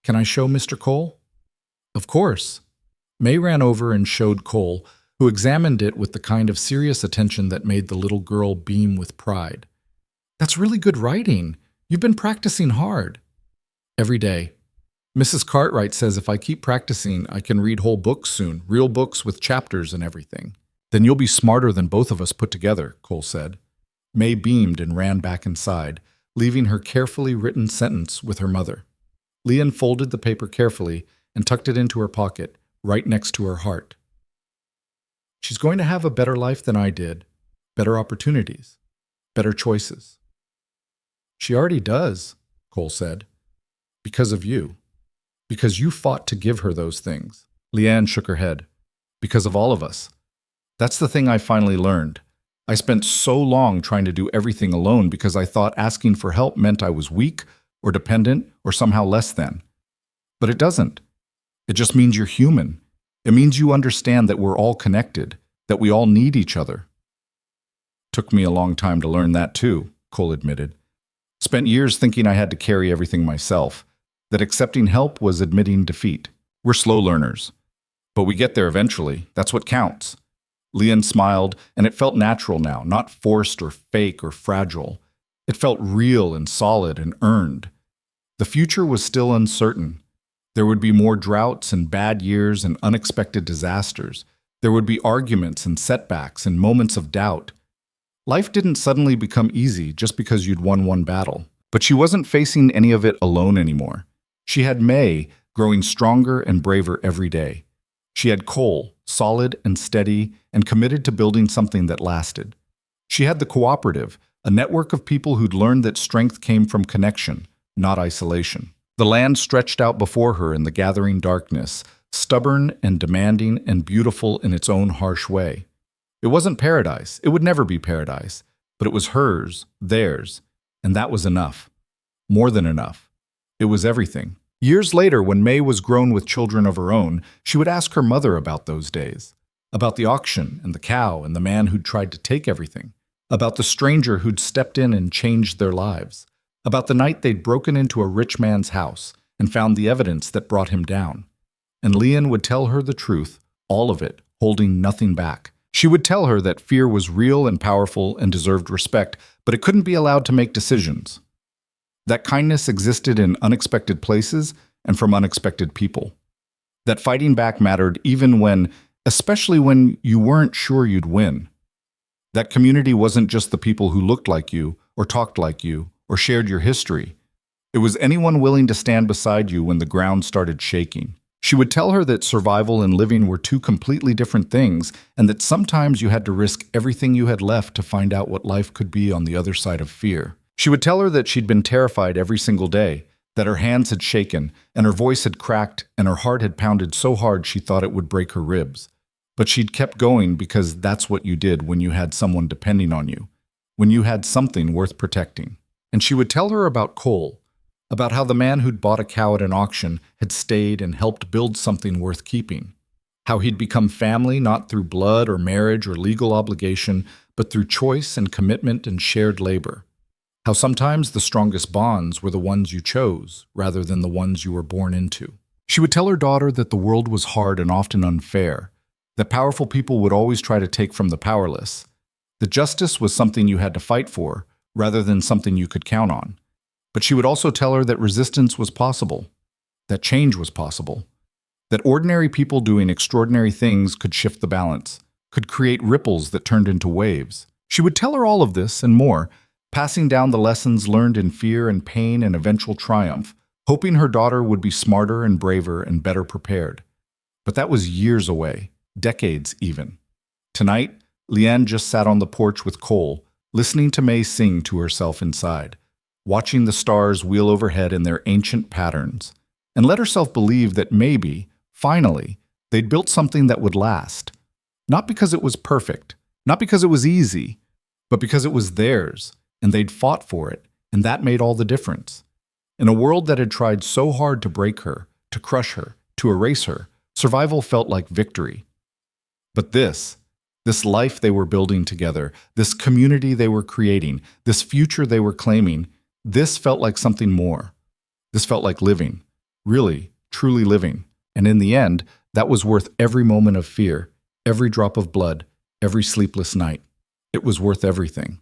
S1: "Can I show Mr. Cole?" "Of course." May ran over and showed Cole, who examined it with the kind of serious attention that made the little girl beam with pride. "That's really good writing. You've been practicing hard." "Every day. Mrs. Cartwright says if I keep practicing, I can read whole books soon, real books with chapters and everything." "Then you'll be smarter than both of us put together," Cole said. May beamed and ran back inside, leaving her carefully written sentence with her mother. Leanne folded the paper carefully and tucked it into her pocket, right next to her heart. "She's going to have a better life than I did, better opportunities, better choices." "She already does," Cole said. "Because of you. Because you fought to give her those things." Leanne shook her head. "Because of all of us. That's the thing I finally learned. I spent so long trying to do everything alone because I thought asking for help meant I was weak or dependent or somehow less than. But it doesn't. It just means you're human. It means you understand that we're all connected, that we all need each other." "Took me a long time to learn that too," Cole admitted. "Spent years thinking I had to carry everything myself, that accepting help was admitting defeat. We're slow learners. But we get there eventually. That's what counts. Leon smiled, and it felt natural now, not forced or fake or fragile. It felt real and solid and earned. The future was still uncertain. There would be more droughts and bad years and unexpected disasters. There would be arguments and setbacks and moments of doubt. Life didn't suddenly become easy just because you'd won one battle. But she wasn't facing any of it alone anymore. She had May, growing stronger and braver every day. She had Cole, solid and steady and committed to building something that lasted. She had the cooperative, a network of people who'd learned that strength came from connection, not isolation. The land stretched out before her in the gathering darkness, stubborn and demanding and beautiful in its own harsh way. It wasn't paradise. It would never be paradise. But it was hers, theirs, and that was enough. More than enough. It was everything. Years later, when May was grown with children of her own, she would ask her mother about those days. About the auction and the cow and the man who'd tried to take everything. About the stranger who'd stepped in and changed their lives. About the night they'd broken into a rich man's house and found the evidence that brought him down. And Leon would tell her the truth, all of it, holding nothing back. She would tell her that fear was real and powerful and deserved respect, but it couldn't be allowed to make decisions. That kindness existed in unexpected places and from unexpected people. That fighting back mattered even when, especially when you weren't sure you'd win. That community wasn't just the people who looked like you, or talked like you, or shared your history. It was anyone willing to stand beside you when the ground started shaking. She would tell her that survival and living were two completely different things, and that sometimes you had to risk everything you had left to find out what life could be on the other side of fear. She would tell her that she'd been terrified every single day, that her hands had shaken, and her voice had cracked, and her heart had pounded so hard she thought it would break her ribs. But she'd kept going because that's what you did when you had someone depending on you, when you had something worth protecting. And she would tell her about Cole, about how the man who'd bought a cow at an auction had stayed and helped build something worth keeping. How he'd become family not through blood or marriage or legal obligation, but through choice and commitment and shared labor. How sometimes the strongest bonds were the ones you chose, rather than the ones you were born into. She would tell her daughter that the world was hard and often unfair, that powerful people would always try to take from the powerless, that justice was something you had to fight for, rather than something you could count on. But she would also tell her that resistance was possible, that change was possible, that ordinary people doing extraordinary things could shift the balance, could create ripples that turned into waves. She would tell her all of this and more, passing down the lessons learned in fear and pain and eventual triumph, hoping her daughter would be smarter and braver and better prepared. But that was years away, decades even. Tonight, Leanne just sat on the porch with Cole, listening to May sing to herself inside, watching the stars wheel overhead in their ancient patterns, and let herself believe that maybe, finally, they'd built something that would last. Not because it was perfect, not because it was easy, but because it was theirs, and they'd fought for it, and that made all the difference. In a world that had tried so hard to break her, to crush her, to erase her, survival felt like victory. But this life they were building together, this community they were creating, this future they were claiming, this felt like something more. This felt like living, really, truly living. And in the end, that was worth every moment of fear, every drop of blood, every sleepless night. It was worth everything.